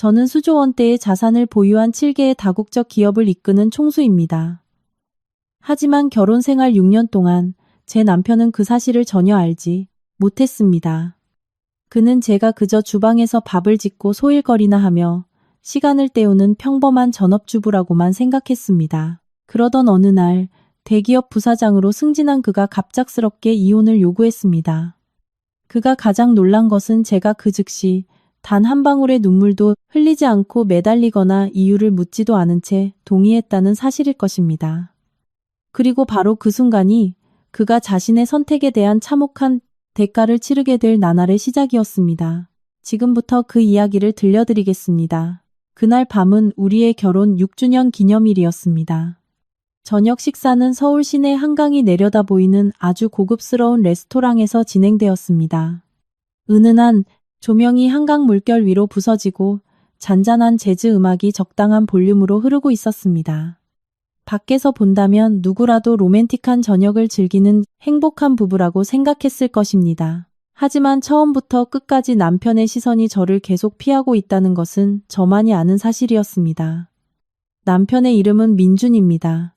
저는 수조 원대의 자산을 보유한 7개의 다국적 기업을 이끄는 총수입니다. 하지만 결혼 생활 6년 동안 제 남편은 그 사실을 전혀 알지 못했습니다. 그는 제가 그저 주방에서 밥을 짓고 소일거리나 하며 시간을 때우는 평범한 전업주부라고만 생각했습니다. 그러던 어느 날 대기업 부사장으로 승진한 그가 갑작스럽게 이혼을 요구했습니다. 그가 가장 놀란 것은 제가 그 즉시 단 한 방울의 눈물도 흘리지 않고 매달리거나 이유를 묻지도 않은 채 동의했다는 사실일 것입니다. 그리고 바로 그 순간이 그가 자신의 선택에 대한 참혹한 대가를 치르게 될 나날의 시작이었습니다. 지금부터 그 이야기를 들려드리겠습니다. 그날 밤은 우리의 결혼 6주년 기념일이었습니다. 저녁 식사는 서울 시내 한강이 내려다 보이는 아주 고급스러운 레스토랑에서 진행되었습니다. 은은한 조명이 한강 물결 위로 부서지고 잔잔한 재즈 음악이 적당한 볼륨으로 흐르고 있었습니다. 밖에서 본다면 누구라도 로맨틱한 저녁을 즐기는 행복한 부부라고 생각했을 것입니다. 하지만 처음부터 끝까지 남편의 시선이 저를 계속 피하고 있다는 것은 저만이 아는 사실이었습니다. 남편의 이름은 민준입니다.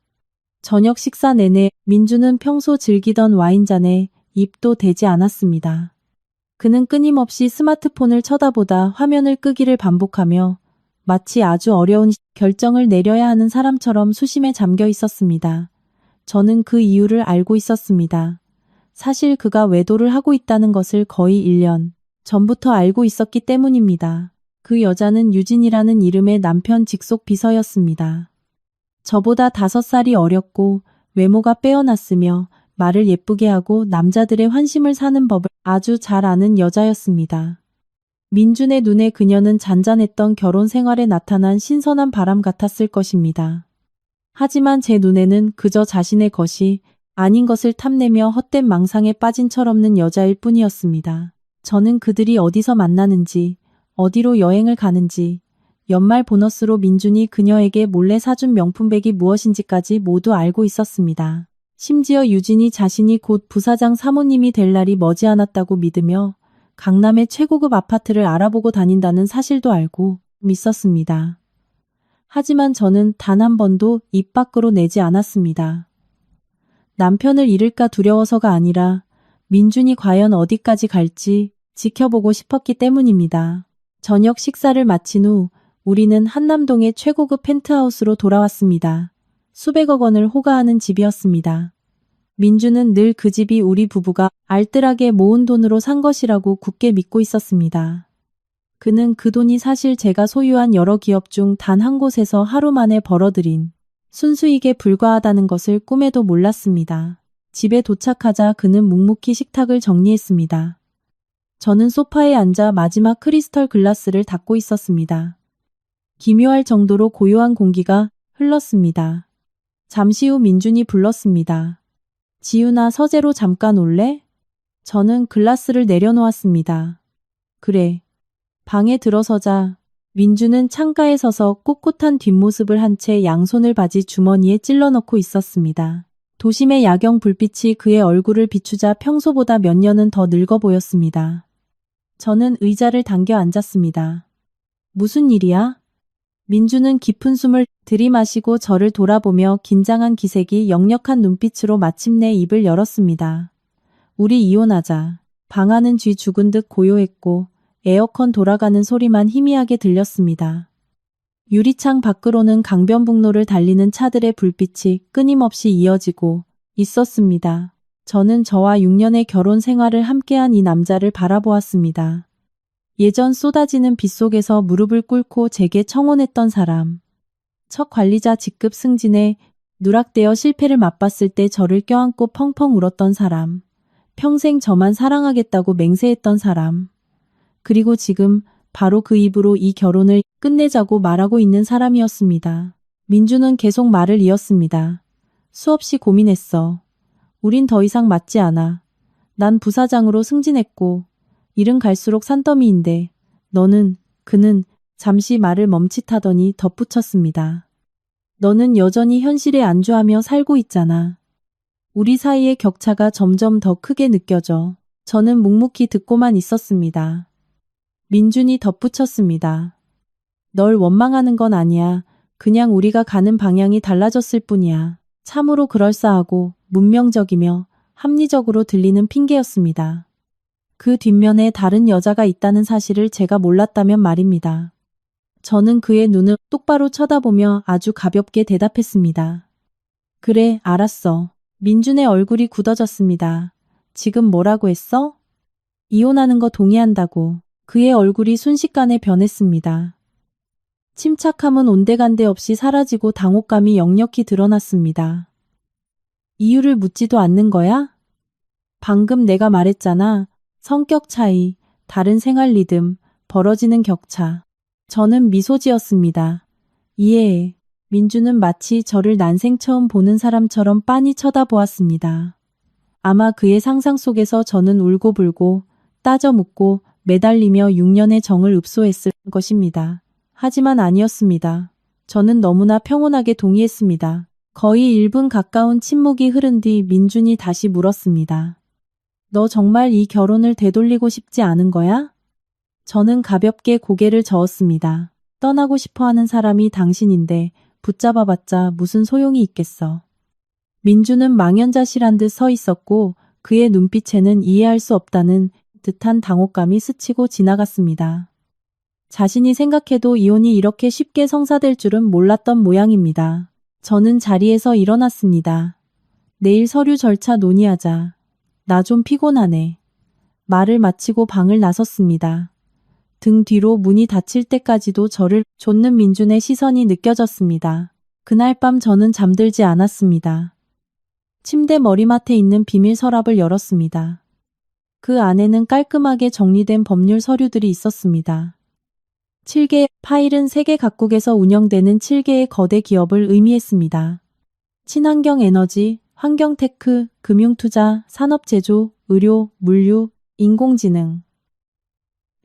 저녁 식사 내내 민준은 평소 즐기던 와인잔에 입도 대지 않았습니다. 그는 끊임없이 스마트폰을 쳐다보다 화면을 끄기를 반복하며 마치 아주 어려운 결정을 내려야 하는 사람처럼 수심에 잠겨 있었습니다. 저는 그 이유를 알고 있었습니다. 사실 그가 외도를 하고 있다는 것을 거의 1년 전부터 알고 있었기 때문입니다. 그 여자는 유진이라는 이름의 남편 직속 비서였습니다. 저보다 5살이 어렸고 외모가 빼어났으며 말을 예쁘게 하고 남자들의 환심을 사는 법을 아주 잘 아는 여자였습니다. 민준의 눈에 그녀는 잔잔했던 결혼 생활에 나타난 신선한 바람 같았을 것입니다. 하지만 제 눈에는 그저 자신의 것이 아닌 것을 탐내며 헛된 망상에 빠진 철없는 여자일 뿐이었습니다. 저는 그들이 어디서 만나는지, 어디로 여행을 가는지, 연말 보너스로 민준이 그녀에게 몰래 사준 명품백이 무엇인지까지 모두 알고 있었습니다. 심지어 유진이 자신이 곧 부사장 사모님이 될 날이 머지않았다고 믿으며 강남의 최고급 아파트를 알아보고 다닌다는 사실도 알고 있었습니다. 하지만 저는 단 한 번도 입 밖으로 내지 않았습니다. 남편을 잃을까 두려워서가 아니라 민준이 과연 어디까지 갈지 지켜보고 싶었기 때문입니다. 저녁 식사를 마친 후 우리는 한남동의 최고급 펜트하우스로 돌아왔습니다. 수백억 원을 호가하는 집이었습니다. 민준은 늘 그 집이 우리 부부가 알뜰하게 모은 돈으로 산 것이라고 굳게 믿고 있었습니다. 그는 그 돈이 사실 제가 소유한 여러 기업 중 단 한 곳에서 하루 만에 벌어들인 순수익에 불과하다는 것을 꿈에도 몰랐습니다. 집에 도착하자 그는 묵묵히 식탁을 정리했습니다. 저는 소파에 앉아 마지막 크리스털 글라스를 닦고 있었습니다. 기묘할 정도로 고요한 공기가 흘렀습니다. 잠시 후 민준이 불렀습니다. 지윤아, 서재로 잠깐 올래? 저는 글라스를 내려놓았습니다. 그래. 방에 들어서자 민준은 창가에 서서 꼿꼿한 뒷모습을 한 채 양손을 바지 주머니에 찔러 넣고 있었습니다. 도심의 야경 불빛이 그의 얼굴을 비추자 평소보다 몇 년은 더 늙어 보였습니다. 저는 의자를 당겨 앉았습니다. 무슨 일이야? 민준은 깊은 숨을 들이마시고 저를 돌아보며 긴장한 기색이 역력한 눈빛으로 마침내 입을 열었습니다. 우리 이혼하자. 방 안은 쥐 죽은 듯 고요했고 에어컨 돌아가는 소리만 희미하게 들렸습니다. 유리창 밖으로는 강변북로를 달리는 차들의 불빛이 끊임없이 이어지고 있었습니다. 저는 저와 6년의 결혼 생활을 함께한 이 남자를 바라보았습니다. 예전 쏟아지는 빗 속에서 무릎을 꿇고 제게 청혼했던 사람. 첫 관리자 직급 승진에 누락되어 실패를 맛봤을 때 저를 껴안고 펑펑 울었던 사람. 평생 저만 사랑하겠다고 맹세했던 사람. 그리고 지금 바로 그 입으로 이 결혼을 끝내자고 말하고 있는 사람이었습니다. 민준은 계속 말을 이었습니다. 수없이 고민했어. 우린 더 이상 맞지 않아. 난 부사장으로 승진했고 일은 갈수록 산더미인데 그는 잠시 말을 멈칫하더니 덧붙였습니다. 너는 여전히 현실에 안주하며 살고 있잖아. 우리 사이의 격차가 점점 더 크게 느껴져. 저는 묵묵히 듣고만 있었습니다. 민준이 덧붙였습니다. 널 원망하는 건 아니야. 그냥 우리가 가는 방향이 달라졌을 뿐이야. 참으로 그럴싸하고 문명적이며 합리적으로 들리는 핑계였습니다. 그 뒷면에 다른 여자가 있다는 사실을 제가 몰랐다면 말입니다. 저는 그의 눈을 똑바로 쳐다보며 아주 가볍게 대답했습니다. 그래, 알았어. 민준의 얼굴이 굳어졌습니다. 지금 뭐라고 했어? 이혼하는 거 동의한다고. 그의 얼굴이 순식간에 변했습니다. 침착함은 온데간데 없이 사라지고 당혹감이 역력히 드러났습니다. 이유를 묻지도 않는 거야? 방금 내가 말했잖아. 성격 차이, 다른 생활 리듬, 벌어지는 격차. 저는 미소 지었습니다. 이해해. 민주는 마치 저를 난생 처음 보는 사람처럼 빤히 쳐다보았습니다. 아마 그의 상상 속에서 저는 울고불고, 따져 묻고, 매달리며 6년의 정을 읍소했을 것입니다. 하지만 아니었습니다. 저는 너무나 평온하게 동의했습니다. 거의 1분 가까운 침묵이 흐른 뒤 민준이 다시 물었습니다. 너 정말 이 결혼을 되돌리고 싶지 않은 거야? 저는 가볍게 고개를 저었습니다. 떠나고 싶어하는 사람이 당신인데 붙잡아봤자 무슨 소용이 있겠어. 민준은 망연자실한 듯 서 있었고 그의 눈빛에는 이해할 수 없다는 듯한 당혹감이 스치고 지나갔습니다. 자신이 생각해도 이혼이 이렇게 쉽게 성사될 줄은 몰랐던 모양입니다. 저는 자리에서 일어났습니다. 내일 서류 절차 논의하자. 나 좀 피곤하네. 말을 마치고 방을 나섰습니다. 등 뒤로 문이 닫힐 때까지도 저를 좇는 민준의 시선이 느껴졌습니다. 그날 밤 저는 잠들지 않았습니다. 침대 머리맡에 있는 비밀 서랍을 열었습니다. 그 안에는 깔끔하게 정리된 법률 서류들이 있었습니다. 7개 파일은 세계 각국에서 운영되는 7개의 거대 기업을 의미했습니다. 친환경 에너지, 환경테크, 금융투자, 산업제조, 의료, 물류, 인공지능.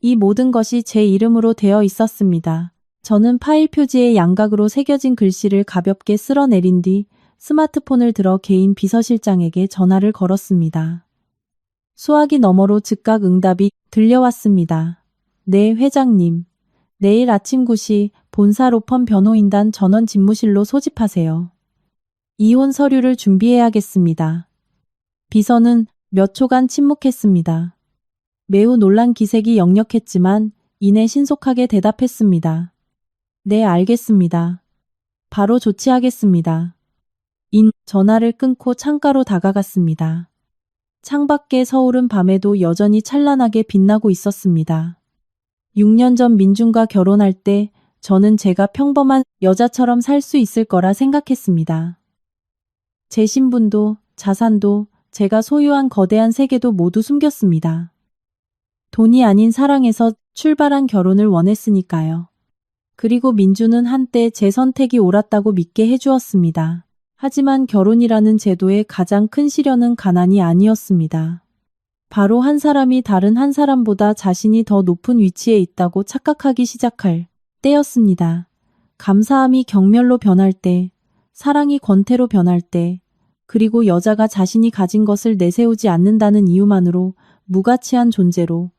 이 모든 것이 제 이름으로 되어 있었습니다. 저는 파일 표지에 양각으로 새겨진 글씨를 가볍게 쓸어내린 뒤 스마트폰을 들어 개인 비서실장에게 전화를 걸었습니다. 수화기 너머로 즉각 응답이 들려왔습니다. 네, 회장님. 내일 아침 9시 본사 로펌 변호인단 전원 집무실로 소집하세요. 이혼 서류를 준비해야겠습니다. 비서는 몇 초간 침묵했습니다. 매우 놀란 기색이 역력했지만 이내 신속하게 대답했습니다. 네, 알겠습니다. 바로 조치하겠습니다. 전화를 끊고 창가로 다가갔습니다. 창밖의 서울은 밤에도 여전히 찬란하게 빛나고 있었습니다. 6년 전 민준과 결혼할 때 저는 제가 평범한 여자처럼 살 수 있을 거라 생각했습니다. 제 신분도 자산도 제가 소유한 거대한 세계도 모두 숨겼습니다. 돈이 아닌 사랑에서 출발한 결혼을 원했으니까요. 그리고 민준은 한때 제 선택이 옳았다고 믿게 해주었습니다. 하지만 결혼이라는 제도의 가장 큰 시련은 가난이 아니었습니다. 바로 한 사람이 다른 한 사람보다 자신이 더 높은 위치에 있다고 착각하기 시작할 때였습니다. 감사함이 경멸로 변할 때, 사랑이 권태로 변할 때, 그리고 여자가 자신이 가진 것을 내세우지 않는다는 이유만으로 무가치한 존재로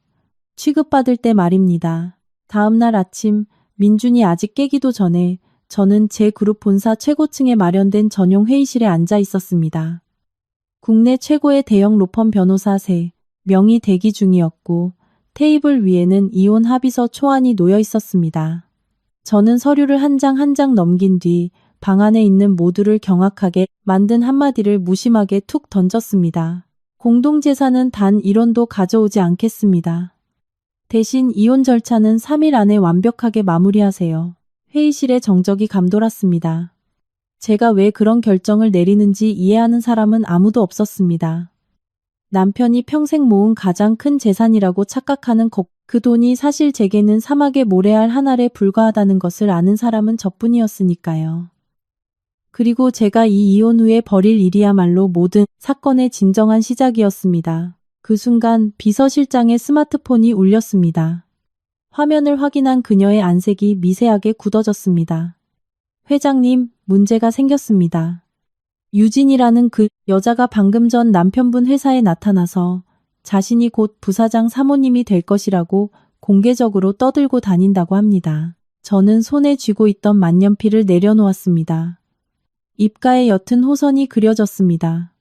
취급받을 때 말입니다. 다음 날 아침, 민준이 아직 깨기도 전에 저는 제 그룹 본사 최고층에 마련된 전용 회의실에 앉아 있었습니다. 국내 최고의 대형 로펌 변호사 3명이 대기 중이었고 테이블 위에는 이혼 합의서 초안이 놓여 있었습니다. 저는 서류를 한 장 한 장 넘긴 뒤 방 안에 있는 모두를 경악하게 만든 한마디를 무심하게 툭 던졌습니다. 공동재산은 단 1원도 가져오지 않겠습니다. 대신 이혼 절차는 3일 안에 완벽하게 마무리하세요. 회의실의 정적이 감돌았습니다. 제가 왜 그런 결정을 내리는지 이해하는 사람은 아무도 없었습니다. 남편이 평생 모은 가장 큰 재산이라고 착각하는 그 돈이 사실 제게는 사막의 모래알 한 알에 불과하다는 것을 아는 사람은 저뿐이었으니까요. 그리고 제가 이 이혼 후에 벌일 일이야말로 모든 사건의 진정한 시작이었습니다. 그 순간 비서실장의 스마트폰이 울렸습니다. 화면을 확인한 그녀의 안색이 미세하게 굳어졌습니다. 회장님, 문제가 생겼습니다. 유진이라는 그 여자가 방금 전 남편분 회사에 나타나서 자신이 곧 부사장 사모님이 될 것이라고 공개적으로 떠들고 다닌다고 합니다. 저는 손에 쥐고 있던 만년필을 내려놓았습니다. 입가에 옅은 호선이 그려졌습니다.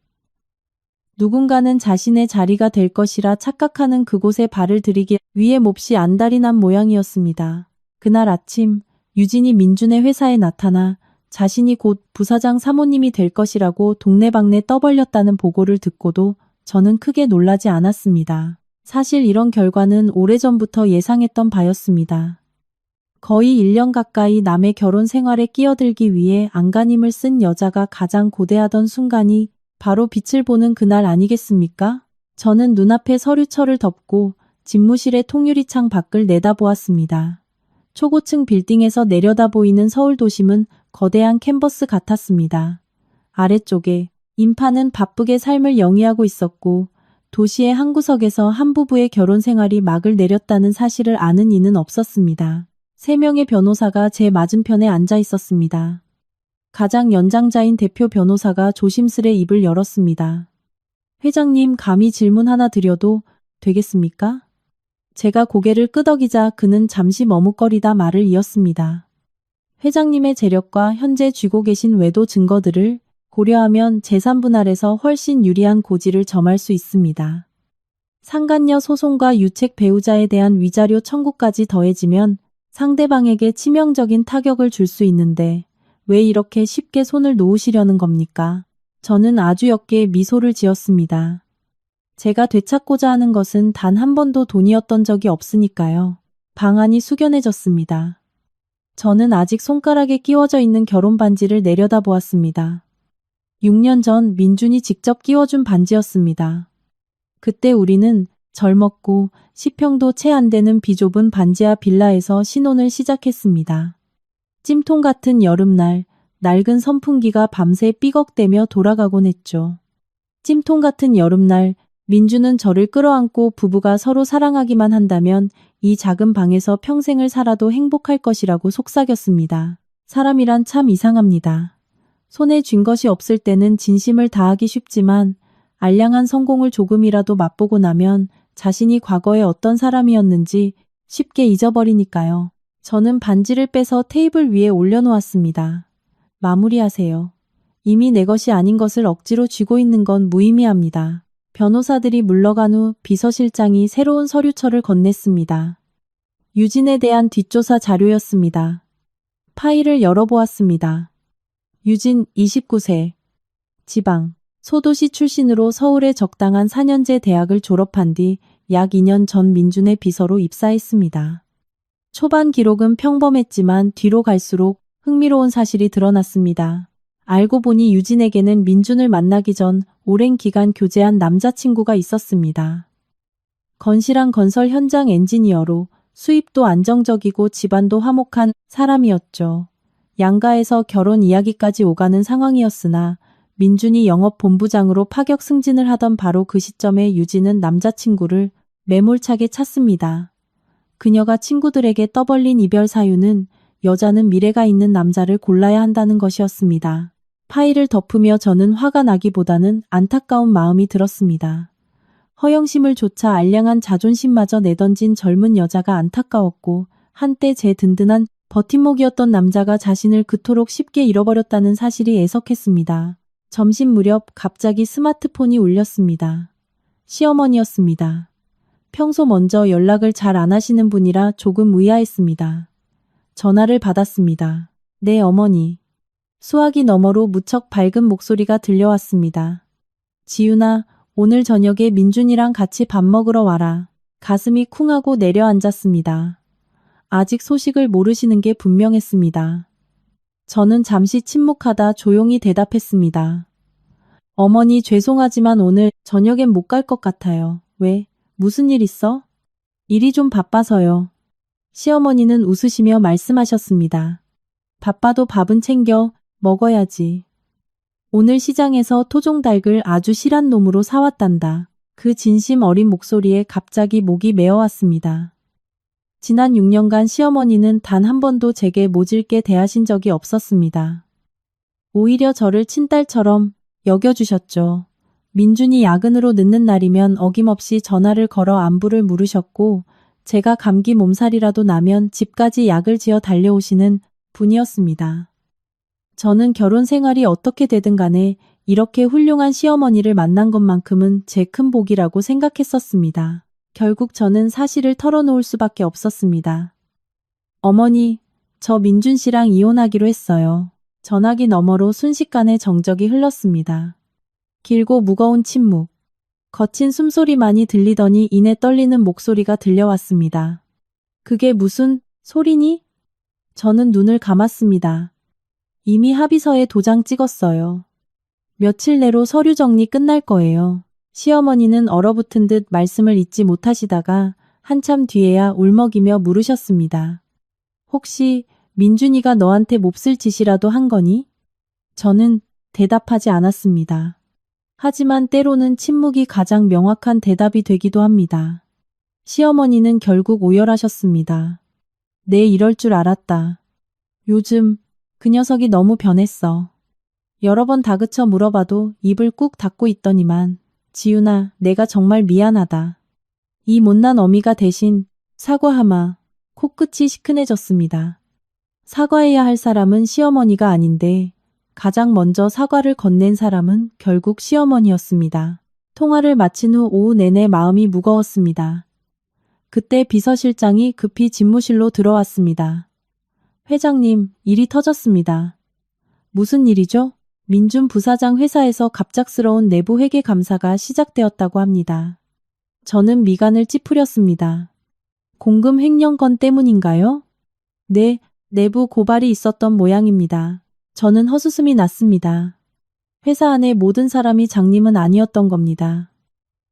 누군가는 자신의 자리가 될 것이라 착각하는 그곳에 발을 들이길 위해 몹시 안달이 난 모양이었습니다. 그날 아침 유진이 민준의 회사에 나타나 자신이 곧 부사장 사모님이 될 것이라고 동네방네 떠벌렸다는 보고를 듣고도 저는 크게 놀라지 않았습니다. 사실 이런 결과는 오래전부터 예상했던 바였습니다. 거의 1년 가까이 남의 결혼 생활에 끼어들기 위해 안간힘을 쓴 여자가 가장 고대하던 순간이 바로 빛을 보는 그날 아니겠습니까? 저는 눈앞에 서류철을 덮고 집무실의 통유리창 밖을 내다보았습니다. 초고층 빌딩에서 내려다 보이는 서울 도심은 거대한 캔버스 같았습니다. 아래쪽에 인파는 바쁘게 삶을 영위하고 있었고 도시의 한 구석에서 한 부부의 결혼 생활이 막을 내렸다는 사실을 아는 이는 없었습니다. 3명의 변호사가 제 맞은편에 앉아 있었습니다. 가장 연장자인 대표 변호사가 조심스레 입을 열었습니다. 회장님, 감히 질문 하나 드려도 되겠습니까? 제가 고개를 끄덕이자 그는 잠시 머뭇거리다 말을 이었습니다. 회장님의 재력과 현재 쥐고 계신 외도 증거들을 고려하면 재산 분할에서 훨씬 유리한 고지를 점할 수 있습니다. 상간녀 소송과 유책 배우자에 대한 위자료 청구까지 더해지면 상대방에게 치명적인 타격을 줄 수 있는데 왜 이렇게 쉽게 손을 놓으시려는 겁니까? 저는 아주 옅게 미소를 지었습니다. 제가 되찾고자 하는 것은 단 한 번도 돈이었던 적이 없으니까요. 방안이 숙연해졌습니다. 저는 아직 손가락에 끼워져 있는 결혼 반지를 내려다보았습니다. 6년 전 민준이 직접 끼워준 반지였습니다. 그때 우리는 젊었고 10평도 채 안 되는 비좁은 반지하 빌라에서 신혼을 시작했습니다. 찜통 같은 여름날, 낡은 선풍기가 밤새 삐걱대며 돌아가곤 했죠. 찜통 같은 여름날, 민주는 저를 끌어안고 부부가 서로 사랑하기만 한다면 이 작은 방에서 평생을 살아도 행복할 것이라고 속삭였습니다. 사람이란 참 이상합니다. 손에 쥔 것이 없을 때는 진심을 다하기 쉽지만 알량한 성공을 조금이라도 맛보고 나면 자신이 과거에 어떤 사람이었는지 쉽게 잊어버리니까요. 저는 반지를 빼서 테이블 위에 올려놓았습니다. 마무리하세요. 이미 내 것이 아닌 것을 억지로 쥐고 있는 건 무의미합니다. 변호사들이 물러간 후 비서실장이 새로운 서류철을 건넸습니다. 유진에 대한 뒷조사 자료였습니다. 파일을 열어보았습니다. 유진 29세. 지방. 소도시 출신으로 서울의 적당한 4년제 대학을 졸업한 뒤 약 2년 전 민준의 비서로 입사했습니다. 초반 기록은 평범했지만 뒤로 갈수록 흥미로운 사실이 드러났습니다. 알고 보니 유진에게는 민준을 만나기 전 오랜 기간 교제한 남자친구가 있었습니다. 건실한 건설 현장 엔지니어로 수입도 안정적이고 집안도 화목한 사람이었죠. 양가에서 결혼 이야기까지 오가는 상황이었으나 민준이 영업본부장으로 파격 승진을 하던 바로 그 시점에 유진은 남자친구를 매몰차게 찾습니다. 그녀가 친구들에게 떠벌린 이별 사유는 여자는 미래가 있는 남자를 골라야 한다는 것이었습니다. 파일을 덮으며 저는 화가 나기보다는 안타까운 마음이 들었습니다. 허영심을 조차 알량한 자존심마저 내던진 젊은 여자가 안타까웠고 한때 제 든든한 버팀목이었던 남자가 자신을 그토록 쉽게 잃어버렸다는 사실이 애석했습니다. 점심 무렵 갑자기 스마트폰이 울렸습니다. 시어머니였습니다. 평소 먼저 연락을 잘 안 하시는 분이라 조금 의아했습니다. 전화를 받았습니다. 네, 어머니. 수화기 너머로 무척 밝은 목소리가 들려왔습니다. 지윤아, 오늘 저녁에 민준이랑 같이 밥 먹으러 와라. 가슴이 쿵하고 내려앉았습니다. 아직 소식을 모르시는 게 분명했습니다. 저는 잠시 침묵하다 조용히 대답했습니다. 어머니, 죄송하지만 오늘 저녁엔 못 갈 것 같아요. 왜? 무슨 일 있어? 일이 좀 바빠서요. 시어머니는 웃으시며 말씀하셨습니다. 바빠도 밥은 챙겨 먹어야지. 오늘 시장에서 토종닭을 아주 실한 놈으로 사왔단다. 그 진심 어린 목소리에 갑자기 목이 메어왔습니다. 지난 6년간 시어머니는 단 한 번도 제게 모질게 대하신 적이 없었습니다. 오히려 저를 친딸처럼 여겨주셨죠. 민준이 야근으로 늦는 날이면 어김없이 전화를 걸어 안부를 물으셨고 제가 감기 몸살이라도 나면 집까지 약을 지어 달려오시는 분이었습니다. 저는 결혼 생활이 어떻게 되든 간에 이렇게 훌륭한 시어머니를 만난 것만큼은 제 큰 복이라고 생각했었습니다. 결국 저는 사실을 털어놓을 수밖에 없었습니다. 어머니, 저 민준 씨랑 이혼하기로 했어요. 전화기 너머로 순식간에 정적이 흘렀습니다. 길고 무거운 침묵. 거친 숨소리만이 들리더니 이내 떨리는 목소리가 들려왔습니다. 그게 무슨 소리니? 저는 눈을 감았습니다. 이미 합의서에 도장 찍었어요. 며칠 내로 서류 정리 끝날 거예요. 시어머니는 얼어붙은 듯 말씀을 잇지 못하시다가 한참 뒤에야 울먹이며 물으셨습니다. 혹시 민준이가 너한테 몹쓸 짓이라도 한 거니? 저는 대답하지 않았습니다. 하지만 때로는 침묵이 가장 명확한 대답이 되기도 합니다. 시어머니는 결국 오열하셨습니다. 내 이럴 줄 알았다. 요즘 그 녀석이 너무 변했어. 여러 번 다그쳐 물어봐도 입을 꾹 닫고 있더니만 지윤아, 내가 정말 미안하다. 이 못난 어미가 대신 사과하마. 코끝이 시큰해졌습니다. 사과해야 할 사람은 시어머니가 아닌데 가장 먼저 사과를 건넨 사람은 결국 시어머니였습니다. 통화를 마친 후 오후 내내 마음이 무거웠습니다. 그때 비서실장이 급히 집무실로 들어왔습니다. 회장님, 일이 터졌습니다. 무슨 일이죠? 민준 부사장 회사에서 갑작스러운 내부 회계 감사가 시작되었다고 합니다. 저는 미간을 찌푸렸습니다. 공금 횡령 건 때문인가요? 네, 내부 고발이 있었던 모양입니다. 저는 헛웃음이 났습니다. 회사 안의 모든 사람이 장님은 아니었던 겁니다.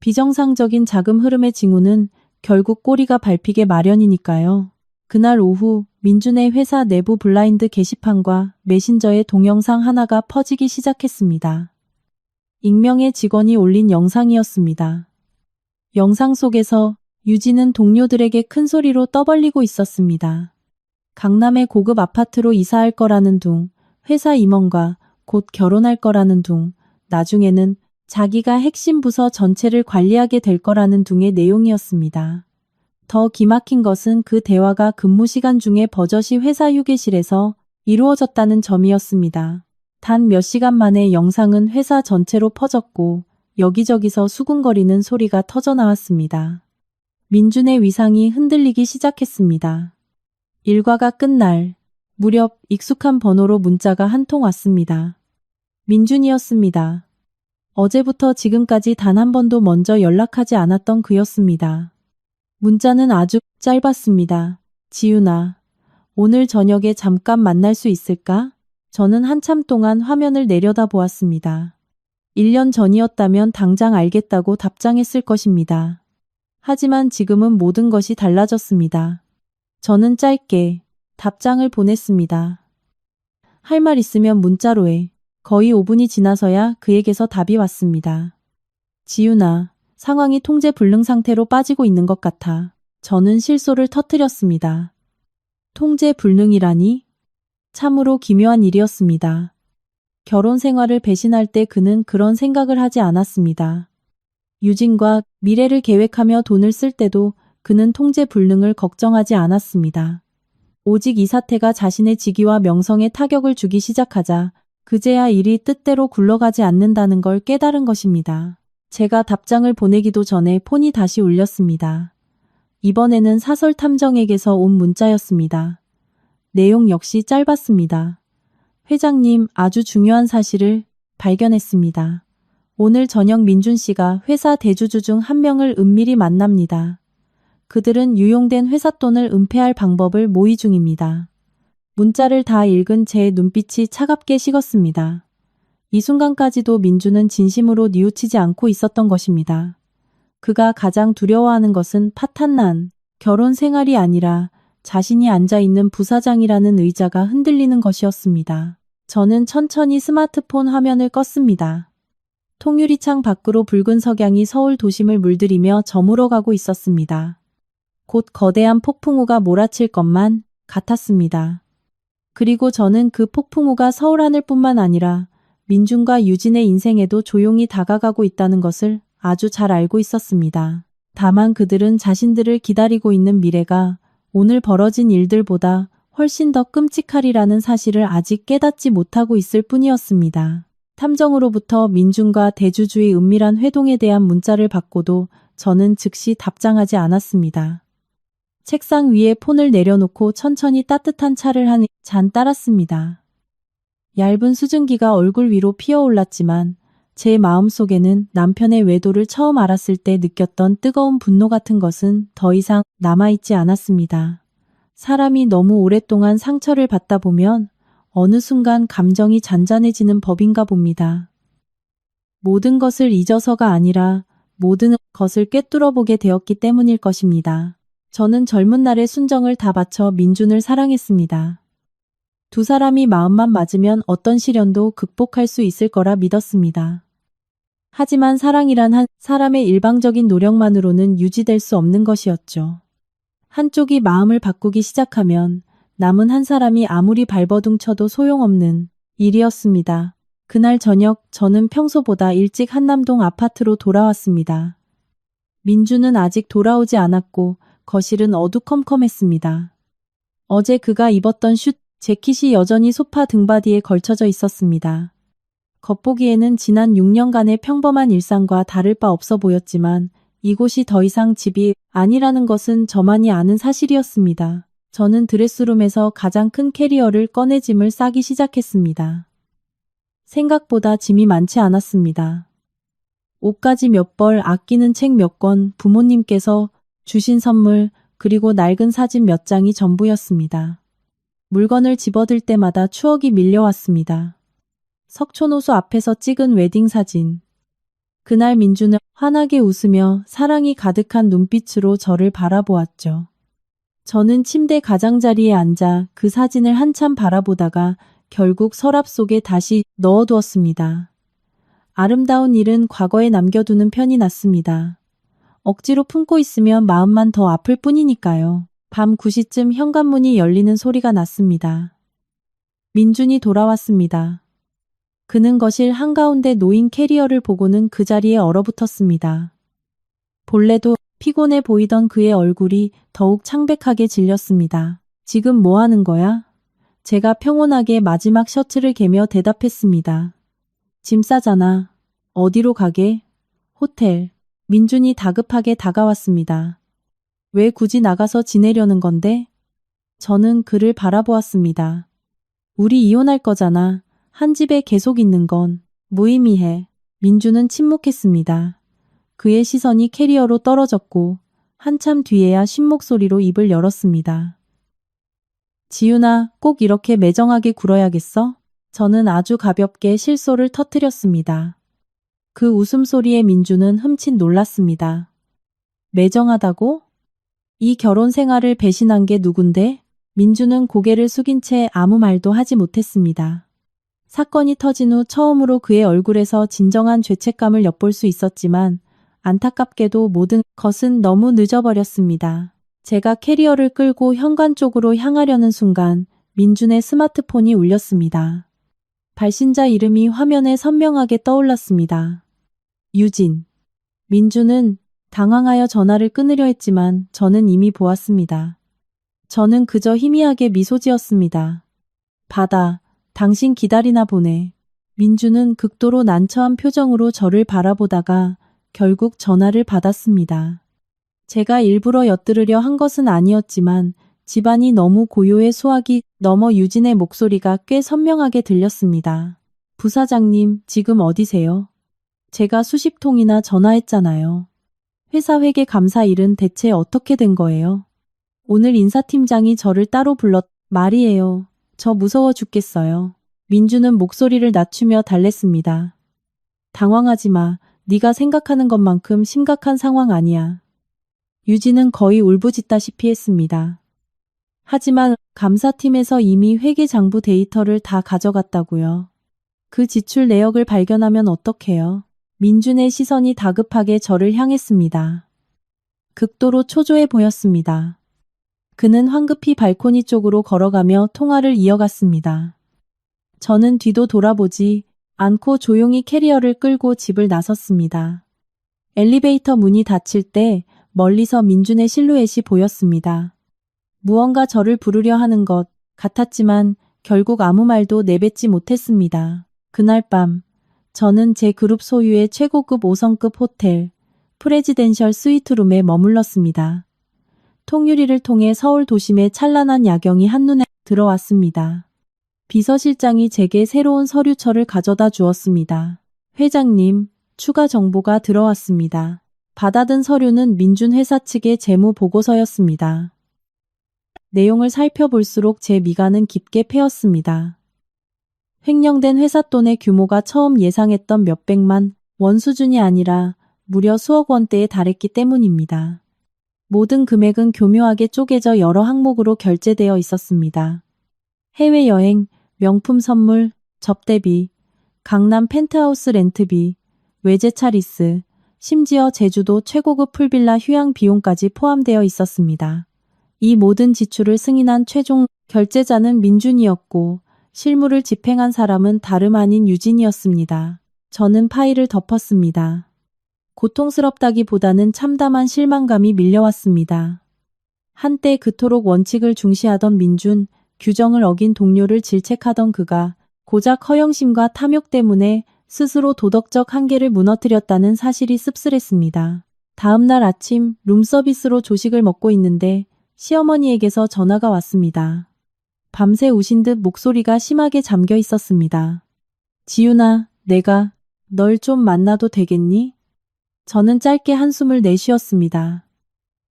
비정상적인 자금 흐름의 징후는 결국 꼬리가 밟히게 마련이니까요. 그날 오후 민준의 회사 내부 블라인드 게시판과 메신저의 동영상 하나가 퍼지기 시작했습니다. 익명의 직원이 올린 영상이었습니다. 영상 속에서 유진은 동료들에게 큰 소리로 떠벌리고 있었습니다. 강남의 고급 아파트로 이사할 거라는 둥, 회사 임원과 곧 결혼할 거라는 둥, 나중에는 자기가 핵심 부서 전체를 관리하게 될 거라는 둥의 내용이었습니다. 더 기막힌 것은 그 대화가 근무 시간 중에 버젓이 회사 휴게실에서 이루어졌다는 점이었습니다. 단 몇 시간 만에 영상은 회사 전체로 퍼졌고 여기저기서 수군거리는 소리가 터져나왔습니다. 민준의 위상이 흔들리기 시작했습니다. 일과가 끝날 무렵 익숙한 번호로 문자가 한 통 왔습니다. 민준이었습니다. 어제부터 지금까지 단 한 번도 먼저 연락하지 않았던 그였습니다. 문자는 아주 짧았습니다. 지윤아, 오늘 저녁에 잠깐 만날 수 있을까? 저는 한참 동안 화면을 내려다보았습니다. 1년 전이었다면 당장 알겠다고 답장했을 것입니다. 하지만 지금은 모든 것이 달라졌습니다. 저는 짧게 답장을 보냈습니다. 할 말 있으면 문자로 해. 거의 5분이 지나서야 그에게서 답이 왔습니다. 지윤아, 상황이 통제 불능 상태로 빠지고 있는 것 같아. 저는 실소를 터뜨렸습니다. 통제 불능이라니? 참으로 기묘한 일이었습니다. 결혼 생활을 배신할 때 그는 그런 생각을 하지 않았습니다. 유진과 미래를 계획하며 돈을 쓸 때도 그는 통제 불능을 걱정하지 않았습니다. 오직 이 사태가 자신의 직위와 명성에 타격을 주기 시작하자 그제야 일이 뜻대로 굴러가지 않는다는 걸 깨달은 것입니다. 제가 답장을 보내기도 전에 폰이 다시 울렸습니다. 이번에는 사설 탐정에게서 온 문자였습니다. 내용 역시 짧았습니다. 회장님, 아주 중요한 사실을 발견했습니다. 오늘 저녁 민준 씨가 회사 대주주 중 한 명을 은밀히 만납니다. 그들은 유용된 회사 돈을 은폐할 방법을 모의 중입니다. 문자를 다 읽은 제 눈빛이 차갑게 식었습니다. 이 순간까지도 민준은 진심으로 뉘우치지 않고 있었던 것입니다. 그가 가장 두려워하는 것은 파탄난 결혼 생활이 아니라 자신이 앉아있는 부사장이라는 의자가 흔들리는 것이었습니다. 저는 천천히 스마트폰 화면을 껐습니다. 통유리창 밖으로 붉은 석양이 서울 도심을 물들이며 저물어가고 있었습니다. 곧 거대한 폭풍우가 몰아칠 것만 같았습니다. 그리고 저는 그 폭풍우가 서울 하늘뿐만 아니라 민준과 유진의 인생에도 조용히 다가가고 있다는 것을 아주 잘 알고 있었습니다. 다만 그들은 자신들을 기다리고 있는 미래가 오늘 벌어진 일들보다 훨씬 더 끔찍하리라는 사실을 아직 깨닫지 못하고 있을 뿐이었습니다. 탐정으로부터 민준과 대주주의 은밀한 회동에 대한 문자를 받고도 저는 즉시 답장하지 않았습니다. 책상 위에 폰을 내려놓고 천천히 따뜻한 차를 한 잔 따랐습니다. 얇은 수증기가 얼굴 위로 피어올랐지만 제 마음속에는 남편의 외도를 처음 알았을 때 느꼈던 뜨거운 분노 같은 것은 더 이상 남아있지 않았습니다. 사람이 너무 오랫동안 상처를 받다 보면 어느 순간 감정이 잔잔해지는 법인가 봅니다. 모든 것을 잊어서가 아니라 모든 것을 꿰뚫어보게 되었기 때문일 것입니다. 저는 젊은 날의 순정을 다 바쳐 민준을 사랑했습니다. 두 사람이 마음만 맞으면 어떤 시련도 극복할 수 있을 거라 믿었습니다. 하지만 사랑이란 한 사람의 일방적인 노력만으로는 유지될 수 없는 것이었죠. 한쪽이 마음을 바꾸기 시작하면 남은 한 사람이 아무리 발버둥 쳐도 소용없는 일이었습니다. 그날 저녁 저는 평소보다 일찍 한남동 아파트로 돌아왔습니다. 민주는 아직 돌아오지 않았고 거실은 어두컴컴했습니다. 어제 그가 입었던 슈트 재킷이 여전히 소파 등받이에 걸쳐져 있었습니다. 겉보기에는 지난 6년간의 평범한 일상과 다를 바 없어 보였지만 이곳이 더 이상 집이 아니라는 것은 저만이 아는 사실이었습니다. 저는 드레스룸에서 가장 큰 캐리어를 꺼내 짐을 싸기 시작했습니다. 생각보다 짐이 많지 않았습니다. 옷가지 몇 벌, 아끼는 책 몇 권, 부모님께서 주신 선물, 그리고 낡은 사진 몇 장이 전부였습니다. 물건을 집어들 때마다 추억이 밀려왔습니다. 석촌호수 앞에서 찍은 웨딩 사진. 그날 민주는 환하게 웃으며 사랑이 가득한 눈빛으로 저를 바라보았죠. 저는 침대 가장자리에 앉아 그 사진을 한참 바라보다가 결국 서랍 속에 다시 넣어두었습니다. 아름다운 일은 과거에 남겨두는 편이 낫습니다. 억지로 품고 있으면 마음만 더 아플 뿐이니까요. 밤 9시쯤 현관문이 열리는 소리가 났습니다. 민준이 돌아왔습니다. 그는 거실 한가운데 놓인 캐리어를 보고는 그 자리에 얼어붙었습니다. 본래도 피곤해 보이던 그의 얼굴이 더욱 창백하게 질렸습니다. 지금 뭐 하는 거야? 제가 평온하게 마지막 셔츠를 개며 대답했습니다. 짐 싸잖아. 어디로 가게? 호텔. 민준이 다급하게 다가왔습니다. 왜 굳이 나가서 지내려는 건데? 저는 그를 바라보았습니다. 우리 이혼할 거잖아. 한 집에 계속 있는 건 무의미해. 민준은 침묵했습니다. 그의 시선이 캐리어로 떨어졌고 한참 뒤에야 쉰 목소리로 입을 열었습니다. 지윤아, 꼭 이렇게 매정하게 굴어야겠어? 저는 아주 가볍게 실소를 터뜨렸습니다. 그 웃음소리에 민준은 흠칫 놀랐습니다. 매정하다고? 이 결혼 생활을 배신한 게 누군데? 민준은 고개를 숙인 채 아무 말도 하지 못했습니다. 사건이 터진 후 처음으로 그의 얼굴에서 진정한 죄책감을 엿볼 수 있었지만 안타깝게도 모든 것은 너무 늦어버렸습니다. 제가 캐리어를 끌고 현관 쪽으로 향하려는 순간 민준의 스마트폰이 울렸습니다. 발신자 이름이 화면에 선명하게 떠올랐습니다. 유진. 민준은 당황하여 전화를 끊으려 했지만 저는 이미 보았습니다. 저는 그저 희미하게 미소 지었습니다. 받아. 당신 기다리나 보네. 민준은 극도로 난처한 표정으로 저를 바라보다가 결국 전화를 받았습니다. 제가 일부러 엿들으려 한 것은 아니었지만 집안이 너무 고요해 소화기 넘어 유진의 목소리가 꽤 선명하게 들렸습니다. 부사장님, 지금 어디세요? 제가 수십 통이나 전화했잖아요. 회사 회계 감사 일은 대체 어떻게 된 거예요? 오늘 인사팀장이 저를 따로 불렀 말이에요. 저 무서워 죽겠어요. 민주는 목소리를 낮추며 달랬습니다. 당황하지 마. 네가 생각하는 것만큼 심각한 상황 아니야. 유진은 거의 울부짖다시피 했습니다. 하지만 감사팀에서 이미 회계장부 데이터를 다 가져갔다고요. 그 지출 내역을 발견하면 어떡해요? 민준의 시선이 다급하게 저를 향했습니다. 극도로 초조해 보였습니다. 그는 황급히 발코니 쪽으로 걸어가며 통화를 이어갔습니다. 저는 뒤도 돌아보지 않고 조용히 캐리어를 끌고 집을 나섰습니다. 엘리베이터 문이 닫힐 때 멀리서 민준의 실루엣이 보였습니다. 무언가 저를 부르려 하는 것 같았지만 결국 아무 말도 내뱉지 못했습니다. 그날 밤 저는 제 그룹 소유의 최고급 5성급 호텔 프레지덴셜 스위트룸에 머물렀습니다. 통유리를 통해 서울 도심의 찬란한 야경이 한눈에 들어왔습니다. 비서실장이 제게 새로운 서류처를 가져다 주었습니다. 회장님, 추가 정보가 들어왔습니다. 받아든 서류는 민준 회사 측의 재무 보고서였습니다. 내용을 살펴볼수록 제 미간은 깊게 패였습니다. 횡령된 회사 돈의 규모가 처음 예상했던 몇백만 원 수준이 아니라 무려 수억 원대에 달했기 때문입니다. 모든 금액은 교묘하게 쪼개져 여러 항목으로 결제되어 있었습니다. 해외여행, 명품 선물, 접대비, 강남 펜트하우스 렌트비, 외제차 리스, 심지어 제주도 최고급 풀빌라 휴양 비용까지 포함되어 있었습니다. 이 모든 지출을 승인한 최종 결제자는 민준이었고 실무를 집행한 사람은 다름 아닌 유진이었습니다. 저는 파일을 덮었습니다. 고통스럽다기보다는 참담한 실망감이 밀려왔습니다. 한때 그토록 원칙을 중시하던 민준, 규정을 어긴 동료를 질책하던 그가 고작 허영심과 탐욕 때문에 스스로 도덕적 한계를 무너뜨렸다는 사실이 씁쓸했습니다. 다음 날 아침 룸서비스로 조식을 먹고 있는데 시어머니에게서 전화가 왔습니다. 밤새 우신 듯 목소리가 심하게 잠겨 있었습니다. 지윤아, 내가 널 좀 만나도 되겠니? 저는 짧게 한숨을 내쉬었습니다.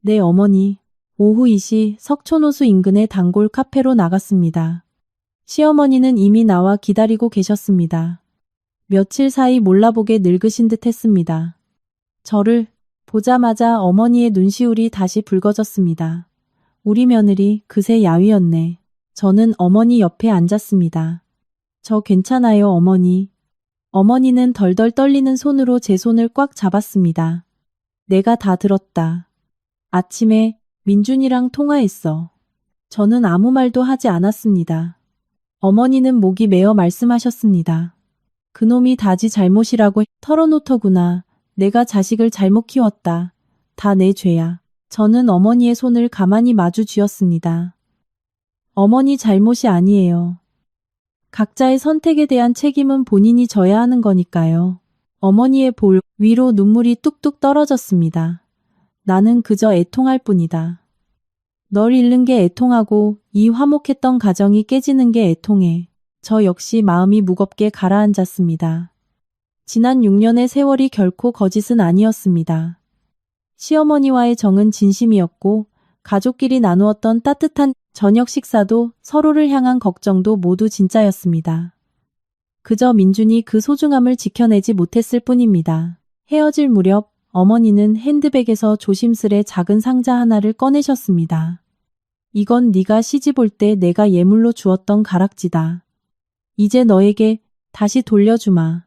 네, 어머니. 오후 2시 석촌호수 인근의 단골 카페로 나갔습니다. 시어머니는 이미 나와 기다리고 계셨습니다. 며칠 사이 몰라보게 늙으신 듯 했습니다. 저를 보자마자 어머니의 눈시울이 다시 붉어졌습니다. 우리 며느리 그새 야위었네. 저는 어머니 옆에 앉았습니다. 저 괜찮아요, 어머니. 어머니는 덜덜 떨리는 손으로 제 손을 꽉 잡았습니다. 내가 다 들었다. 아침에 민준이랑 통화했어. 저는 아무 말도 하지 않았습니다. 어머니는 목이 메어 말씀하셨습니다. 그놈이 다지 잘못이라고 털어놓더구나. 내가 자식을 잘못 키웠다. 다 내 죄야. 저는 어머니의 손을 가만히 마주 쥐었습니다. 어머니 잘못이 아니에요. 각자의 선택에 대한 책임은 본인이 져야 하는 거니까요. 어머니의 볼 위로 눈물이 뚝뚝 떨어졌습니다. 나는 그저 애통할 뿐이다. 널 잃는 게 애통하고 이 화목했던 가정이 깨지는 게 애통해. 저 역시 마음이 무겁게 가라앉았습니다. 지난 6년의 세월이 결코 거짓은 아니었습니다. 시어머니와의 정은 진심이었고 가족끼리 나누었던 따뜻한 저녁 식사도 서로를 향한 걱정도 모두 진짜였습니다. 그저 민준이 그 소중함을 지켜내지 못했을 뿐입니다. 헤어질 무렵 어머니는 핸드백에서 조심스레 작은 상자 하나를 꺼내셨습니다. 이건 네가 시집 올 때 내가 예물로 주었던 가락지다. 이제 너에게 다시 돌려주마.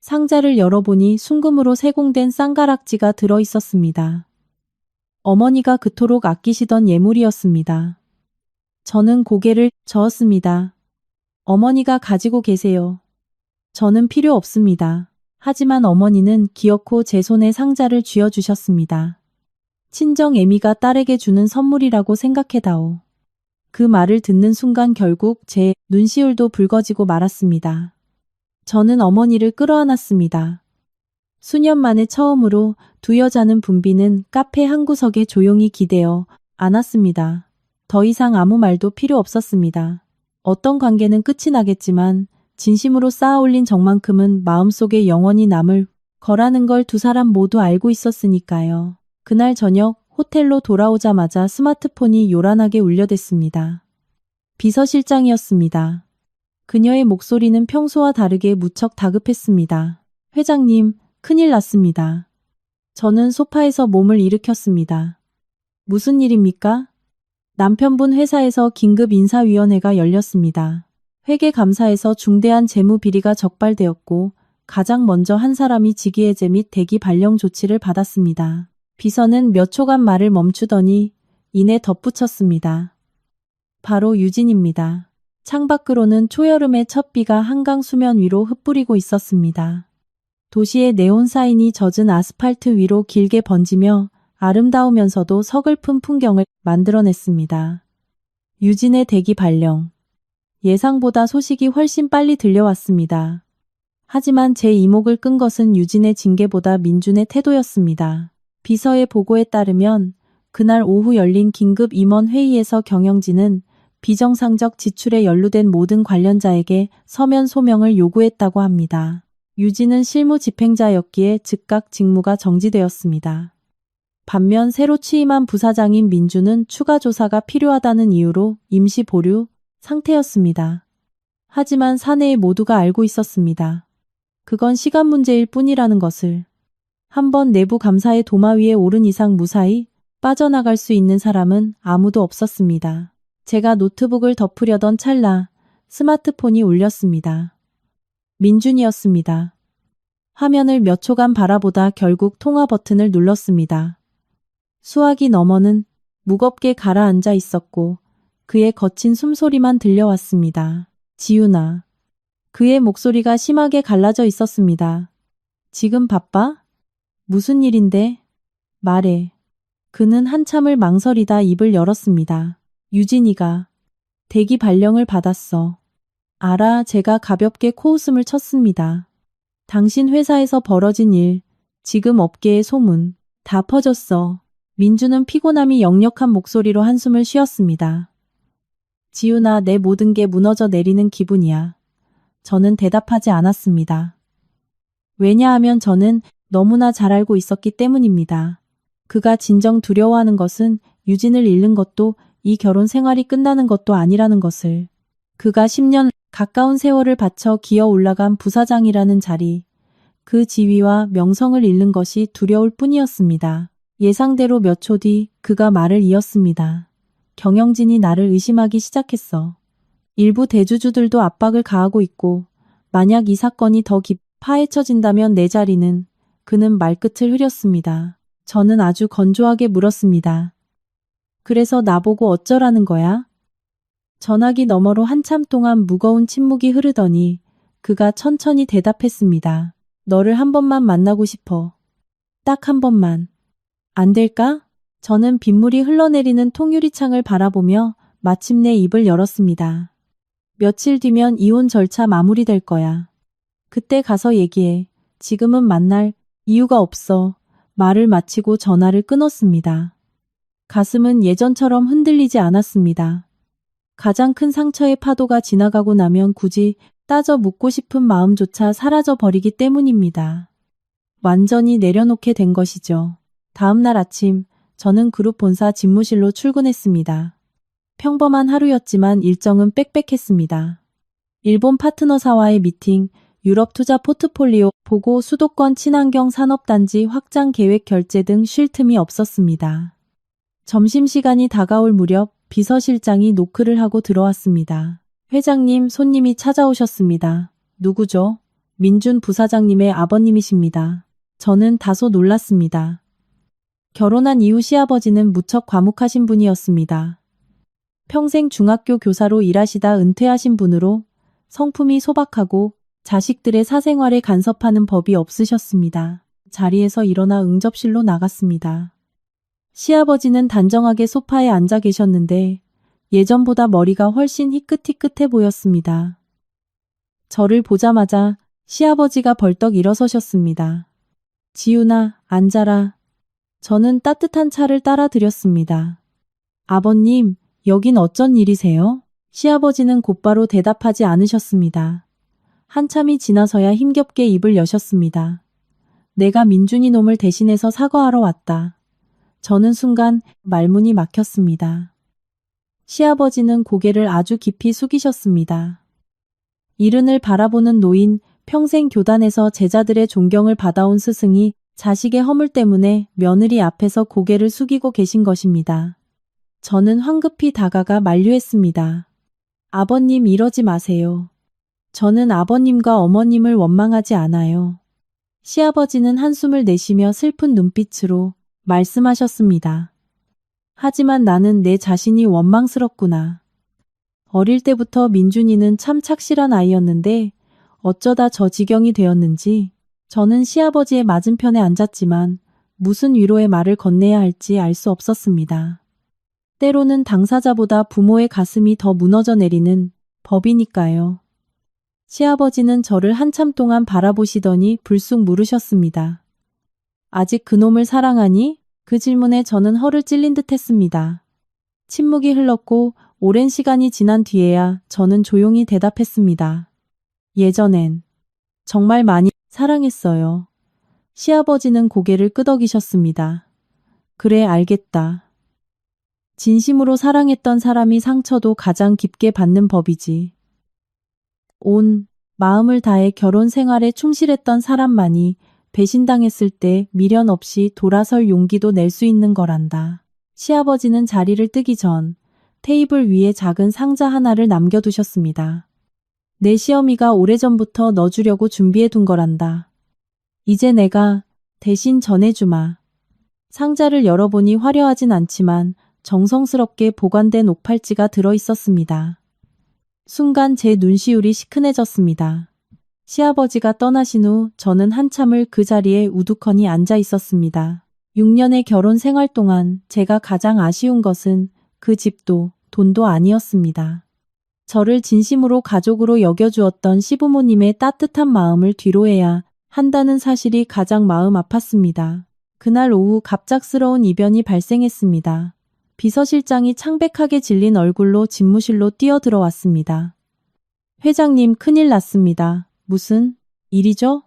상자를 열어보니 순금으로 세공된 쌍가락지가 들어있었습니다. 어머니가 그토록 아끼시던 예물이었습니다. 저는 고개를 저었습니다. 어머니가 가지고 계세요. 저는 필요 없습니다. 하지만 어머니는 기어코 제 손에 상자를 쥐어주셨습니다. 친정 애미가 딸에게 주는 선물이라고 생각해다오. 그 말을 듣는 순간 결국 제 눈시울도 붉어지고 말았습니다. 저는 어머니를 끌어안았습니다. 수년 만에 처음으로 두 여자는 붐비는 카페 한 구석에 조용히 기대어 안았습니다. 더 이상 아무 말도 필요 없었습니다. 어떤 관계는 끝이 나겠지만 진심으로 쌓아올린 정만큼은 마음속에 영원히 남을 거라는 걸 두 사람 모두 알고 있었으니까요. 그날 저녁 호텔로 돌아오자마자 스마트폰이 요란하게 울려댔습니다. 비서실장이었습니다. 그녀의 목소리는 평소와 다르게 무척 다급했습니다. 회장님, 큰일 났습니다. 저는 소파에서 몸을 일으켰습니다. 무슨 일입니까? 남편분 회사에서 긴급 인사위원회가 열렸습니다. 회계감사에서 중대한 재무 비리가 적발되었고 가장 먼저 한 사람이 직위해제 및 대기 발령 조치를 받았습니다. 비서는 몇 초간 말을 멈추더니 이내 덧붙였습니다. 바로 유진입니다. 창밖으로는 초여름의 첫 비가 한강 수면 위로 흩뿌리고 있었습니다. 도시의 네온 사인이 젖은 아스팔트 위로 길게 번지며 아름다우면서도 서글픈 풍경을 만들어냈습니다. 유진의 대기 발령. 예상보다 소식이 훨씬 빨리 들려왔습니다. 하지만 제 이목을 끈 것은 유진의 징계보다 민준의 태도였습니다. 비서의 보고에 따르면 그날 오후 열린 긴급 임원 회의에서 경영진은 비정상적 지출에 연루된 모든 관련자에게 서면 소명을 요구했다고 합니다. 유진은 실무 집행자였기에 즉각 직무가 정지되었습니다. 반면 새로 취임한 부사장인 민준은 추가 조사가 필요하다는 이유로 임시 보류 상태였습니다. 하지만 사내의 모두가 알고 있었습니다. 그건 시간 문제일 뿐이라는 것을. 한번 내부 감사의 도마 위에 오른 이상 무사히 빠져나갈 수 있는 사람은 아무도 없었습니다. 제가 노트북을 덮으려던 찰나 스마트폰이 울렸습니다. 민준이었습니다. 화면을 몇 초간 바라보다 결국 통화 버튼을 눌렀습니다. 수화기 너머는 무겁게 가라앉아 있었고 그의 거친 숨소리만 들려왔습니다. 지윤아. 그의 목소리가 심하게 갈라져 있었습니다. 지금 바빠? 무슨 일인데? 말해. 그는 한참을 망설이다 입을 열었습니다. 유진이가 대기 발령을 받았어. 알아. 제가 가볍게 코웃음을 쳤습니다. 당신 회사에서 벌어진 일, 지금 업계의 소문, 다 퍼졌어. 민주는 피곤함이 역력한 목소리로 한숨을 쉬었습니다. 지윤아, 내 모든 게 무너져 내리는 기분이야. 저는 대답하지 않았습니다. 왜냐하면 저는 너무나 잘 알고 있었기 때문입니다. 그가 진정 두려워하는 것은 유진을 잃는 것도 이 결혼 생활이 끝나는 것도 아니라는 것을. 그가 10년 가까운 세월을 바쳐 기어 올라간 부사장이라는 자리, 그 지위와 명성을 잃는 것이 두려울 뿐이었습니다. 예상대로 몇 초 뒤 그가 말을 이었습니다. 경영진이 나를 의심하기 시작했어. 일부 대주주들도 압박을 가하고 있고 만약 이 사건이 더 파헤쳐진다면 내 자리는. 그는 말끝을 흐렸습니다. 저는 아주 건조하게 물었습니다. 그래서 나보고 어쩌라는 거야? 전화기 너머로 한참 동안 무거운 침묵이 흐르더니 그가 천천히 대답했습니다. 너를 한 번만 만나고 싶어. 딱 한 번만. 안 될까? 저는 빗물이 흘러내리는 통유리창을 바라보며 마침내 입을 열었습니다. 며칠 뒤면 이혼 절차 마무리될 거야. 그때 가서 얘기해. 지금은 만날 이유가 없어. 말을 마치고 전화를 끊었습니다. 가슴은 예전처럼 흔들리지 않았습니다. 가장 큰 상처의 파도가 지나가고 나면 굳이 따져 묻고 싶은 마음조차 사라져 버리기 때문입니다. 완전히 내려놓게 된 것이죠. 다음 날 아침, 저는 그룹 본사 집무실로 출근했습니다. 평범한 하루였지만 일정은 빽빽했습니다. 일본 파트너사와의 미팅, 유럽 투자 포트폴리오 보고 수도권 친환경 산업단지 확장 계획 결제 등 쉴 틈이 없었습니다. 점심시간이 다가올 무렵 비서실장이 노크를 하고 들어왔습니다. 회장님, 손님이 찾아오셨습니다. 누구죠? 민준 부사장님의 아버님이십니다. 저는 다소 놀랐습니다. 결혼한 이후 시아버지는 무척 과묵하신 분이었습니다. 평생 중학교 교사로 일하시다 은퇴하신 분으로 성품이 소박하고 자식들의 사생활에 간섭하는 법이 없으셨습니다. 자리에서 일어나 응접실로 나갔습니다. 시아버지는 단정하게 소파에 앉아 계셨는데 예전보다 머리가 훨씬 희끗희끗해 보였습니다. 저를 보자마자 시아버지가 벌떡 일어서셨습니다. 지윤아, 앉아라. 저는 따뜻한 차를 따라 드렸습니다. 아버님, 여긴 어쩐 일이세요? 시아버지는 곧바로 대답하지 않으셨습니다. 한참이 지나서야 힘겹게 입을 여셨습니다. 내가 민준이 놈을 대신해서 사과하러 왔다. 저는 순간 말문이 막혔습니다. 시아버지는 고개를 아주 깊이 숙이셨습니다. 이른을 바라보는 노인, 평생 교단에서 제자들의 존경을 받아온 스승이 자식의 허물 때문에 며느리 앞에서 고개를 숙이고 계신 것입니다. 저는 황급히 다가가 만류했습니다. 아버님, 이러지 마세요. 저는 아버님과 어머님을 원망하지 않아요. 시아버지는 한숨을 내쉬며 슬픈 눈빛으로 말씀하셨습니다. 하지만 나는 내 자신이 원망스럽구나. 어릴 때부터 민준이는 참 착실한 아이였는데 어쩌다 저 지경이 되었는지. 저는 시아버지의 맞은편에 앉았지만 무슨 위로의 말을 건네야 할지 알 수 없었습니다. 때로는 당사자보다 부모의 가슴이 더 무너져 내리는 법이니까요. 시아버지는 저를 한참 동안 바라보시더니 불쑥 물으셨습니다. 아직 그놈을 사랑하니? 그 질문에 저는 허를 찔린 듯 했습니다. 침묵이 흘렀고 오랜 시간이 지난 뒤에야 저는 조용히 대답했습니다. 예전엔 정말 많이 사랑했어요. 시아버지는 고개를 끄덕이셨습니다. 그래, 알겠다. 진심으로 사랑했던 사람이 상처도 가장 깊게 받는 법이지. 온 마음을 다해 결혼 생활에 충실했던 사람만이 배신당했을 때 미련 없이 돌아설 용기도 낼 수 있는 거란다. 시아버지는 자리를 뜨기 전 테이블 위에 작은 상자 하나를 남겨두셨습니다. 내 시어미가 오래전부터 넣어주려고 준비해둔 거란다. 이제 내가 대신 전해주마. 상자를 열어보니 화려하진 않지만 정성스럽게 보관된 옥팔찌가 들어있었습니다. 순간 제 눈시울이 시큰해졌습니다. 시아버지가 떠나신 후 저는 한참을 그 자리에 우두커니 앉아 있었습니다. 6년의 결혼 생활 동안 제가 가장 아쉬운 것은 그 집도 돈도 아니었습니다. 저를 진심으로 가족으로 여겨주었던 시부모님의 따뜻한 마음을 뒤로해야 한다는 사실이 가장 마음 아팠습니다. 그날 오후 갑작스러운 이변이 발생했습니다. 비서실장이 창백하게 질린 얼굴로 집무실로 뛰어들어왔습니다. 회장님, 큰일 났습니다. 무슨 일이죠?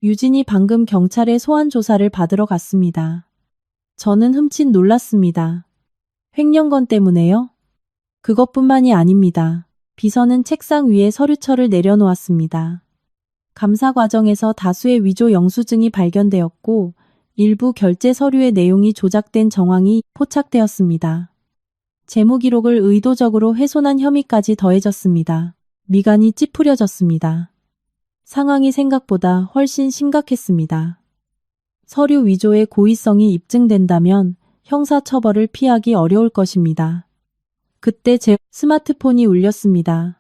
유진이 방금 경찰에 소환 조사를 받으러 갔습니다. 저는 흠칫 놀랐습니다. 횡령건 때문에요? 그것뿐만이 아닙니다. 비서는 책상 위에 서류철을 내려놓았습니다. 감사 과정에서 다수의 위조 영수증이 발견되었고 일부 결제 서류의 내용이 조작된 정황이 포착되었습니다. 재무 기록을 의도적으로 훼손한 혐의까지 더해졌습니다. 미간이 찌푸려졌습니다. 상황이 생각보다 훨씬 심각했습니다. 서류 위조의 고의성이 입증된다면 형사처벌을 피하기 어려울 것입니다. 그때 제 스마트폰이 울렸습니다.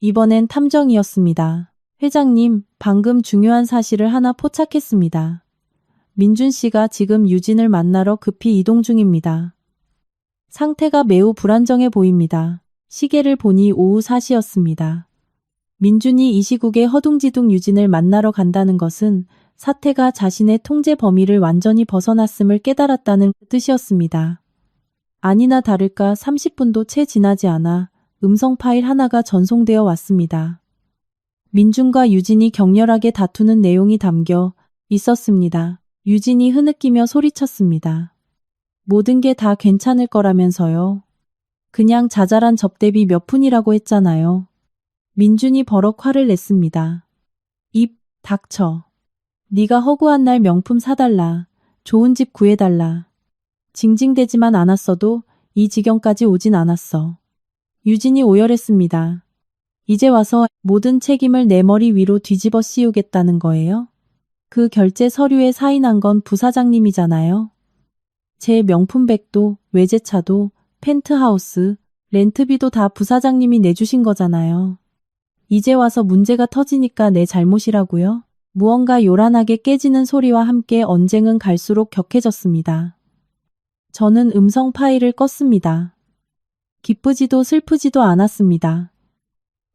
이번엔 탐정이었습니다. 회장님, 방금 중요한 사실을 하나 포착했습니다. 민준 씨가 지금 유진을 만나러 급히 이동 중입니다. 상태가 매우 불안정해 보입니다. 시계를 보니 오후 4시였습니다. 민준이 이 시국에 허둥지둥 유진을 만나러 간다는 것은 사태가 자신의 통제 범위를 완전히 벗어났음을 깨달았다는 뜻이었습니다. 아니나 다를까 30분도 채 지나지 않아 음성 파일 하나가 전송되어 왔습니다. 민준과 유진이 격렬하게 다투는 내용이 담겨 있었습니다. 유진이 흐느끼며 소리쳤습니다. 모든 게 다 괜찮을 거라면서요. 그냥 자잘한 접대비 몇 푼이라고 했잖아요. 민준이 버럭 화를 냈습니다. 입 닥쳐. 네가 허구한 날 명품 사달라. 좋은 집 구해달라. 징징대지만 않았어도 이 지경까지 오진 않았어. 유진이 오열했습니다. 이제 와서 모든 책임을 내 머리 위로 뒤집어 씌우겠다는 거예요? 그 결제 서류에 사인한 건 부사장님이잖아요. 제 명품백도, 외제차도, 펜트하우스, 렌트비도 다 부사장님이 내주신 거잖아요. 이제 와서 문제가 터지니까 내 잘못이라고요? 무언가 요란하게 깨지는 소리와 함께 언쟁은 갈수록 격해졌습니다. 저는 음성 파일을 껐습니다. 기쁘지도 슬프지도 않았습니다.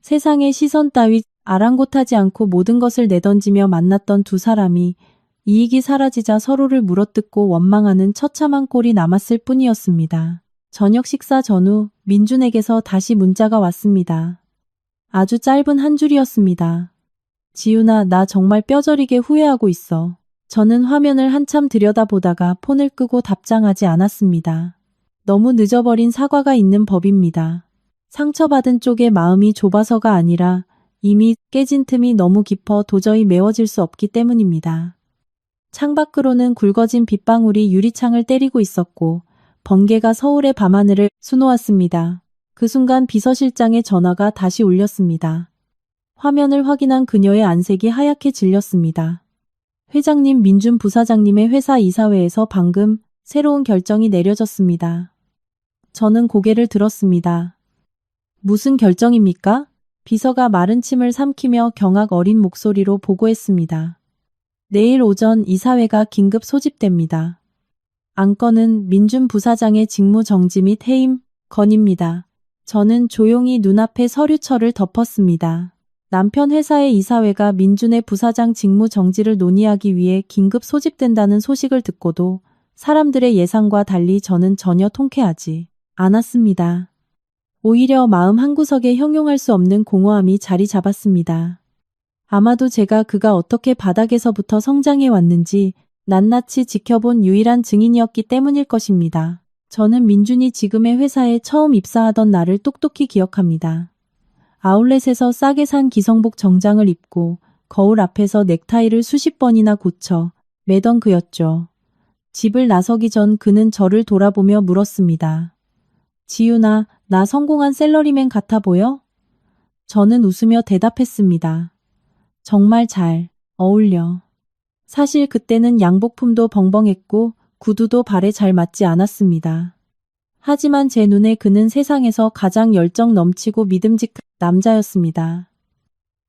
세상의 시선 따위 아랑곳하지 않고 모든 것을 내던지며 만났던 두 사람이 이익이 사라지자 서로를 물어뜯고 원망하는 처참한 꼴이 남았을 뿐이었습니다. 저녁 식사 전후 민준에게서 다시 문자가 왔습니다. 아주 짧은 한 줄이었습니다. 지훈아, 나 정말 뼈저리게 후회하고 있어. 저는 화면을 한참 들여다보다가 폰을 끄고 답장하지 않았습니다. 너무 늦어버린 사과가 있는 법입니다. 상처받은 쪽의 마음이 좁아서가 아니라 이미 깨진 틈이 너무 깊어 도저히 메워질 수 없기 때문입니다. 창밖으로는 굵어진 빗방울이 유리창을 때리고 있었고 번개가 서울의 밤하늘을 수놓았습니다. 그 순간 비서실장의 전화가 다시 울렸습니다. 화면을 확인한 그녀의 안색이 하얗게 질렸습니다. 회장님, 민준 부사장님의 회사 이사회에서 방금 새로운 결정이 내려졌습니다. 저는 고개를 들었습니다. 무슨 결정입니까? 비서가 마른 침을 삼키며 경악 어린 목소리로 보고했습니다. 내일 오전 이사회가 긴급 소집됩니다. 안건은 민준 부사장의 직무 정지 및 해임 건입니다. 저는 조용히 눈앞에 서류철을 덮었습니다. 남편 회사의 이사회가 민준의 부사장 직무 정지를 논의하기 위해 긴급 소집된다는 소식을 듣고도 사람들의 예상과 달리 저는 전혀 통쾌하지 않았습니다. 오히려 마음 한구석에 형용할 수 없는 공허함이 자리 잡았습니다. 아마도 제가 그가 어떻게 바닥에서부터 성장해 왔는지 낱낱이 지켜본 유일한 증인이었기 때문일 것입니다. 저는 민준이 지금의 회사에 처음 입사하던 날을 똑똑히 기억합니다. 아울렛에서 싸게 산 기성복 정장을 입고 거울 앞에서 넥타이를 수십 번이나 고쳐 매던 그였죠. 집을 나서기 전 그는 저를 돌아보며 물었습니다. 지윤아, 나 성공한 샐러리맨 같아 보여? 저는 웃으며 대답했습니다. 정말 잘 어울려. 사실 그때는 양복품도 벙벙했고 구두도 발에 잘 맞지 않았습니다. 하지만 제 눈에 그는 세상에서 가장 열정 넘치고 믿음직한 남자였습니다.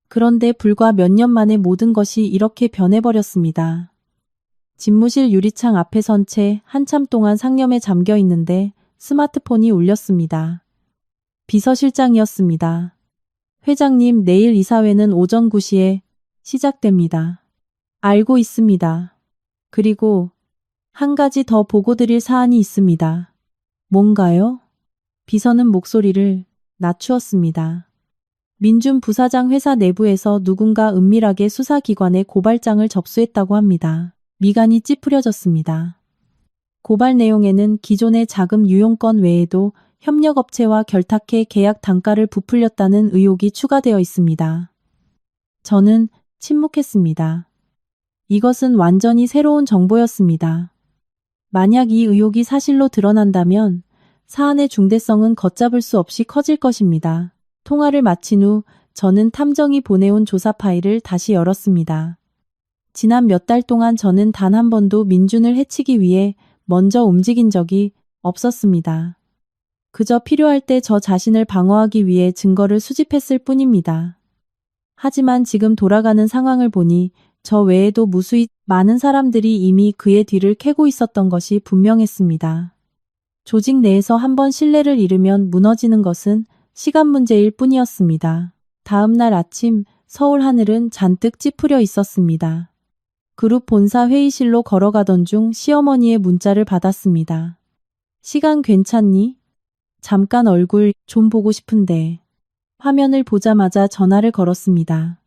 그런데 불과 몇 년 만에 모든 것이 이렇게 변해버렸습니다. 집무실 유리창 앞에 선 채 한참 동안 상념에 잠겨 있는데 스마트폰이 울렸습니다. 비서실장이었습니다. 회장님, 내일 이사회는 오전 9시에 시작됩니다. 알고 있습니다. 그리고 한 가지 더 보고드릴 사안이 있습니다. 뭔가요? 비서는 목소리를 낮추었습니다. 민준 부사장 회사 내부에서 누군가 은밀하게 수사기관에 고발장을 접수했다고 합니다. 미간이 찌푸려졌습니다. 고발 내용에는 기존의 자금 유용건 외에도 협력업체와 결탁해 계약 단가를 부풀렸다는 의혹이 추가되어 있습니다. 저는 침묵했습니다. 이것은 완전히 새로운 정보였습니다. 만약 이 의혹이 사실로 드러난다면 사안의 중대성은 걷잡을 수 없이 커질 것입니다. 통화를 마친 후 저는 탐정이 보내온 조사 파일을 다시 열었습니다. 지난 몇 달 동안 저는 단 한 번도 민준을 해치기 위해 먼저 움직인 적이 없었습니다. 그저 필요할 때 저 자신을 방어하기 위해 증거를 수집했을 뿐입니다. 하지만 지금 돌아가는 상황을 보니 저 외에도 무수히 많은 사람들이 이미 그의 뒤를 캐고 있었던 것이 분명했습니다. 조직 내에서 한번 신뢰를 잃으면 무너지는 것은 시간 문제일 뿐이었습니다. 다음 날 아침 서울 하늘은 잔뜩 찌푸려 있었습니다. 그룹 본사 회의실로 걸어가던 중 시어머니의 문자를 받았습니다. 시간 괜찮니? 잠깐 얼굴 좀 보고 싶은데. 화면을 보자마자 전화를 걸었습니다.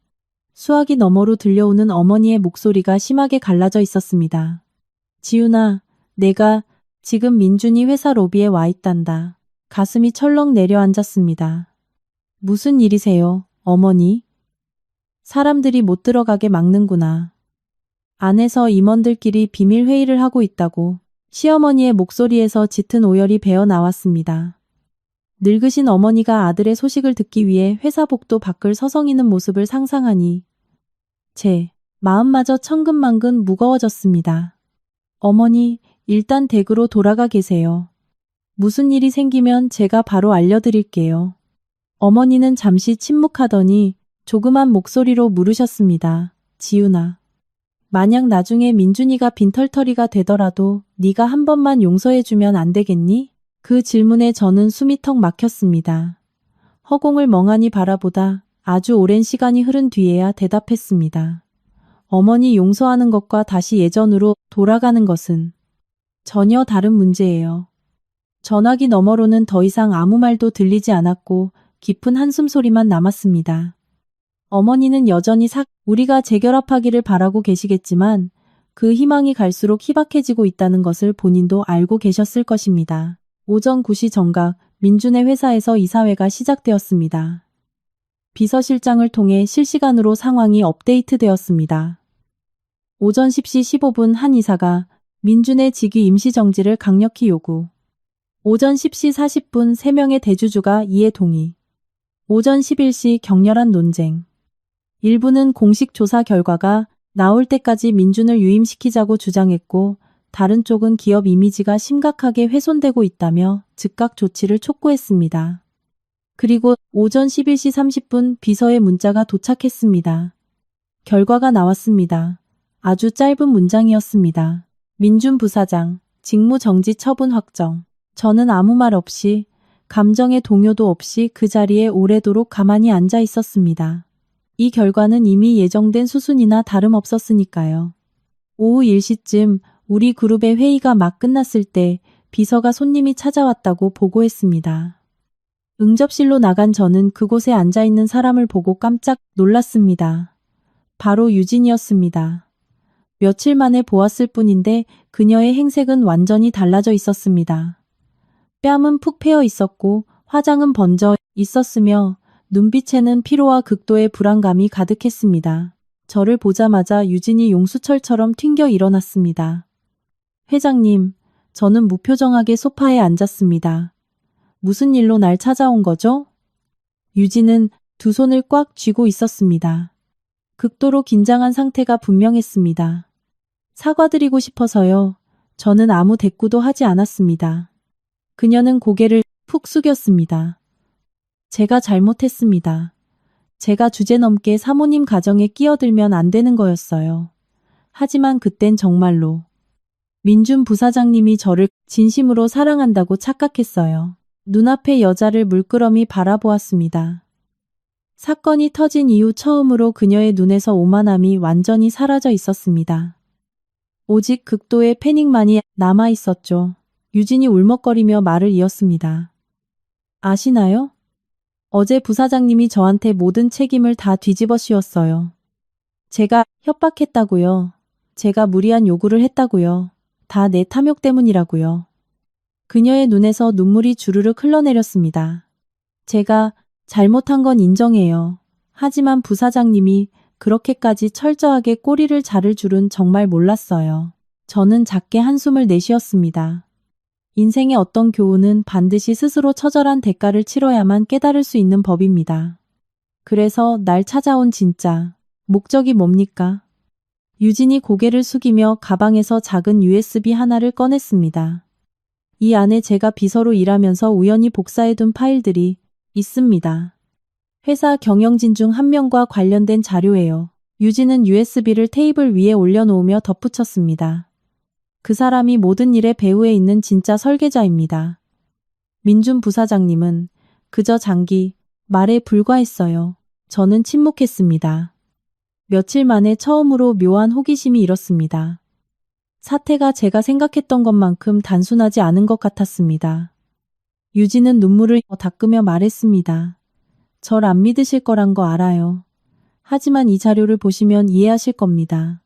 수화기 너머로 들려오는 어머니의 목소리가 심하게 갈라져 있었습니다. 지훈아, 내가 지금 민준이 회사 로비에 와 있단다. 가슴이 철렁 내려앉았습니다. 무슨 일이세요, 어머니? 사람들이 못 들어가게 막는구나. 안에서 임원들끼리 비밀 회의를 하고 있다고. 시어머니의 목소리에서 짙은 오열이 배어 나왔습니다. 늙으신 어머니가 아들의 소식을 듣기 위해 회사 복도 밖을 서성이는 모습을 상상하니 제 마음마저 천근만근 무거워졌습니다. 어머니, 일단 댁으로 돌아가 계세요. 무슨 일이 생기면 제가 바로 알려드릴게요. 어머니는 잠시 침묵하더니 조그만 목소리로 물으셨습니다. 지훈아, 만약 나중에 민준이가 빈털터리가 되더라도 네가 한 번만 용서해주면 안 되겠니? 그 질문에 저는 숨이 턱 막혔습니다. 허공을 멍하니 바라보다 아주 오랜 시간이 흐른 뒤에야 대답했습니다. 어머니 용서하는 것과 다시 예전으로 돌아가는 것은 전혀 다른 문제예요. 전화기 너머로는 더 이상 아무 말도 들리지 않았고 깊은 한숨 소리만 남았습니다. 어머니는 여전히 우리가 재결합하기를 바라고 계시겠지만 그 희망이 갈수록 희박해지고 있다는 것을 본인도 알고 계셨을 것입니다. 오전 9시 정각 민준의 회사에서 이사회가 시작되었습니다. 비서실장을 통해 실시간으로 상황이 업데이트되었습니다. 오전 10시 15분 한 이사가 민준의 직위 임시정지를 강력히 요구. 오전 10시 40분 3명의 대주주가 이에 동의. 오전 11시 격렬한 논쟁. 일부는 공식 조사 결과가 나올 때까지 민준을 유임시키자고 주장했고 다른 쪽은 기업 이미지가 심각하게 훼손되고 있다며 즉각 조치를 촉구했습니다. 그리고 오전 11시 30분 비서의 문자가 도착했습니다. 결과가 나왔습니다. 아주 짧은 문장이었습니다. 민준 부사장, 직무 정지 처분 확정. 저는 아무 말 없이, 감정의 동요도 없이 그 자리에 오래도록 가만히 앉아 있었습니다. 이 결과는 이미 예정된 수순이나 다름없었으니까요. 오후 1시쯤 우리 그룹의 회의가 막 끝났을 때 비서가 손님이 찾아왔다고 보고했습니다. 응접실로 나간 저는 그곳에 앉아있는 사람을 보고 깜짝 놀랐습니다. 바로 유진이었습니다. 며칠 만에 보았을 뿐인데 그녀의 행색은 완전히 달라져 있었습니다. 뺨은 푹 패여 있었고 화장은 번져 있었으며 눈빛에는 피로와 극도의 불안감이 가득했습니다. 저를 보자마자 유진이 용수철처럼 튕겨 일어났습니다. 회장님, 저는 무표정하게 소파에 앉았습니다. 무슨 일로 날 찾아온 거죠? 유진은 두 손을 꽉 쥐고 있었습니다. 극도로 긴장한 상태가 분명했습니다. 사과드리고 싶어서요. 저는 아무 대꾸도 하지 않았습니다. 그녀는 고개를 푹 숙였습니다. 제가 잘못했습니다. 제가 주제넘게 사모님 가정에 끼어들면 안 되는 거였어요. 하지만 그땐 정말로 민준 부사장님이 저를 진심으로 사랑한다고 착각했어요. 눈앞의 여자를 물끄러미 바라보았습니다. 사건이 터진 이후 처음으로 그녀의 눈에서 오만함이 완전히 사라져 있었습니다. 오직 극도의 패닉만이 남아 있었죠. 유진이 울먹거리며 말을 이었습니다. 아시나요? 어제 부사장님이 저한테 모든 책임을 다 뒤집어 씌웠어요. 제가 협박했다고요. 제가 무리한 요구를 했다고요. 다 내 탐욕 때문이라고요. 그녀의 눈에서 눈물이 주르륵 흘러내렸습니다. 제가 잘못한 건 인정해요. 하지만 부사장님이 그렇게까지 철저하게 꼬리를 자를 줄은 정말 몰랐어요. 저는 작게 한숨을 내쉬었습니다. 인생의 어떤 교훈은 반드시 스스로 처절한 대가를 치러야만 깨달을 수 있는 법입니다. 그래서 날 찾아온 진짜 목적이 뭡니까? 유진이 고개를 숙이며 가방에서 작은 USB 하나를 꺼냈습니다. 이 안에 제가 비서로 일하면서 우연히 복사해둔 파일들이 있습니다. 회사 경영진 중 한 명과 관련된 자료예요. 유진은 USB를 테이블 위에 올려놓으며 덧붙였습니다. 그 사람이 모든 일의 배후에 있는 진짜 설계자입니다. 민준 부사장님은 그저 장기 말에 불과했어요. 저는 침묵했습니다. 며칠 만에 처음으로 묘한 호기심이 일었습니다. 사태가 제가 생각했던 것만큼 단순하지 않은 것 같았습니다. 유진은 눈물을 닦으며 말했습니다. 절 안 믿으실 거란 거 알아요. 하지만 이 자료를 보시면 이해하실 겁니다.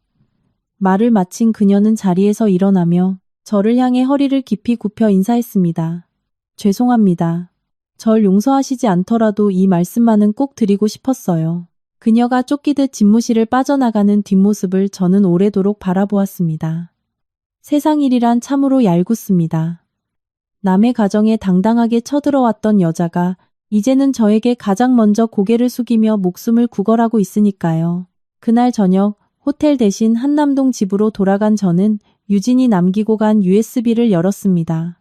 말을 마친 그녀는 자리에서 일어나며 저를 향해 허리를 깊이 굽혀 인사했습니다. 죄송합니다. 절 용서하시지 않더라도 이 말씀만은 꼭 드리고 싶었어요. 그녀가 쫓기듯 집무실을 빠져나가는 뒷모습을 저는 오래도록 바라보았습니다. 세상 일이란 참으로 얄궂습니다. 남의 가정에 당당하게 쳐들어왔던 여자가 이제는 저에게 가장 먼저 고개를 숙이며 목숨을 구걸하고 있으니까요. 그날 저녁 호텔 대신 한남동 집으로 돌아간 저는 유진이 남기고 간 USB를 열었습니다.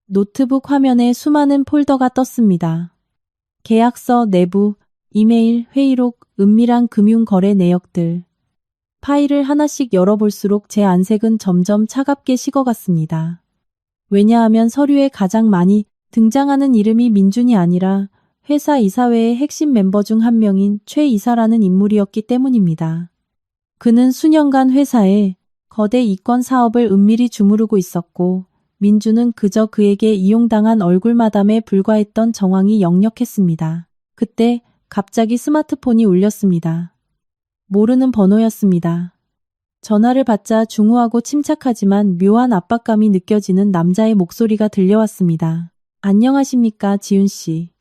노트북 화면에 수많은 폴더가 떴습니다. 계약서, 내부, 이메일, 회의록, 은밀한 금융거래 내역들. 파일을 하나씩 열어볼수록 제 안색은 점점 차갑게 식어갔습니다. 왜냐하면 서류에 가장 많이 등장하는 이름이 민준이 아니라 회사 이사회의 핵심 멤버 중 한 명인 최 이사라는 인물이었기 때문입니다. 그는 수년간 회사에 거대 이권 사업을 은밀히 주무르고 있었고 민준은 그저 그에게 이용당한 얼굴마담에 불과했던 정황이 역력했습니다. 그때 갑자기 스마트폰이 울렸습니다. 모르는 번호였습니다. 전화를 받자 중후하고 침착하지만 묘한 압박감이 느껴지는 남자의 목소리가 들려왔습니다. 안녕하십니까, 지훈 씨.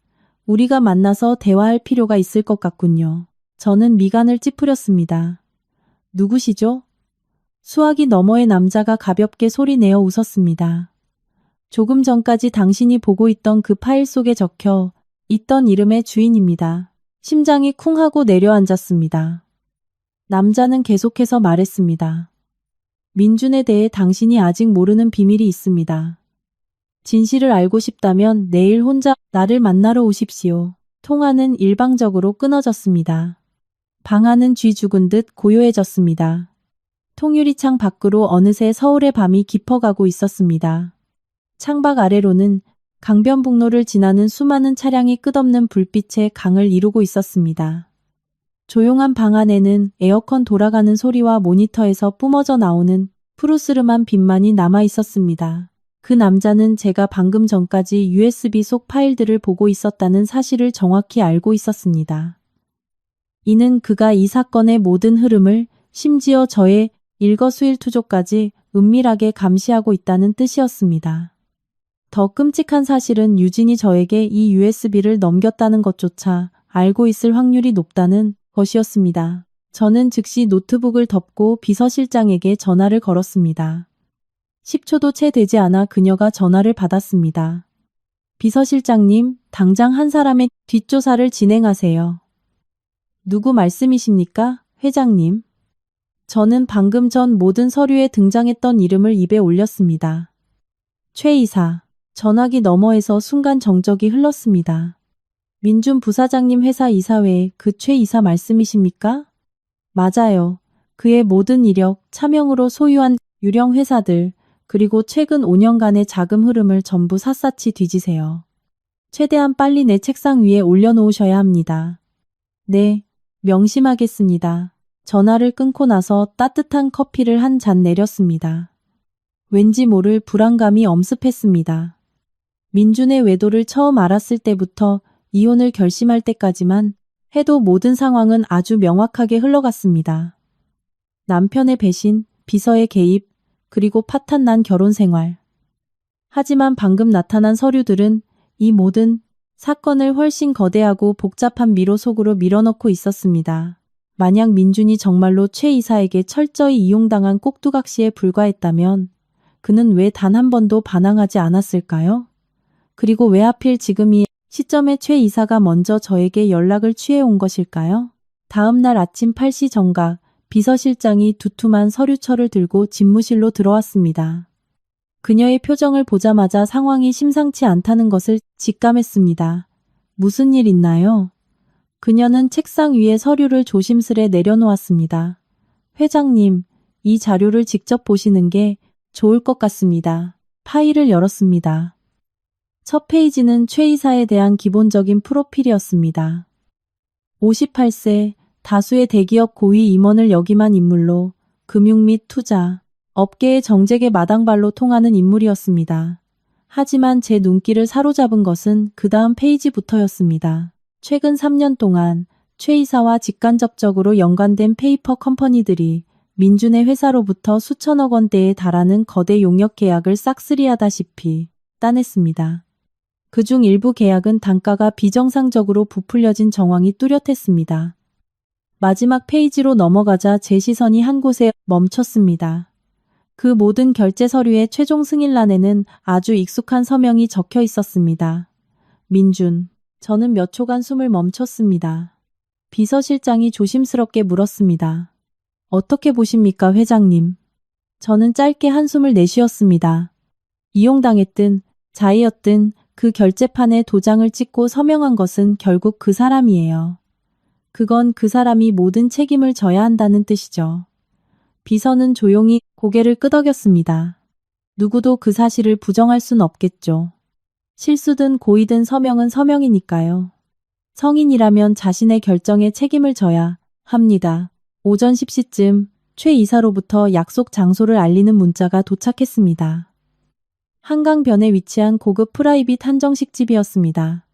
우리가 만나서 대화할 필요가 있을 것 같군요. 저는 미간을 찌푸렸습니다. 누구시죠? 수화기 너머의 남자가 가볍게 소리내어 웃었습니다. 조금 전까지 당신이 보고 있던 그 파일 속에 적혀 있던 이름의 주인입니다. 심장이 쿵 하고 내려앉았습니다. 남자는 계속해서 말했습니다. 민준에 대해 당신이 아직 모르는 비밀이 있습니다. 진실을 알고 싶다면 내일 혼자 나를 만나러 오십시오. 통화는 일방적으로 끊어졌습니다. 방 안은 쥐 죽은 듯 고요해졌습니다. 통유리창 밖으로 어느새 서울의 밤이 깊어가고 있었습니다. 창밖 아래로는 강변북로를 지나는 수많은 차량이 끝없는 불빛의 강을 이루고 있었습니다. 조용한 방 안에는 에어컨 돌아가는 소리와 모니터에서 뿜어져 나오는 푸르스름한 빛만이 남아 있었습니다. 그 남자는 제가 방금 전까지 USB 속 파일들을 보고 있었다는 사실을 정확히 알고 있었습니다. 이는 그가 이 사건의 모든 흐름을, 심지어 저의 일거수일투족까지 은밀하게 감시하고 있다는 뜻이었습니다. 더 끔찍한 사실은 유진이 저에게 이 USB를 넘겼다는 것조차 알고 있을 확률이 높다는 것이었습니다. 저는 즉시 노트북을 덮고 비서실장에게 전화를 걸었습니다. 10초도 채 되지 않아 그녀가 전화를 받았습니다. 비서실장님, 당장 한 사람의 뒷조사를 진행하세요. 누구 말씀이십니까, 회장님? 저는 방금 전 모든 서류에 등장했던 이름을 입에 올렸습니다. 최 이사. 전화기 너머에서 순간 정적이 흘렀습니다. 민준 부사장님 회사 이사회의 그 최 이사 말씀이십니까? 맞아요. 그의 모든 이력, 차명으로 소유한 유령 회사들, 그리고 최근 5년간의 자금 흐름을 전부 샅샅이 뒤지세요. 최대한 빨리 내 책상 위에 올려놓으셔야 합니다. 네, 명심하겠습니다. 전화를 끊고 나서 따뜻한 커피를 한 잔 내렸습니다. 왠지 모를 불안감이 엄습했습니다. 민준의 외도를 처음 알았을 때부터 이혼을 결심할 때까지만 해도 모든 상황은 아주 명확하게 흘러갔습니다. 남편의 배신, 비서의 개입, 그리고 파탄난 결혼 생활. 하지만 방금 나타난 서류들은 이 모든 사건을 훨씬 거대하고 복잡한 미로 속으로 밀어넣고 있었습니다. 만약 민준이 정말로 최 이사에게 철저히 이용당한 꼭두각시에 불과했다면 그는 왜 단 한 번도 반항하지 않았을까요? 그리고 왜 하필 지금 이 시점에 최 이사가 먼저 저에게 연락을 취해온 것일까요? 다음 날 아침 8시 정각, 비서실장이 두툼한 서류철을 들고 집무실로 들어왔습니다. 그녀의 표정을 보자마자 상황이 심상치 않다는 것을 직감했습니다. 무슨 일 있나요? 그녀는 책상 위에 서류를 조심스레 내려놓았습니다. 회장님, 이 자료를 직접 보시는 게 좋을 것 같습니다. 파일을 열었습니다. 첫 페이지는 최 이사에 대한 기본적인 프로필이었습니다. 58세, 다수의 대기업 고위 임원을 역임한 인물로 금융 및 투자, 업계의 정책의 마당발로 통하는 인물이었습니다. 하지만 제 눈길을 사로잡은 것은 그 다음 페이지부터였습니다. 최근 3년 동안 최 이사와 직간접적으로 연관된 페이퍼 컴퍼니들이 민준의 회사로부터 수천억 원대에 달하는 거대 용역 계약을 싹쓸이하다시피 따냈습니다. 그중 일부 계약은 단가가 비정상적으로 부풀려진 정황이 뚜렷했습니다. 마지막 페이지로 넘어가자 제 시선이 한 곳에 멈췄습니다. 그 모든 결제 서류의 최종 승인란에는 아주 익숙한 서명이 적혀 있었습니다. 민준. 저는 몇 초간 숨을 멈췄습니다. 비서실장이 조심스럽게 물었습니다. 어떻게 보십니까, 회장님? 저는 짧게 한숨을 내쉬었습니다. 이용당했든 자의였든 그 결제판에 도장을 찍고 서명한 것은 결국 그 사람이에요. 그건 그 사람이 모든 책임을 져야 한다는 뜻이죠. 비서는 조용히 고개를 끄덕였습니다. 누구도 그 사실을 부정할 순 없겠죠. 실수든 고의든 서명은 서명이니까요. 성인이라면 자신의 결정에 책임을 져야 합니다. 오전 10시쯤 최 이사로부터 약속 장소를 알리는 문자가 도착했습니다. 한강변에 위치한 고급 프라이빗 한정식집이었습니다.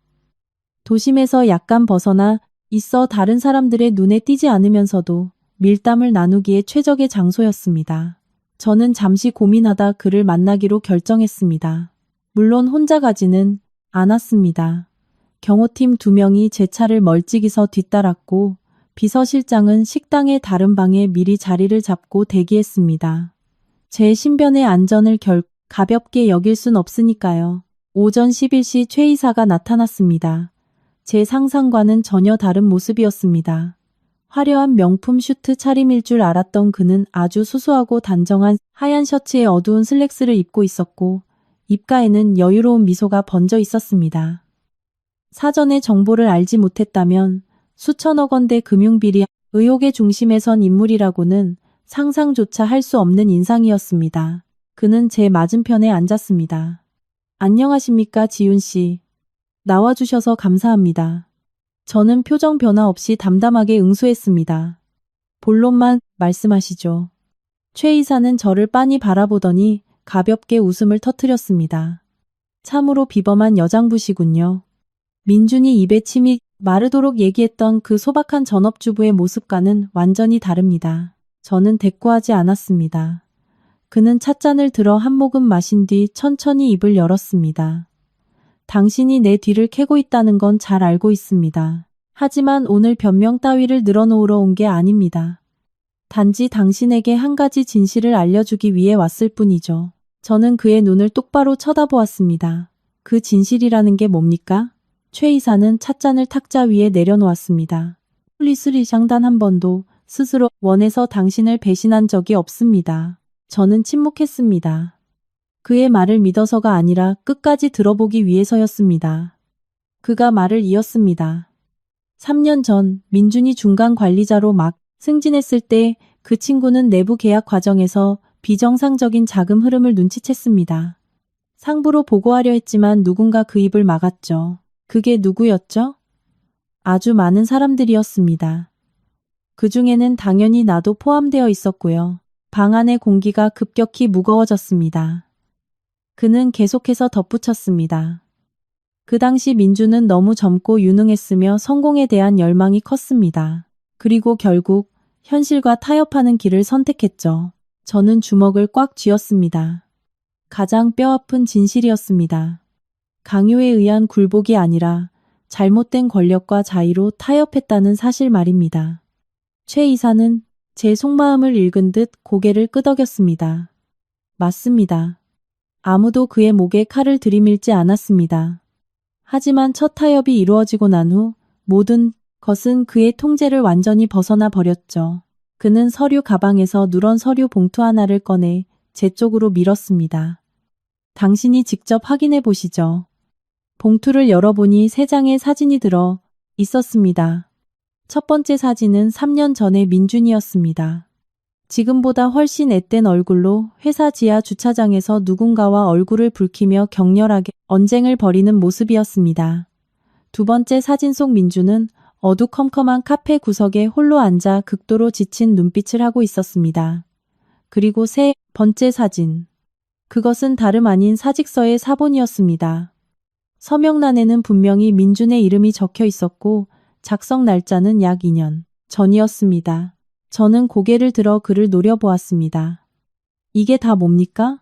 도심에서 약간 벗어나 있어 다른 사람들의 눈에 띄지 않으면서도 밀담을 나누기에 최적의 장소였습니다. 저는 잠시 고민하다 그를 만나기로 결정했습니다. 물론 혼자 가지는 않았습니다. 경호팀 2명이 제 차를 멀찍이서 뒤따랐고 비서실장은 식당의 다른 방에 미리 자리를 잡고 대기했습니다. 제 신변의 안전을 가볍게 여길 순 없으니까요. 오전 11시 최 이사가 나타났습니다. 제 상상과는 전혀 다른 모습이었습니다. 화려한 명품 슈트 차림일 줄 알았던 그는 아주 수수하고 단정한 하얀 셔츠에 어두운 슬랙스를 입고 있었고 입가에는 여유로운 미소가 번져 있었습니다. 사전에 정보를 알지 못했다면 수천억 원대 금융비리 의혹의 중심에 선 인물이라고는 상상조차 할 수 없는 인상이었습니다. 그는 제 맞은편에 앉았습니다. 안녕하십니까, 지윤 씨. 나와주셔서 감사합니다. 저는 표정 변화 없이 담담하게 응수했습니다. 본론만 말씀하시죠. 최 이사는 저를 빤히 바라보더니 가볍게 웃음을 터뜨렸습니다. 참으로 비범한 여장부시군요. 민준이 입에 침이 마르도록 얘기했던 그 소박한 전업주부의 모습과는 완전히 다릅니다. 저는 대꾸하지 않았습니다. 그는 찻잔을 들어 한 모금 마신 뒤 천천히 입을 열었습니다. 당신이 내 뒤를 캐고 있다는 건 잘 알고 있습니다. 하지만 오늘 변명 따위를 늘어놓으러 온 게 아닙니다. 단지 당신에게 한 가지 진실을 알려주기 위해 왔을 뿐이죠. 저는 그의 눈을 똑바로 쳐다보았습니다. 그 진실이라는 게 뭡니까? 최 이사는 찻잔을 탁자 위에 내려놓았습니다. 리스리샹 단 한 번도 스스로 원해서 당신을 배신한 적이 없습니다. 저는 침묵했습니다. 그의 말을 믿어서가 아니라 끝까지 들어보기 위해서였습니다. 그가 말을 이었습니다. 3년 전 민준이 중간 관리자로 막 승진했을 때 그 친구는 내부 계약 과정에서 비정상적인 자금 흐름을 눈치챘습니다. 상부로 보고하려 했지만 누군가 그 입을 막았죠. 그게 누구였죠? 아주 많은 사람들이었습니다. 그 중에는 당연히 나도 포함되어 있었고요. 방 안의 공기가 급격히 무거워졌습니다. 그는 계속해서 덧붙였습니다. 그 당시 민주는 너무 젊고 유능했으며 성공에 대한 열망이 컸습니다. 그리고 결국 현실과 타협하는 길을 선택했죠. 저는 주먹을 꽉 쥐었습니다. 가장 뼈아픈 진실이었습니다. 강요에 의한 굴복이 아니라 잘못된 권력과 자의로 타협했다는 사실 말입니다. 최 이사는 제 속마음을 읽은 듯 고개를 끄덕였습니다. 맞습니다. 아무도 그의 목에 칼을 들이밀지 않았습니다. 하지만 첫 타협이 이루어지고 난 후 모든 것은 그의 통제를 완전히 벗어나 버렸죠. 그는 서류 가방에서 누런 서류 봉투 하나를 꺼내 제 쪽으로 밀었습니다. 당신이 직접 확인해 보시죠. 봉투를 열어보니 3장의 사진이 들어 있었습니다. 첫 번째 사진은 3년 전의 민준이었습니다. 지금보다 훨씬 앳된 얼굴로 회사 지하 주차장에서 누군가와 얼굴을 붉히며 격렬하게 언쟁을 벌이는 모습이었습니다. 두 번째 사진 속 민준은 어두컴컴한 카페 구석에 홀로 앉아 극도로 지친 눈빛을 하고 있었습니다. 그리고 세 번째 사진. 그것은 다름 아닌 사직서의 사본이었습니다. 서명란에는 분명히 민준의 이름이 적혀 있었고 작성 날짜는 약 2년 전이었습니다. 저는 고개를 들어 그를 노려보았습니다. 이게 다 뭡니까?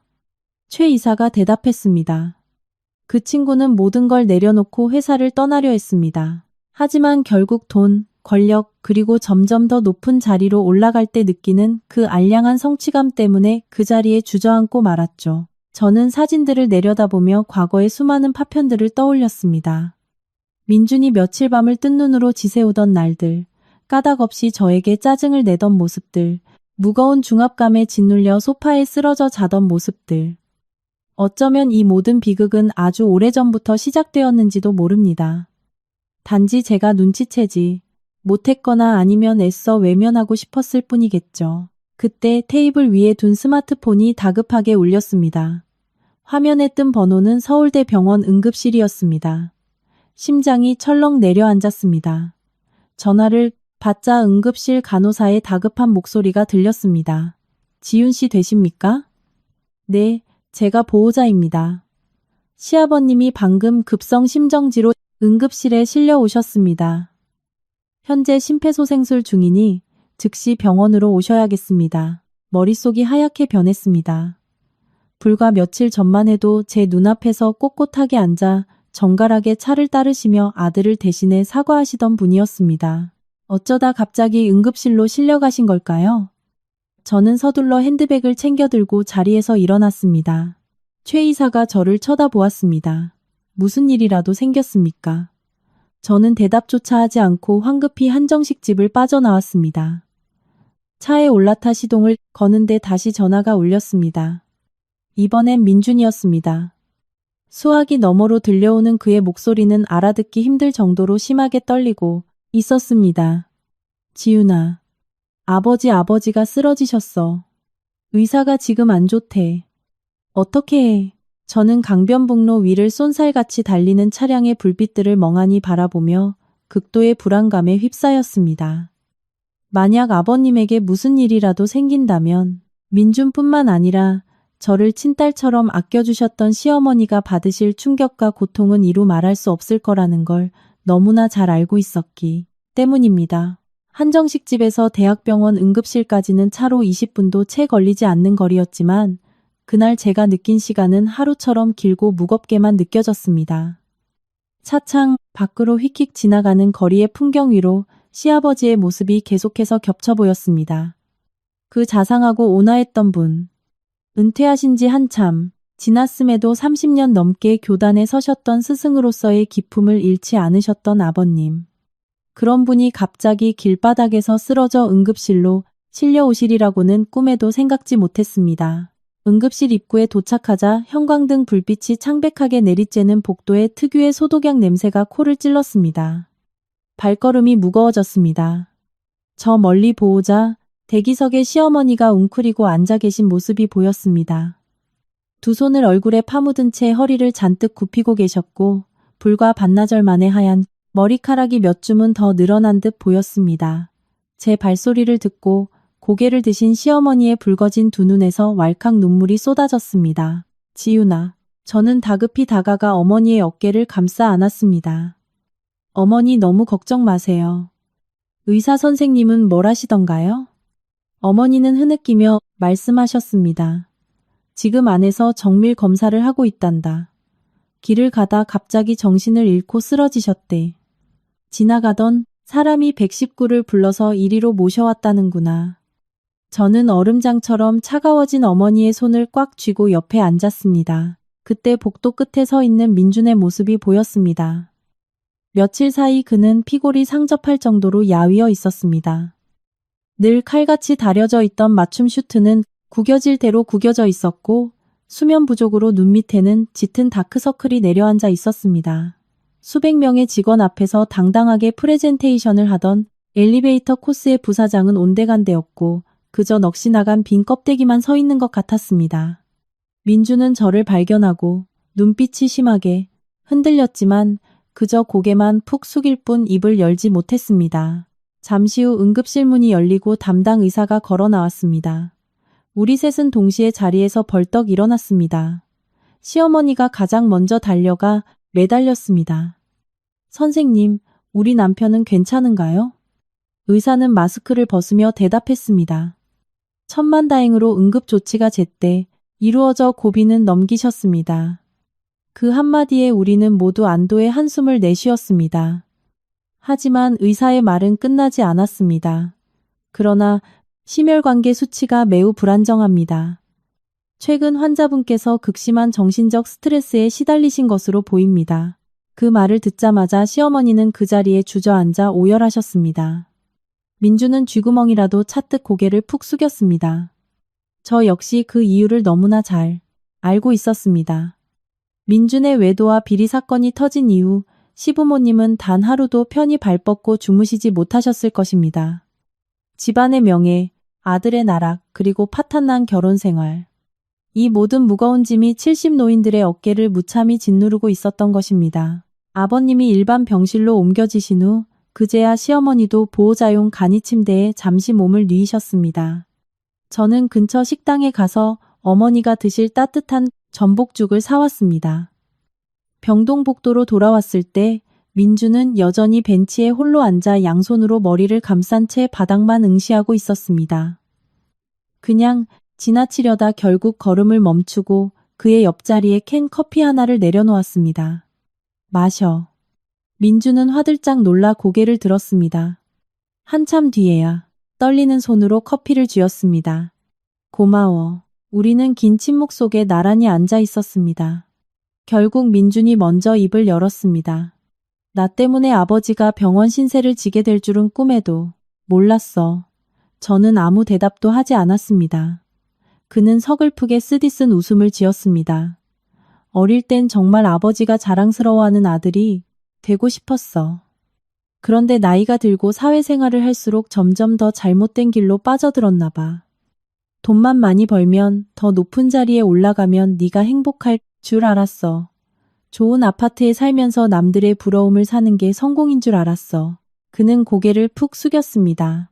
최 이사가 대답했습니다. 그 친구는 모든 걸 내려놓고 회사를 떠나려 했습니다. 하지만 결국 돈, 권력, 그리고 점점 더 높은 자리로 올라갈 때 느끼는 그 알량한 성취감 때문에 그 자리에 주저앉고 말았죠. 저는 사진들을 내려다보며 과거의 수많은 파편들을 떠올렸습니다. 민준이 며칠 밤을 뜬 눈으로 지새우던 날들, 까닭 없이 저에게 짜증을 내던 모습들, 무거운 중압감에 짓눌려 소파에 쓰러져 자던 모습들. 어쩌면 이 모든 비극은 아주 오래전부터 시작되었는지도 모릅니다. 단지 제가 눈치채지 못했거나 아니면 애써 외면하고 싶었을 뿐이겠죠. 그때 테이블 위에 둔 스마트폰이 다급하게 울렸습니다. 화면에 뜬 번호는 서울대 병원 응급실이었습니다. 심장이 철렁 내려앉았습니다. 전화를 받자 응급실 간호사의 다급한 목소리가 들렸습니다. 지윤 씨 되십니까? 네, 제가 보호자입니다. 시아버님이 방금 급성 심정지로 응급실에 실려 오셨습니다. 현재 심폐소생술 중이니 즉시 병원으로 오셔야겠습니다. 머릿속이 하얗게 변했습니다. 불과 며칠 전만 해도 제 눈앞에서 꼿꼿하게 앉아 정갈하게 차를 따르시며 아들을 대신해 사과하시던 분이었습니다. 어쩌다 갑자기 응급실로 실려가신 걸까요? 저는 서둘러 핸드백을 챙겨 들고 자리에서 일어났습니다. 최 이사가 저를 쳐다보았습니다. 무슨 일이라도 생겼습니까? 저는 대답조차 하지 않고 황급히 한정식 집을 빠져나왔습니다. 차에 올라타 시동을 거는데 다시 전화가 울렸습니다. 이번엔 민준이었습니다. 수화기 너머로 들려오는 그의 목소리는 알아듣기 힘들 정도로 심하게 떨리고 있었습니다. 지윤아. 아버지가 쓰러지셨어. 의사가 지금 안 좋대. 어떻게 해? 저는 강변북로 위를 쏜살같이 달리는 차량의 불빛들을 멍하니 바라보며 극도의 불안감에 휩싸였습니다. 만약 아버님에게 무슨 일이라도 생긴다면 민준뿐만 아니라 저를 친딸처럼 아껴주셨던 시어머니가 받으실 충격과 고통은 이루 말할 수 없을 거라는 걸 너무나 잘 알고 있었기 때문입니다. 한정식 집에서 대학병원 응급실까지는 차로 20분도 채 걸리지 않는 거리였지만 그날 제가 느낀 시간은 하루처럼 길고 무겁게만 느껴졌습니다. 차창 밖으로 휙휙 지나가는 거리의 풍경 위로 시아버지의 모습이 계속해서 겹쳐 보였습니다. 그 자상하고 온화했던 분. 은퇴하신 지 한참 지났음에도 30년 넘게 교단에 서셨던 스승으로서의 기품을 잃지 않으셨던 아버님. 그런 분이 갑자기 길바닥에서 쓰러져 응급실로 실려오시리라고는 꿈에도 생각지 못했습니다. 응급실 입구에 도착하자 형광등 불빛이 창백하게 내리쬐는 복도에 특유의 소독약 냄새가 코를 찔렀습니다. 발걸음이 무거워졌습니다. 저 멀리 보오자 대기석에 시어머니가 웅크리고 앉아 계신 모습이 보였습니다. 두 손을 얼굴에 파묻은 채 허리를 잔뜩 굽히고 계셨고 불과 반나절 만에 하얀 머리카락이 몇 줌은 더 늘어난 듯 보였습니다. 제 발소리를 듣고 고개를 드신 시어머니의 붉어진 두 눈에서 왈칵 눈물이 쏟아졌습니다. 지윤아, 저는 다급히 다가가 어머니의 어깨를 감싸 안았습니다. 어머니 너무 걱정 마세요. 의사 선생님은 뭘 하시던가요? 어머니는 흐느끼며 말씀하셨습니다. 지금 안에서 정밀 검사를 하고 있단다. 길을 가다 갑자기 정신을 잃고 쓰러지셨대. 지나가던 사람이 119를 불러서 이리로 모셔왔다는구나. 저는 얼음장처럼 차가워진 어머니의 손을 꽉 쥐고 옆에 앉았습니다. 그때 복도 끝에 서 있는 민준의 모습이 보였습니다. 며칠 사이 그는 피골이 상접할 정도로 야위어 있었습니다. 늘 칼같이 다려져 있던 맞춤 슈트는 구겨질 대로 구겨져 있었고 수면 부족으로 눈 밑에는 짙은 다크서클이 내려앉아 있었습니다. 수백 명의 직원 앞에서 당당하게 프레젠테이션을 하던 엘리베이터 코스의 부사장은 온데간데였고 그저 넋이 나간 빈 껍데기만 서 있는 것 같았습니다. 민주는 저를 발견하고 눈빛이 심하게 흔들렸지만 그저 고개만 푹 숙일 뿐 입을 열지 못했습니다. 잠시 후 응급실 문이 열리고 담당 의사가 걸어 나왔습니다. 우리 셋은 동시에 자리에서 벌떡 일어났습니다. 시어머니가 가장 먼저 달려가 매달렸습니다. 선생님, 우리 남편은 괜찮은가요? 의사는 마스크를 벗으며 대답했습니다. 천만다행으로 응급조치가 제때 이루어져 고비는 넘기셨습니다. 그 한마디에 우리는 모두 안도의 한숨을 내쉬었습니다. 하지만 의사의 말은 끝나지 않았습니다. 그러나 심혈관계 수치가 매우 불안정합니다. 최근 환자분께서 극심한 정신적 스트레스에 시달리신 것으로 보입니다. 그 말을 듣자마자 시어머니는 그 자리에 주저앉아 오열하셨습니다. 민주는 쥐구멍이라도 찼듯 고개를 푹 숙였습니다. 저 역시 그 이유를 너무나 잘 알고 있었습니다. 민준의 외도와 비리 사건이 터진 이후 시부모님은 단 하루도 편히 발 뻗고 주무시지 못하셨을 것입니다. 집안의 명예, 아들의 나락, 그리고 파탄난 결혼 생활. 이 모든 무거운 짐이 70 노인들의 어깨를 무참히 짓누르고 있었던 것입니다. 아버님이 일반 병실로 옮겨지신 후 그제야 시어머니도 보호자용 간이 침대에 잠시 몸을 뉘이셨습니다. 저는 근처 식당에 가서 어머니가 드실 따뜻한 전복죽을 사왔습니다. 병동복도로 돌아왔을 때 민주는 여전히 벤치에 홀로 앉아 양손으로 머리를 감싼 채 바닥만 응시하고 있었습니다. 그냥 지나치려다 결국 걸음을 멈추고 그의 옆자리에 캔 커피 하나를 내려놓았습니다. 마셔. 민주는 화들짝 놀라 고개를 들었습니다. 한참 뒤에야 떨리는 손으로 커피를 쥐었습니다. 고마워. 우리는 긴 침묵 속에 나란히 앉아 있었습니다. 결국 민준이 먼저 입을 열었습니다. 나 때문에 아버지가 병원 신세를 지게 될 줄은 꿈에도 몰랐어. 저는 아무 대답도 하지 않았습니다. 그는 서글프게 쓰디쓴 웃음을 지었습니다. 어릴 땐 정말 아버지가 자랑스러워하는 아들이 되고 싶었어. 그런데 나이가 들고 사회생활을 할수록 점점 더 잘못된 길로 빠져들었나 봐. 돈만 많이 벌면, 더 높은 자리에 올라가면 네가 행복할 줄 알았어. 좋은 아파트에 살면서 남들의 부러움을 사는 게 성공인 줄 알았어. 그는 고개를 푹 숙였습니다.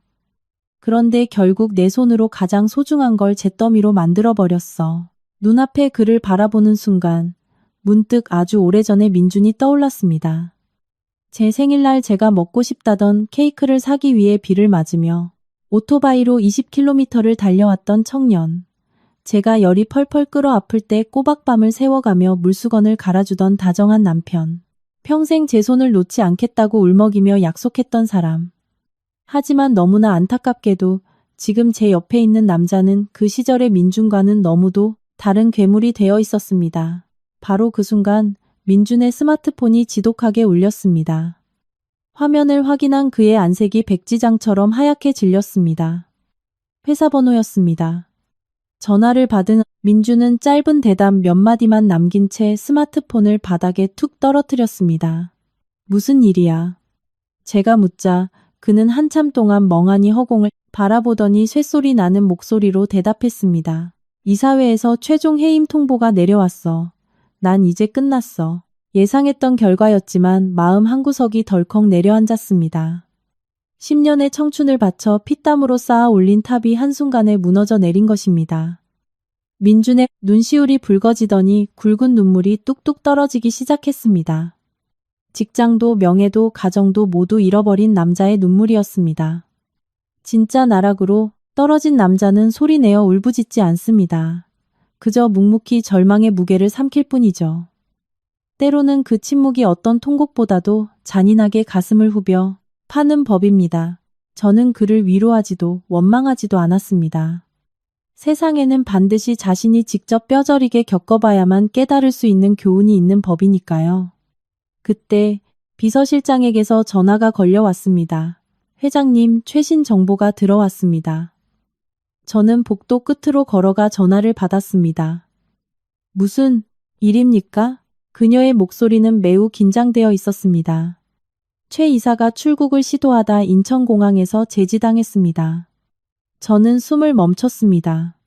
그런데 결국 내 손으로 가장 소중한 걸 잿더미로 만들어버렸어. 눈앞에 그를 바라보는 순간 문득 아주 오래전의 민준이 떠올랐습니다. 제 생일날 제가 먹고 싶다던 케이크를 사기 위해 비를 맞으며 오토바이로 20km를 달려왔던 청년. 제가 열이 펄펄 끓어 아플 때 꼬박밤을 새워가며 물수건을 갈아주던 다정한 남편. 평생 제 손을 놓지 않겠다고 울먹이며 약속했던 사람. 하지만 너무나 안타깝게도 지금 제 옆에 있는 남자는 그 시절의 민준과는 너무도 다른 괴물이 되어 있었습니다. 바로 그 순간 민준의 스마트폰이 지독하게 울렸습니다. 화면을 확인한 그의 안색이 백지장처럼 하얗게 질렸습니다. 회사 번호였습니다. 전화를 받은 민준은 짧은 대답 몇 마디만 남긴 채 스마트폰을 바닥에 툭 떨어뜨렸습니다. 무슨 일이야? 제가 묻자 그는 한참 동안 멍하니 허공을 바라보더니 쇳소리 나는 목소리로 대답했습니다. 이사회에서 최종 해임 통보가 내려왔어. 난 이제 끝났어. 예상했던 결과였지만 마음 한구석이 덜컥 내려앉았습니다. 10년의 청춘을 바쳐 피땀으로 쌓아 올린 탑이 한순간에 무너져 내린 것입니다. 민준의 눈시울이 붉어지더니 굵은 눈물이 뚝뚝 떨어지기 시작했습니다. 직장도 명예도 가정도 모두 잃어버린 남자의 눈물이었습니다. 진짜 나락으로 떨어진 남자는 소리내어 울부짖지 않습니다. 그저 묵묵히 절망의 무게를 삼킬 뿐이죠. 때로는 그 침묵이 어떤 통곡보다도 잔인하게 가슴을 후벼 파는 법입니다. 저는 그를 위로하지도 원망하지도 않았습니다. 세상에는 반드시 자신이 직접 뼈저리게 겪어봐야만 깨달을 수 있는 교훈이 있는 법이니까요. 그때 비서실장에게서 전화가 걸려왔습니다. 회장님, 최신 정보가 들어왔습니다. 저는 복도 끝으로 걸어가 전화를 받았습니다. 무슨 일입니까? 그녀의 목소리는 매우 긴장되어 있었습니다. 최 이사가 출국을 시도하다 인천공항에서 제지당했습니다. 저는 숨을 멈췄습니다.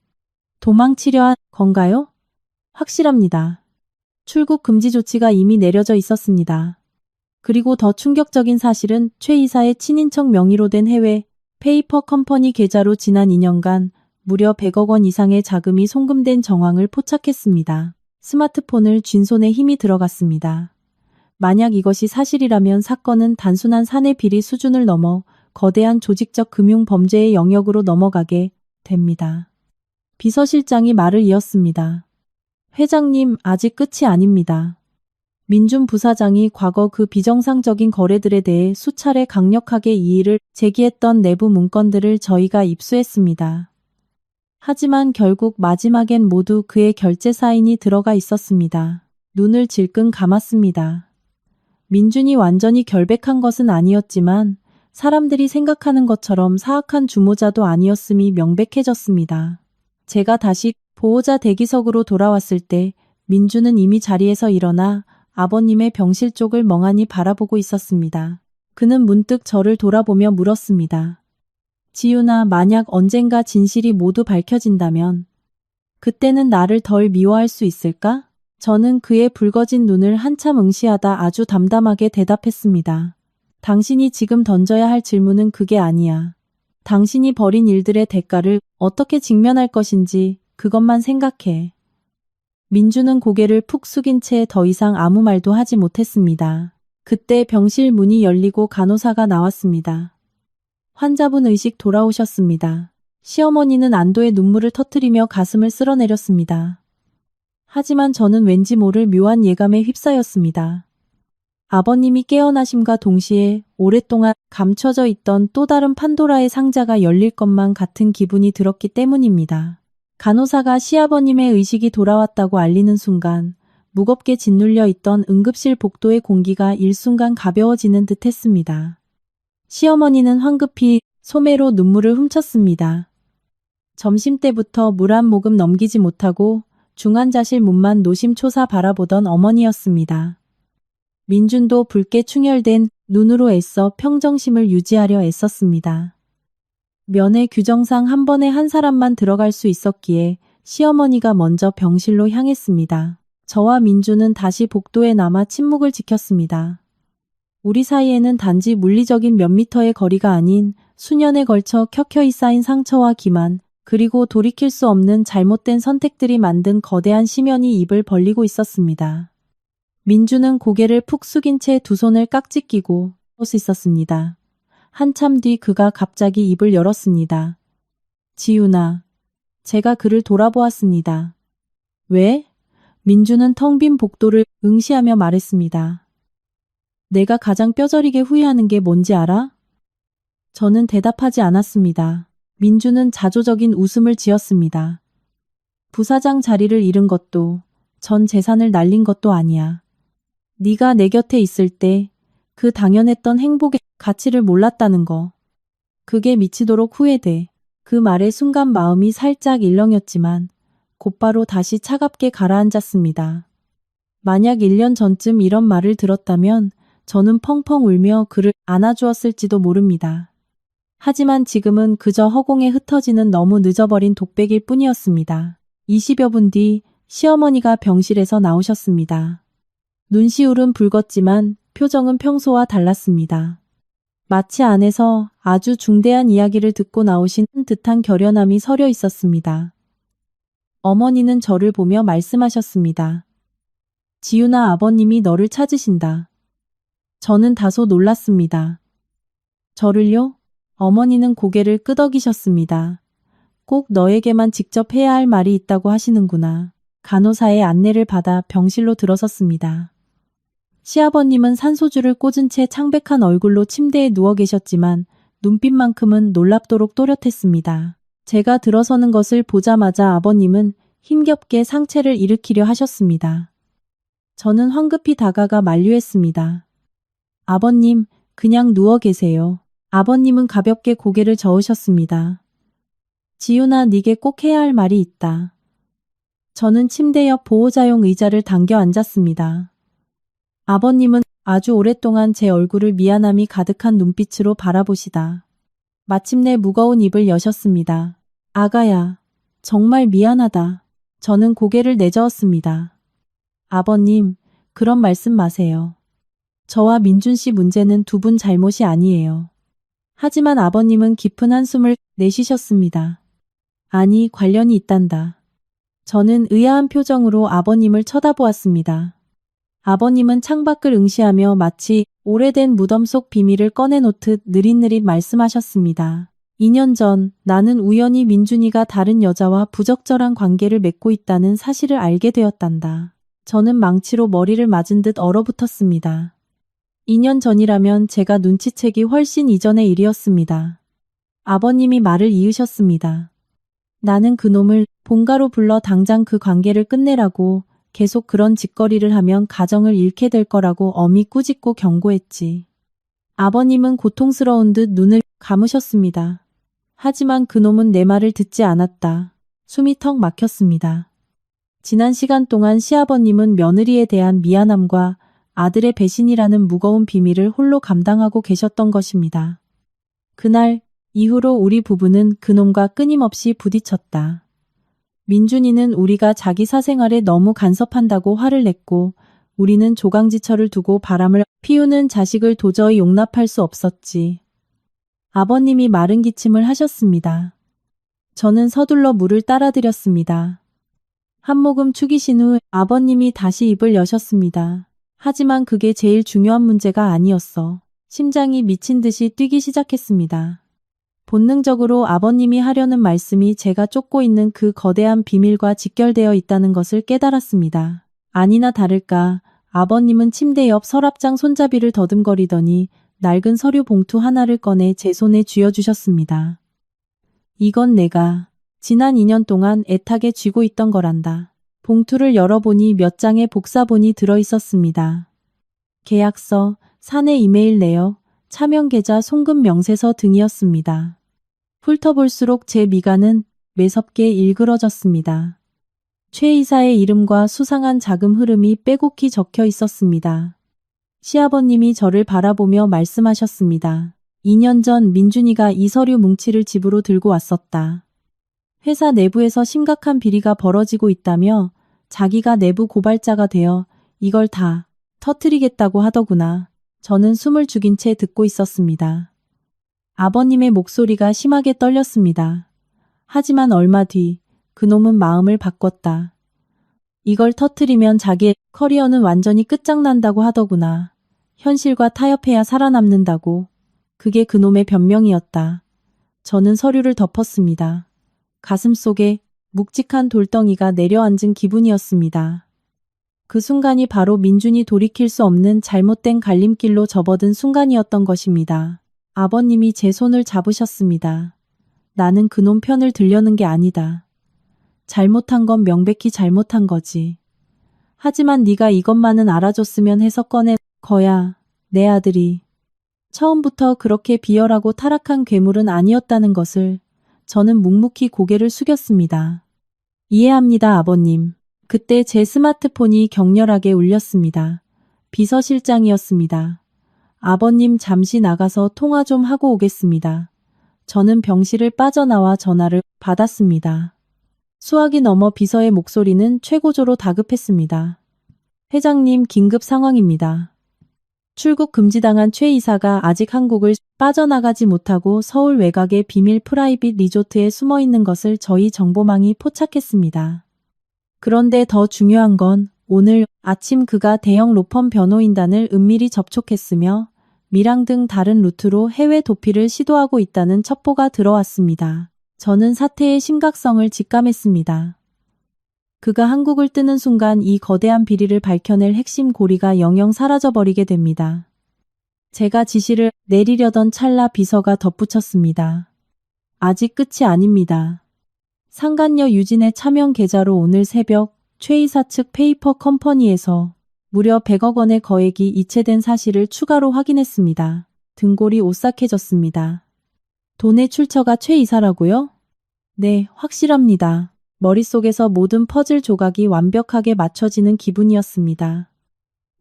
도망치려 한 건가요? 확실합니다. 출국 금지 조치가 이미 내려져 있었습니다. 그리고 더 충격적인 사실은 최 이사의 친인척 명의로 된 해외 페이퍼 컴퍼니 계좌로 지난 2년간 무려 100억 원 이상의 자금이 송금된 정황을 포착했습니다. 스마트폰을 쥔 손에 힘이 들어갔습니다. 만약 이것이 사실이라면 사건은 단순한 사내 비리 수준을 넘어 거대한 조직적 금융 범죄의 영역으로 넘어가게 됩니다. 비서실장이 말을 이었습니다. 회장님, 아직 끝이 아닙니다. 민준 부사장이 과거 그 비정상적인 거래들에 대해 수차례 강력하게 이의를 제기했던 내부 문건들을 저희가 입수했습니다. 하지만 결국 마지막엔 모두 그의 결제 사인이 들어가 있었습니다. 눈을 질끈 감았습니다. 민준이 완전히 결백한 것은 아니었지만 사람들이 생각하는 것처럼 사악한 주모자도 아니었음이 명백해졌습니다. 제가 다시 보호자 대기석으로 돌아왔을 때 민준은 이미 자리에서 일어나 아버님의 병실 쪽을 멍하니 바라보고 있었습니다. 그는 문득 저를 돌아보며 물었습니다. 지윤아, 만약 언젠가 진실이 모두 밝혀진다면 그때는 나를 덜 미워할 수 있을까? 저는 그의 붉어진 눈을 한참 응시하다 아주 담담하게 대답했습니다. 당신이 지금 던져야 할 질문은 그게 아니야. 당신이 벌인 일들의 대가를 어떻게 직면할 것인지 그것만 생각해. 민주는 고개를 푹 숙인 채 더 이상 아무 말도 하지 못했습니다. 그때 병실 문이 열리고 간호사가 나왔습니다. 환자분 의식 돌아오셨습니다. 시어머니는 안도의 눈물을 터뜨리며 가슴을 쓸어내렸습니다. 하지만 저는 왠지 모를 묘한 예감에 휩싸였습니다. 아버님이 깨어나심과 동시에 오랫동안 감춰져 있던 또 다른 판도라의 상자가 열릴 것만 같은 기분이 들었기 때문입니다. 간호사가 시아버님의 의식이 돌아왔다고 알리는 순간 무겁게 짓눌려 있던 응급실 복도의 공기가 일순간 가벼워지는 듯 했습니다. 시어머니는 황급히 소매로 눈물을 훔쳤습니다. 점심때부터 물 한 모금 넘기지 못하고 중환자실 문만 노심초사 바라보던 어머니였습니다. 민준도 붉게 충혈된 눈으로 애써 평정심을 유지하려 애썼습니다. 면회 규정상 한 번에 한 사람만 들어갈 수 있었기에 시어머니가 먼저 병실로 향했습니다. 저와 민주는 다시 복도에 남아 침묵을 지켰습니다. 우리 사이에는 단지 물리적인 몇 미터의 거리가 아닌 수년에 걸쳐 켜켜이 쌓인 상처와 기만, 그리고 돌이킬 수 없는 잘못된 선택들이 만든 거대한 심연이 입을 벌리고 있었습니다. 민주는 고개를 푹 숙인 채 두 손을 깍지 끼고 서 있었습니다. 한참 뒤 그가 갑자기 입을 열었습니다. 지윤아. 제가 그를 돌아보았습니다. 왜? 민주는 텅 빈 복도를 응시하며 말했습니다. 내가 가장 뼈저리게 후회하는 게 뭔지 알아? 저는 대답하지 않았습니다. 민주는 자조적인 웃음을 지었습니다. 부사장 자리를 잃은 것도 전 재산을 날린 것도 아니야. 네가 내 곁에 있을 때 그 당연했던 행복의 가치를 몰랐다는 거. 그게 미치도록 후회돼. 그 말에 순간 마음이 살짝 일렁였지만 곧바로 다시 차갑게 가라앉았습니다. 만약 1년 전쯤 이런 말을 들었다면 저는 펑펑 울며 그를 안아주었을지도 모릅니다. 하지만 지금은 그저 허공에 흩어지는 너무 늦어버린 독백일 뿐이었습니다. 20여 분 뒤 시어머니가 병실에서 나오셨습니다. 눈시울은 붉었지만 표정은 평소와 달랐습니다. 마치 안에서 아주 중대한 이야기를 듣고 나오신 듯한 결연함이 서려 있었습니다. 어머니는 저를 보며 말씀하셨습니다. 지윤아, 아버님이 너를 찾으신다. 저는 다소 놀랐습니다. 저를요? 어머니는 고개를 끄덕이셨습니다. 꼭 너에게만 직접 해야 할 말이 있다고 하시는구나. 간호사의 안내를 받아 병실로 들어섰습니다. 시아버님은 산소줄을 꽂은 채 창백한 얼굴로 침대에 누워 계셨지만 눈빛만큼은 놀랍도록 또렷했습니다. 제가 들어서는 것을 보자마자 아버님은 힘겹게 상체를 일으키려 하셨습니다. 저는 황급히 다가가 만류했습니다. 아버님, 그냥 누워 계세요. 아버님은 가볍게 고개를 저으셨습니다. 지윤아, 네게 꼭 해야 할 말이 있다. 저는 침대 옆 보호자용 의자를 당겨 앉았습니다. 아버님은 아주 오랫동안 제 얼굴을 미안함이 가득한 눈빛으로 바라보시다 마침내 무거운 입을 여셨습니다. 아가야, 정말 미안하다. 저는 고개를 내저었습니다. 아버님, 그런 말씀 마세요. 저와 민준 씨 문제는 두 분 잘못이 아니에요. 하지만 아버님은 깊은 한숨을 내쉬셨습니다. 아니, 관련이 있단다. 저는 의아한 표정으로 아버님을 쳐다보았습니다. 아버님은 창밖을 응시하며 마치 오래된 무덤 속 비밀을 꺼내놓듯 느릿느릿 말씀하셨습니다. 2년 전 나는 우연히 민준이가 다른 여자와 부적절한 관계를 맺고 있다는 사실을 알게 되었단다. 저는 망치로 머리를 맞은 듯 얼어붙었습니다. 2년 전이라면 제가 눈치채기 훨씬 이전의 일이었습니다. 아버님이 말을 이으셨습니다. 나는 그놈을 본가로 불러 당장 그 관계를 끝내라고, 계속 그런 짓거리를 하면 가정을 잃게 될 거라고 엄히 꾸짖고 경고했지. 아버님은 고통스러운 듯 눈을 감으셨습니다. 하지만 그놈은 내 말을 듣지 않았다. 숨이 턱 막혔습니다. 지난 시간 동안 시아버님은 며느리에 대한 미안함과 아들의 배신이라는 무거운 비밀을 홀로 감당하고 계셨던 것입니다. 그날 이후로 우리 부부는 그놈과 끊임없이 부딪혔다. 민준이는 우리가 자기 사생활에 너무 간섭한다고 화를 냈고 우리는 조강지처를 두고 바람을 피우는 자식을 도저히 용납할 수 없었지. 아버님이 마른 기침을 하셨습니다. 저는 서둘러 물을 따라드렸습니다. 한 모금 축이신 후 아버님이 다시 입을 여셨습니다. 하지만 그게 제일 중요한 문제가 아니었어. 심장이 미친 듯이 뛰기 시작했습니다. 본능적으로 아버님이 하려는 말씀이 제가 쫓고 있는 그 거대한 비밀과 직결되어 있다는 것을 깨달았습니다. 아니나 다를까 아버님은 침대 옆 서랍장 손잡이를 더듬거리더니 낡은 서류 봉투 하나를 꺼내 제 손에 쥐어주셨습니다. 이건 내가 지난 2년 동안 애타게 쥐고 있던 거란다. 봉투를 열어보니 몇 장의 복사본이 들어있었습니다. 계약서, 사내 이메일 내역, 차명계좌, 송금 명세서 등이었습니다. 훑어볼수록 제 미간은 매섭게 일그러졌습니다. 최 이사의 이름과 수상한 자금 흐름이 빼곡히 적혀 있었습니다. 시아버님이 저를 바라보며 말씀하셨습니다. 2년 전 민준이가 이 서류 뭉치를 집으로 들고 왔었다. 회사 내부에서 심각한 비리가 벌어지고 있다며 자기가 내부 고발자가 되어 이걸 다 터뜨리겠다고 하더구나. 저는 숨을 죽인 채 듣고 있었습니다. 아버님의 목소리가 심하게 떨렸습니다. 하지만 얼마 뒤 그놈은 마음을 바꿨다. 이걸 터뜨리면 자기의 커리어는 완전히 끝장난다고 하더구나. 현실과 타협해야 살아남는다고. 그게 그놈의 변명이었다. 저는 서류를 덮었습니다. 가슴속에 묵직한 돌덩이가 내려앉은 기분이었습니다. 그 순간이 바로 민준이 돌이킬 수 없는 잘못된 갈림길로 접어든 순간이었던 것입니다. 아버님이 제 손을 잡으셨습니다. 나는 그놈 편을 들려는 게 아니다. 잘못한 건 명백히 잘못한 거지. 하지만 네가 이것만은 알아줬으면 해서 꺼낸 거야. 내 아들이 처음부터 그렇게 비열하고 타락한 괴물은 아니었다는 것을. 저는 묵묵히 고개를 숙였습니다. 이해합니다, 아버님. 그때 제 스마트폰이 격렬하게 울렸습니다. 비서실장이었습니다. 아버님 잠시 나가서 통화 좀 하고 오겠습니다. 저는 병실을 빠져나와 전화를 받았습니다. 수화기 넘어 비서의 목소리는 최고조로 다급했습니다. 회장님, 긴급 상황입니다. 출국 금지당한 최 이사가 아직 한국을 빠져나가지 못하고 서울 외곽의 비밀 프라이빗 리조트에 숨어 있는 것을 저희 정보망이 포착했습니다. 그런데 더 중요한 건 오늘 아침 그가 대형 로펌 변호인단을 은밀히 접촉했으며 미랑 등 다른 루트로 해외 도피를 시도하고 있다는 첩보가 들어왔습니다. 저는 사태의 심각성을 직감했습니다. 그가 한국을 뜨는 순간 이 거대한 비리를 밝혀낼 핵심 고리가 영영 사라져버리게 됩니다. 제가 지시를 내리려던 찰나 비서가 덧붙였습니다. 아직 끝이 아닙니다. 상간녀 유진의 차명 계좌로 오늘 새벽 최 이사 측 페이퍼 컴퍼니에서 무려 100억 원의 거액이 이체된 사실을 추가로 확인했습니다. 등골이 오싹해졌습니다. 돈의 출처가 최 이사라고요? 네, 확실합니다. 머릿속에서 모든 퍼즐 조각이 완벽하게 맞춰지는 기분이었습니다.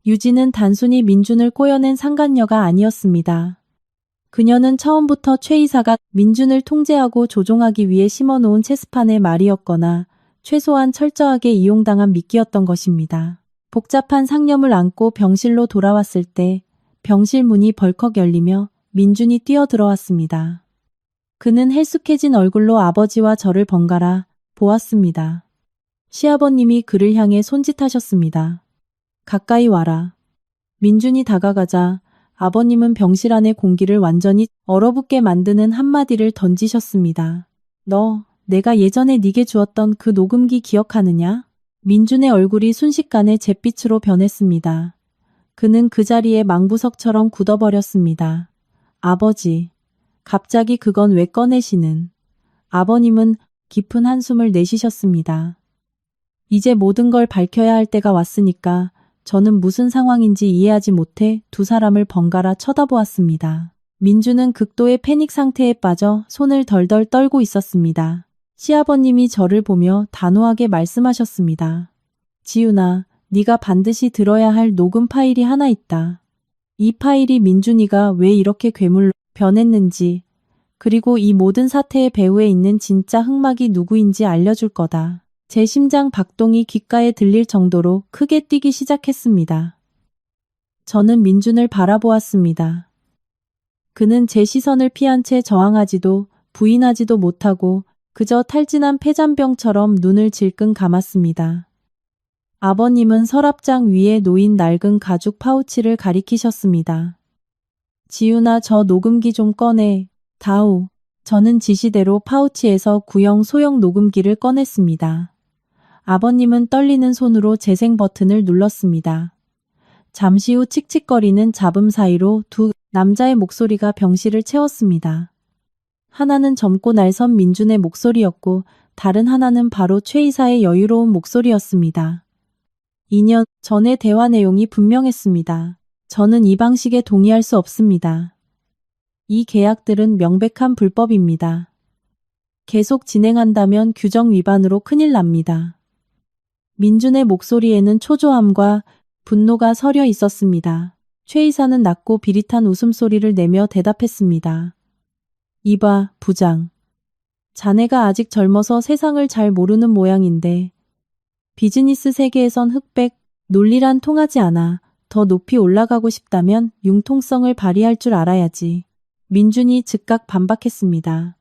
유진은 단순히 민준을 꼬여낸 상간녀가 아니었습니다. 그녀는 처음부터 최 이사가 민준을 통제하고 조종하기 위해 심어놓은 체스판의 말이었거나 최소한 철저하게 이용당한 미끼였던 것입니다. 복잡한 상념을 안고 병실로 돌아왔을 때 병실 문이 벌컥 열리며 민준이 뛰어들어왔습니다. 그는 헬쑥해진 얼굴로 아버지와 저를 번갈아 보았습니다. 시아버님이 그를 향해 손짓하셨습니다. 가까이 와라. 민준이 다가가자 아버님은 병실 안의 공기를 완전히 얼어붙게 만드는 한마디를 던지셨습니다. 너, 내가 예전에 네게 주었던 그 녹음기 기억하느냐? 민준의 얼굴이 순식간에 잿빛으로 변했습니다. 그는 그 자리에 망부석처럼 굳어버렸습니다. 아버지, 갑자기 그건 왜 꺼내시는? 아버님은 깊은 한숨을 내쉬셨습니다. 이제 모든 걸 밝혀야 할 때가 왔으니까 저는 무슨 상황인지 이해하지 못해 두 사람을 번갈아 쳐다보았습니다. 민주는 극도의 패닉 상태에 빠져 손을 덜덜 떨고 있었습니다. 시아버님이 저를 보며 단호하게 말씀하셨습니다. 지윤아, 네가 반드시 들어야 할 녹음 파일이 하나 있다. 이 파일이 민준이가 왜 이렇게 괴물로 변했는지, 그리고 이 모든 사태의 배후에 있는 진짜 흑막이 누구인지 알려줄 거다. 제 심장 박동이 귓가에 들릴 정도로 크게 뛰기 시작했습니다. 저는 민준을 바라보았습니다. 그는 제 시선을 피한 채 저항하지도 부인하지도 못하고 그저 탈진한 폐잔병처럼 눈을 질끈 감았습니다. 아버님은 서랍장 위에 놓인 낡은 가죽 파우치를 가리키셨습니다. 지윤아, 저 녹음기 좀 꺼내. 다오. 저는 지시대로 파우치에서 구형 소형 녹음기를 꺼냈습니다. 아버님은 떨리는 손으로 재생 버튼을 눌렀습니다. 잠시 후 칙칙거리는 잡음 사이로 두 남자의 목소리가 병실을 채웠습니다. 하나는 젊고 날선 민준의 목소리였고 다른 하나는 바로 최 이사의 여유로운 목소리였습니다. 2년 전의 대화 내용이 분명했습니다. 저는 이 방식에 동의할 수 없습니다. 이 계약들은 명백한 불법입니다. 계속 진행한다면 규정 위반으로 큰일 납니다. 민준의 목소리에는 초조함과 분노가 서려 있었습니다. 최 이사는 낮고 비릿한 웃음소리를 내며 대답했습니다. 이봐, 부장. 자네가 아직 젊어서 세상을 잘 모르는 모양인데 비즈니스 세계에선 흑백 논리란 통하지 않아. 더 높이 올라가고 싶다면 융통성을 발휘할 줄 알아야지. 민준이 즉각 반박했습니다.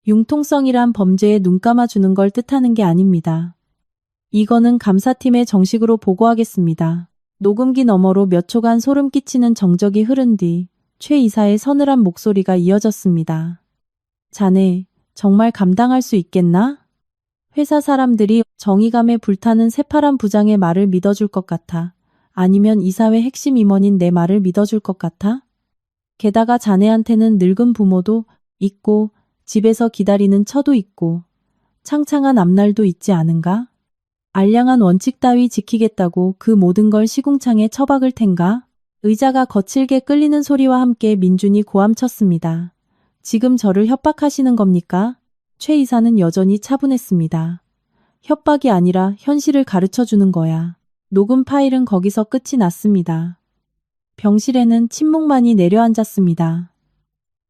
융통성이란 범죄에 눈 감아주는 걸 뜻하는 게 아닙니다. 이거는 감사팀에 정식으로 보고하겠습니다. 녹음기 너머로 몇 초간 소름 끼치는 정적이 흐른 뒤 최 이사의 서늘한 목소리가 이어졌습니다. 자네, 정말 감당할 수 있겠나? 회사 사람들이 정의감에 불타는 새파란 부장의 말을 믿어줄 것 같아? 아니면 이사회 핵심 임원인 내 말을 믿어줄 것 같아? 게다가 자네한테는 늙은 부모도 있고 집에서 기다리는 처도 있고 창창한 앞날도 있지 않은가? 알량한 원칙 따위 지키겠다고 그 모든 걸 시궁창에 처박을 텐가? 의자가 거칠게 끌리는 소리와 함께 민준이 고함쳤습니다. 지금 저를 협박하시는 겁니까? 최 이사는 여전히 차분했습니다. 협박이 아니라 현실을 가르쳐 주는 거야. 녹음 파일은 거기서 끝이 났습니다. 병실에는 침묵만이 내려앉았습니다.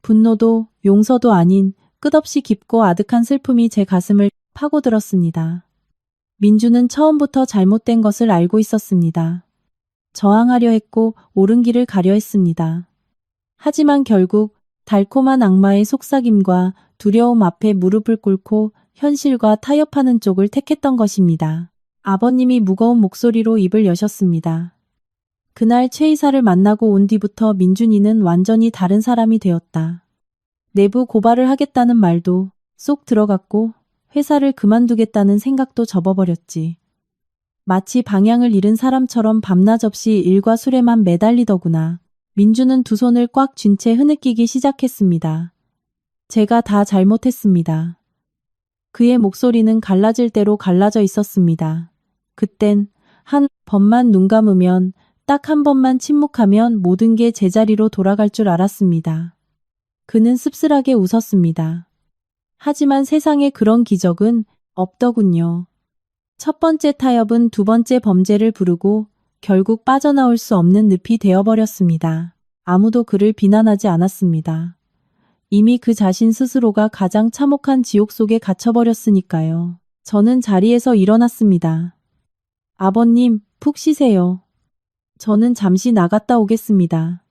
분노도 용서도 아닌 끝없이 깊고 아득한 슬픔이 제 가슴을 파고들었습니다. 민주는 처음부터 잘못된 것을 알고 있었습니다. 저항하려 했고 옳은 길을 가려 했습니다. 하지만 결국 달콤한 악마의 속삭임과 두려움 앞에 무릎을 꿇고 현실과 타협하는 쪽을 택했던 것입니다. 아버님이 무거운 목소리로 입을 여셨습니다. 그날 최 이사를 만나고 온 뒤부터 민준이는 완전히 다른 사람이 되었다. 내부 고발을 하겠다는 말도 쏙 들어갔고 회사를 그만두겠다는 생각도 접어버렸지. 마치 방향을 잃은 사람처럼 밤낮 없이 일과 술에만 매달리더구나. 민주는 두 손을 꽉 쥔 채 흐느끼기 시작했습니다. 제가 다 잘못했습니다. 그의 목소리는 갈라질 대로 갈라져 있었습니다. 그땐 한 번만 눈 감으면, 딱 한 번만 침묵하면 모든 게 제자리로 돌아갈 줄 알았습니다. 그는 씁쓸하게 웃었습니다. 하지만 세상에 그런 기적은 없더군요. 첫 번째 타협은 두 번째 범죄를 부르고 결국 빠져나올 수 없는 늪이 되어버렸습니다. 아무도 그를 비난하지 않았습니다. 이미 그 자신 스스로가 가장 참혹한 지옥 속에 갇혀버렸으니까요. 저는 자리에서 일어났습니다. 아버님, 푹 쉬세요. 저는 잠시 나갔다 오겠습니다.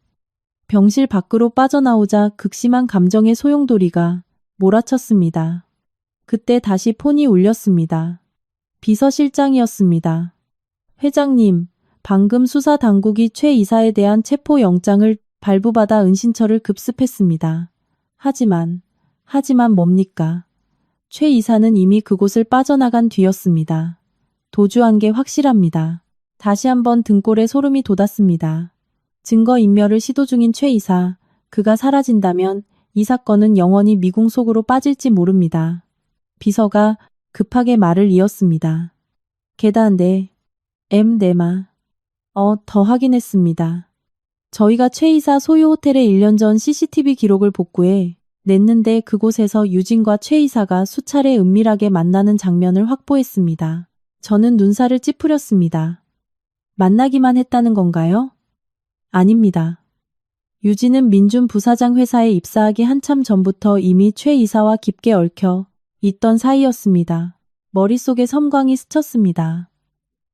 병실 밖으로 빠져나오자 극심한 감정의 소용돌이가 몰아쳤습니다. 그때 다시 폰이 울렸습니다. 비서실장이었습니다. 회장님, 방금 수사당국이 최 이사에 대한 체포영장을 발부받아 은신처를 급습했습니다. 하지만 뭡니까? 최 이사는 이미 그곳을 빠져나간 뒤였습니다. 도주한 게 확실합니다. 다시 한번 등골에 소름이 돋았습니다. 증거인멸을 시도 중인 최 이사, 그가 사라진다면 이 사건은 영원히 미궁 속으로 빠질지 모릅니다. 비서가 급하게 말을 이었습니다. 게다 네마. 더 확인했습니다. 저희가 최 이사 소유 호텔의 1년 전 CCTV 기록을 복구해 냈는데 그곳에서 유진과 최 이사가 수차례 은밀하게 만나는 장면을 확보했습니다. 저는 눈살을 찌푸렸습니다. 만나기만 했다는 건가요? 아닙니다. 유진은 민준 부사장 회사에 입사하기 한참 전부터 이미 최 이사와 깊게 얽혀 있던 사이였습니다. 머릿속에 섬광이 스쳤습니다.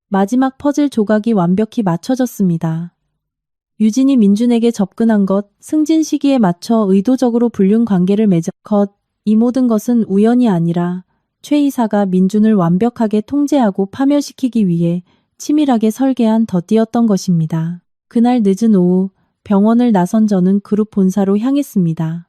마지막 퍼즐 조각이 완벽히 맞춰졌습니다. 유진이 민준에게 접근한 것, 승진 시기에 맞춰 의도적으로 불륜 관계를 맺은 것, 이 모든 것은 우연이 아니라 최 이사가 민준을 완벽하게 통제하고 파멸시키기 위해 치밀하게 설계한 덫이었던 것입니다. 그날 늦은 오후 병원을 나선 저는 그룹 본사로 향했습니다.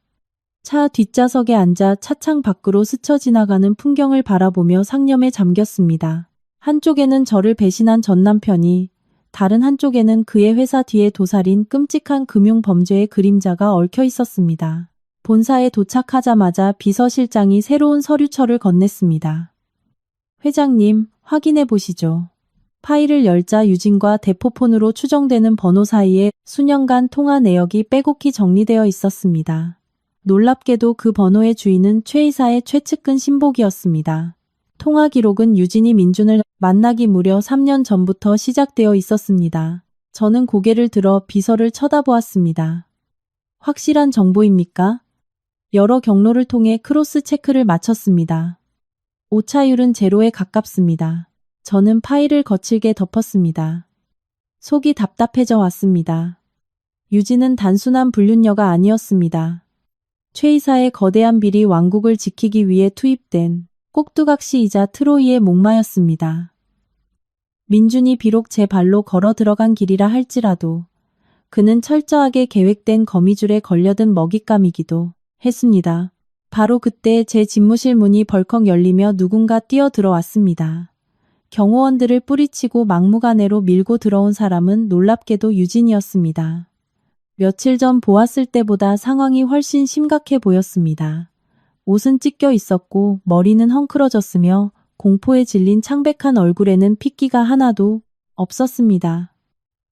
차 뒷좌석에 앉아 차창 밖으로 스쳐 지나가는 풍경을 바라보며 상념에 잠겼습니다. 한쪽에는 저를 배신한 전 남편이, 다른 한쪽에는 그의 회사 뒤에 도사린 끔찍한 금융 범죄의 그림자가 얽혀 있었습니다. 본사에 도착하자마자 비서실장이 새로운 서류철을 건넸습니다. 회장님, 확인해 보시죠. 파일을 열자 유진과 대포폰으로 추정되는 번호 사이에 수년간 통화 내역이 빼곡히 정리되어 있었습니다. 놀랍게도 그 번호의 주인은 최 이사의 최측근 신복이었습니다. 통화 기록은 유진이 민준을 만나기 무려 3년 전부터 시작되어 있었습니다. 저는 고개를 들어 비서를 쳐다보았습니다. 확실한 정보입니까? 여러 경로를 통해 크로스 체크를 마쳤습니다. 오차율은 제로에 가깝습니다. 저는 파일을 거칠게 덮었습니다. 속이 답답해져 왔습니다. 유진은 단순한 불륜녀가 아니었습니다. 최 이사의 거대한 비리 왕국을 지키기 위해 투입된 꼭두각시이자 트로이의 목마였습니다. 민준이 비록 제 발로 걸어 들어간 길이라 할지라도 그는 철저하게 계획된 거미줄에 걸려든 먹잇감이기도 했습니다. 바로 그때 제 집무실 문이 벌컥 열리며 누군가 뛰어들어왔습니다. 경호원들을 뿌리치고 막무가내로 밀고 들어온 사람은 놀랍게도 유진이었습니다. 며칠 전 보았을 때보다 상황이 훨씬 심각해 보였습니다. 옷은 찢겨 있었고 머리는 헝클어졌으며 공포에 질린 창백한 얼굴에는 핏기가 하나도 없었습니다.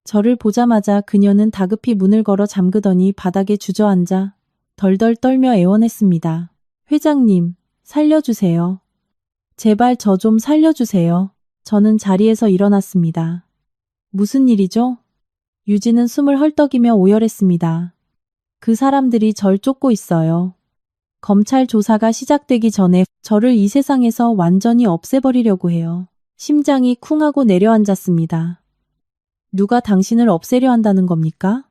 저를 보자마자 그녀는 다급히 문을 걸어 잠그더니 바닥에 주저앉아 덜덜 떨며 애원했습니다. 회장님, 살려주세요. 제발 저 좀 살려주세요. 저는 자리에서 일어났습니다. 무슨 일이죠? 유진은 숨을 헐떡이며 오열했습니다. 그 사람들이 절 쫓고 있어요. 검찰 조사가 시작되기 전에 저를 이 세상에서 완전히 없애버리려고 해요. 심장이 쿵하고 내려앉았습니다. 누가 당신을 없애려 한다는 겁니까?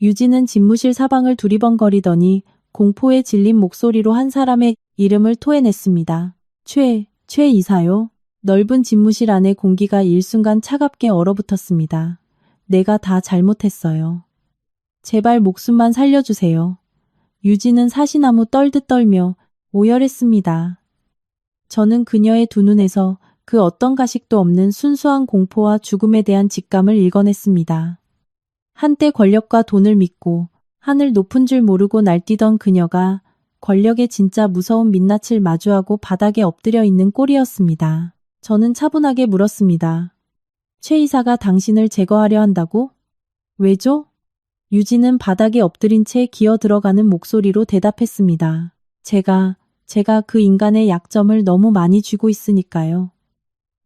유진은 집무실 사방을 두리번거리더니 공포에 질린 목소리로 한 사람의 이름을 토해냈습니다. 최 이사요. 넓은 집무실 안의 공기가 일순간 차갑게 얼어붙었습니다. 내가 다 잘못했어요. 제발 목숨만 살려주세요. 유진은 사시나무 떨듯 떨며 오열했습니다. 저는 그녀의 두 눈에서 그 어떤 가식도 없는 순수한 공포와 죽음에 대한 직감을 읽어냈습니다. 한때 권력과 돈을 믿고 하늘 높은 줄 모르고 날뛰던 그녀가 권력의 진짜 무서운 민낯을 마주하고 바닥에 엎드려 있는 꼴이었습니다. 저는 차분하게 물었습니다. 최 이사가 당신을 제거하려 한다고? 왜죠? 유진은 바닥에 엎드린 채 기어 들어가는 목소리로 대답했습니다. 제가 그 인간의 약점을 너무 많이 쥐고 있으니까요.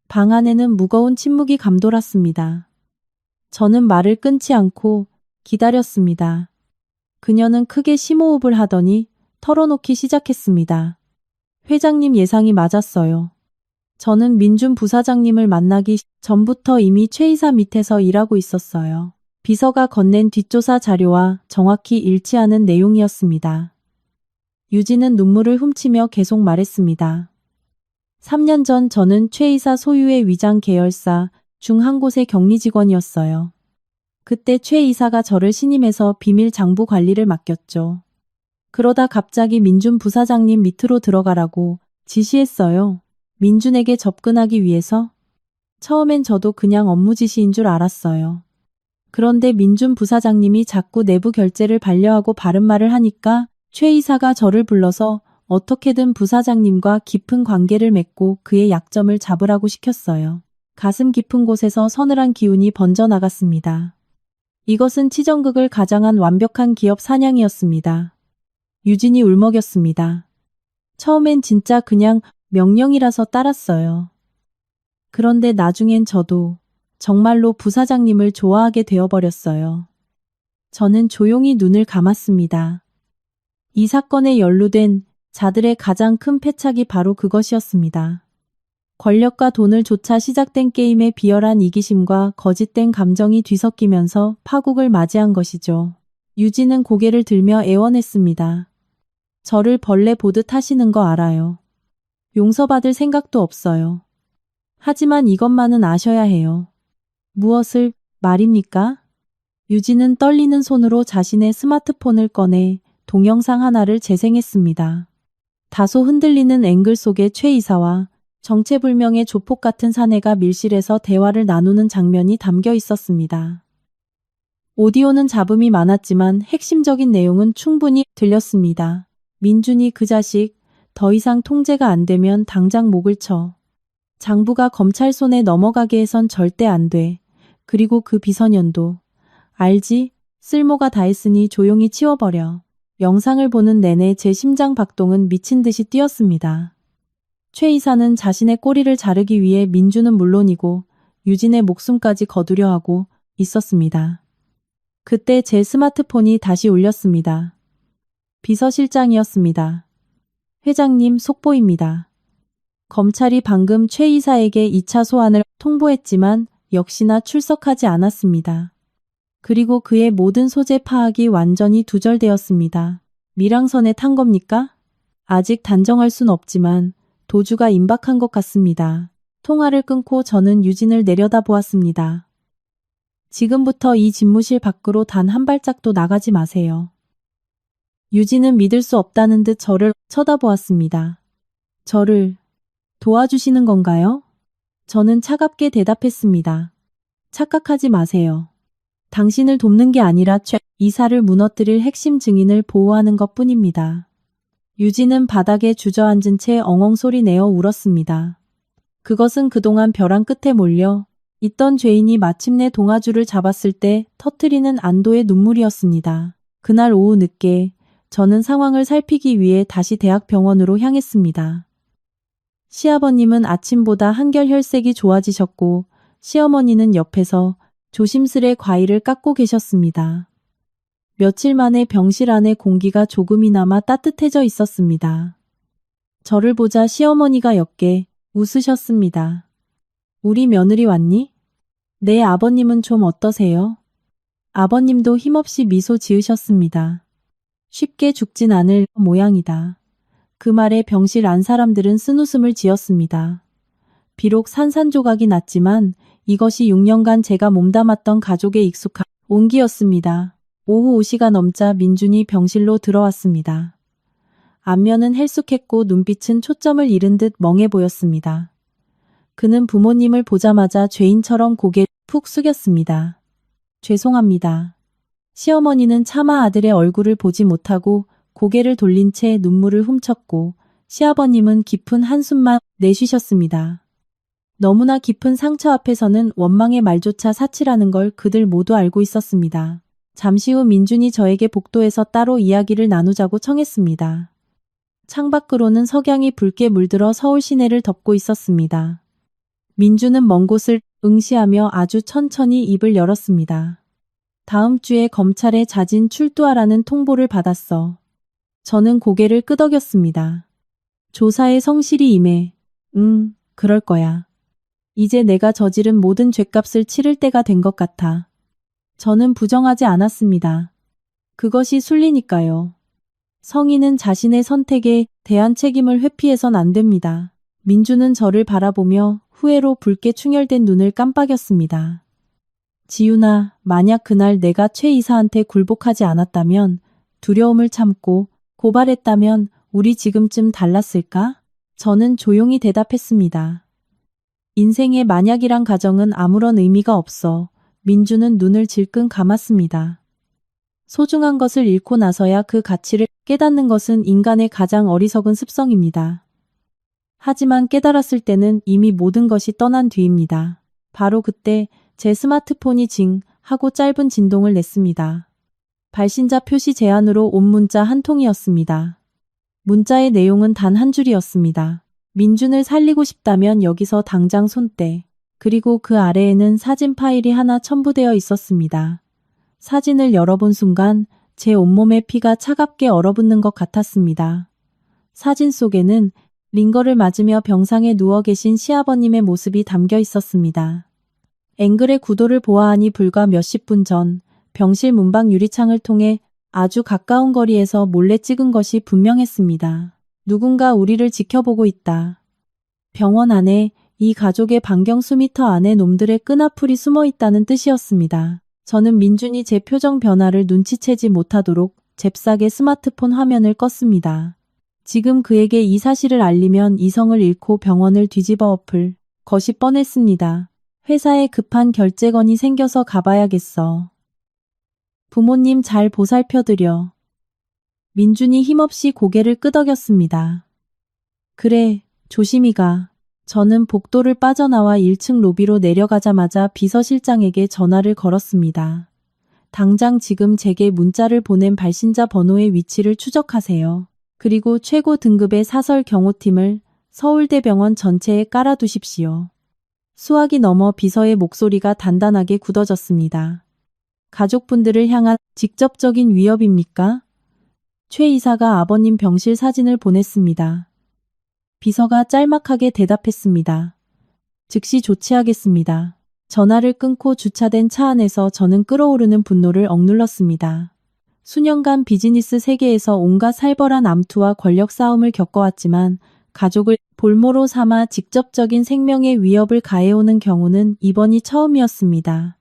방 안에는 무거운 침묵이 감돌았습니다. 저는 말을 끊지 않고 기다렸습니다. 그녀는 크게 심호흡을 하더니 털어놓기 시작했습니다. 회장님 예상이 맞았어요. 저는 민준 부사장님을 만나기 전부터 이미 최 이사 밑에서 일하고 있었어요. 비서가 건넨 뒷조사 자료와 정확히 일치하는 내용이었습니다. 유진은 눈물을 훔치며 계속 말했습니다. 3년 전 저는 최 이사 소유의 위장 계열사 중 한 곳의 격리 직원이었어요. 그때 최 이사가 저를 신임해서 비밀 장부 관리를 맡겼죠. 그러다 갑자기 민준 부사장님 밑으로 들어가라고 지시했어요. 민준에게 접근하기 위해서? 처음엔 저도 그냥 업무 지시인 줄 알았어요. 그런데 민준 부사장님이 자꾸 내부 결제를 반려하고 바른 말을 하니까 최 이사가 저를 불러서 어떻게든 부사장님과 깊은 관계를 맺고 그의 약점을 잡으라고 시켰어요. 가슴 깊은 곳에서 서늘한 기운이 번져나갔습니다. 이것은 치정극을 가장한 완벽한 기업 사냥이었습니다. 유진이 울먹였습니다. 처음엔 진짜 그냥 명령이라서 따랐어요. 그런데 나중엔 저도 정말로 부사장님을 좋아하게 되어버렸어요. 저는 조용히 눈을 감았습니다. 이 사건에 연루된 자들의 가장 큰 패착이 바로 그것이었습니다. 권력과 돈을 좇아 시작된 게임의 비열한 이기심과 거짓된 감정이 뒤섞이면서 파국을 맞이한 것이죠. 유진은 고개를 들며 애원했습니다. 저를 벌레 보듯 하시는 거 알아요. 용서받을 생각도 없어요. 하지만 이것만은 아셔야 해요. 무엇을 말입니까? 유진은 떨리는 손으로 자신의 스마트폰을 꺼내 동영상 하나를 재생했습니다. 다소 흔들리는 앵글 속의 최 이사와 정체불명의 조폭 같은 사내가 밀실에서 대화를 나누는 장면이 담겨 있었습니다. 오디오는 잡음이 많았지만 핵심적인 내용은 충분히 들렸습니다. 민준이 그 자식, 더 이상 통제가 안 되면 당장 목을 쳐. 장부가 검찰 손에 넘어가게 해선 절대 안 돼. 그리고 그 비서년도. 알지? 쓸모가 다 했으니 조용히 치워버려. 영상을 보는 내내 제 심장 박동은 미친 듯이 뛰었습니다. 최 이사는 자신의 꼬리를 자르기 위해 민준은 물론이고 유진의 목숨까지 거두려 하고 있었습니다. 그때 제 스마트폰이 다시 울렸습니다. 비서실장이었습니다. 회장님, 속보입니다. 검찰이 방금 최 이사에게 2차 소환을 통보했지만 역시나 출석하지 않았습니다. 그리고 그의 모든 소재 파악이 완전히 두절되었습니다. 밀항선에 탄 겁니까? 아직 단정할 순 없지만 도주가 임박한 것 같습니다. 통화를 끊고 저는 유진을 내려다보았습니다. 지금부터 이 집무실 밖으로 단 한 발짝도 나가지 마세요. 유진은 믿을 수 없다는 듯 저를 쳐다보았습니다. 저를 도와주시는 건가요? 저는 차갑게 대답했습니다. 착각하지 마세요. 당신을 돕는 게 아니라 최 이사를 무너뜨릴 핵심 증인을 보호하는 것뿐입니다. 유진은 바닥에 주저앉은 채 엉엉 소리 내어 울었습니다. 그것은 그동안 벼랑 끝에 몰려 있던 죄인이 마침내 동아줄을 잡았을 때 터뜨리는 안도의 눈물이었습니다. 그날 오후 늦게 저는 상황을 살피기 위해 다시 대학병원으로 향했습니다. 시아버님은 아침보다 한결 혈색이 좋아지셨고 시어머니는 옆에서 조심스레 과일을 깎고 계셨습니다. 며칠 만에 병실 안의 공기가 조금이나마 따뜻해져 있었습니다. 저를 보자 시어머니가 옅게 웃으셨습니다. 우리 며느리 왔니? 네, 아버님은 좀 어떠세요? 아버님도 힘없이 미소 지으셨습니다. 쉽게 죽진 않을 모양이다. 그 말에 병실 안 사람들은 쓴웃음을 지었습니다. 비록 산산조각이 났지만 이것이 6년간 제가 몸담았던 가족의 익숙한 온기였습니다. 오후 5시가 넘자 민준이 병실로 들어왔습니다. 안면은 헬쑥했고 눈빛은 초점을 잃은 듯 멍해 보였습니다. 그는 부모님을 보자마자 죄인처럼 고개를 푹 숙였습니다. 죄송합니다. 시어머니는 차마 아들의 얼굴을 보지 못하고 고개를 돌린 채 눈물을 훔쳤고 시아버님은 깊은 한숨만 내쉬셨습니다. 너무나 깊은 상처 앞에서는 원망의 말조차 사치라는 걸 그들 모두 알고 있었습니다. 잠시 후 민준이 저에게 복도에서 따로 이야기를 나누자고 청했습니다. 창밖으로는 석양이 붉게 물들어 서울 시내를 덮고 있었습니다. 민준은 먼 곳을 응시하며 아주 천천히 입을 열었습니다. 다음 주에 검찰에 자진 출두하라는 통보를 받았어. 저는 고개를 끄덕였습니다. 조사에 성실히 임해. 그럴 거야. 이제 내가 저지른 모든 죗값을 치를 때가 된 것 같아. 저는 부정하지 않았습니다. 그것이 순리니까요. 성인은 자신의 선택에 대한 책임을 회피해선 안 됩니다. 민주는 저를 바라보며 후회로 붉게 충혈된 눈을 깜빡였습니다. 지윤아, 만약 그날 내가 최 이사한테 굴복하지 않았다면, 두려움을 참고 고발했다면 우리 지금쯤 달랐을까? 저는 조용히 대답했습니다. 인생에 만약이란 가정은 아무런 의미가 없어. 민주는 눈을 질끈 감았습니다. 소중한 것을 잃고 나서야 그 가치를 깨닫는 것은 인간의 가장 어리석은 습성입니다. 하지만 깨달았을 때는 이미 모든 것이 떠난 뒤입니다. 바로 그때 제 스마트폰이 징 하고 짧은 진동을 냈습니다. 발신자 표시 제한으로 온 문자 한 통이었습니다. 문자의 내용은 단 한 줄이었습니다. 민준을 살리고 싶다면 여기서 당장 손떼. 그리고 그 아래에는 사진 파일이 하나 첨부되어 있었습니다. 사진을 열어본 순간 제 온몸의 피가 차갑게 얼어붙는 것 같았습니다. 사진 속에는 링거를 맞으며 병상에 누워 계신 시아버님의 모습이 담겨 있었습니다. 앵글의 구도를 보아하니 불과 몇십 분 전 병실 문방 유리창을 통해 아주 가까운 거리에서 몰래 찍은 것이 분명했습니다. 누군가 우리를 지켜보고 있다. 병원 안에 이 가족의 반경 수미터 안에 놈들의 끈앞풀이 숨어 있다는 뜻이었습니다. 저는 민준이 제 표정 변화를 눈치채지 못하도록 잽싸게 스마트폰 화면을 껐습니다. 지금 그에게 이 사실을 알리면 이성을 잃고 병원을 뒤집어 엎을 것이 뻔했습니다. 회사에 급한 결제건이 생겨서 가봐야겠어. 부모님 잘 보살펴드려. 민준이 힘없이 고개를 끄덕였습니다. 그래, 조심히 가. 저는 복도를 빠져나와 1층 로비로 내려가자마자 비서실장에게 전화를 걸었습니다. 당장 지금 제게 문자를 보낸 발신자 번호의 위치를 추적하세요. 그리고 최고 등급의 사설 경호팀을 서울대병원 전체에 깔아두십시오. 수학이 넘어 비서의 목소리가 단단하게 굳어졌습니다. 가족분들을 향한 직접적인 위협입니까? 최 이사가 아버님 병실 사진을 보냈습니다. 비서가 짤막하게 대답했습니다. 즉시 조치하겠습니다. 전화를 끊고 주차된 차 안에서 저는 끓어오르는 분노를 억눌렀습니다. 수년간 비즈니스 세계에서 온갖 살벌한 암투와 권력 싸움을 겪어왔지만 가족을 볼모로 삼아 직접적인 생명의 위협을 가해오는 경우는 이번이 처음이었습니다.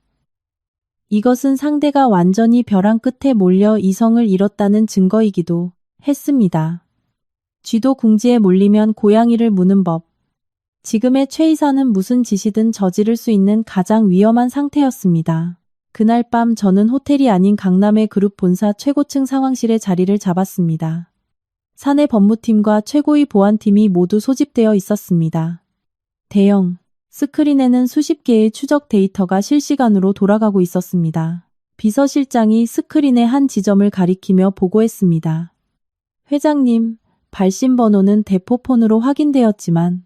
이것은 상대가 완전히 벼랑 끝에 몰려 이성을 잃었다는 증거이기도 했습니다. 쥐도 궁지에 몰리면 고양이를 무는 법. 지금의 최 이사는 무슨 짓이든 저지를 수 있는 가장 위험한 상태였습니다. 그날 밤 저는 호텔이 아닌 강남의 그룹 본사 최고층 상황실에 자리를 잡았습니다. 사내 법무팀과 최고위 보안팀이 모두 소집되어 있었습니다. 대형 스크린에는 수십 개의 추적 데이터가 실시간으로 돌아가고 있었습니다. 비서실장이 스크린의 한 지점을 가리키며 보고했습니다. 회장님, 발신 번호는 대포폰으로 확인되었지만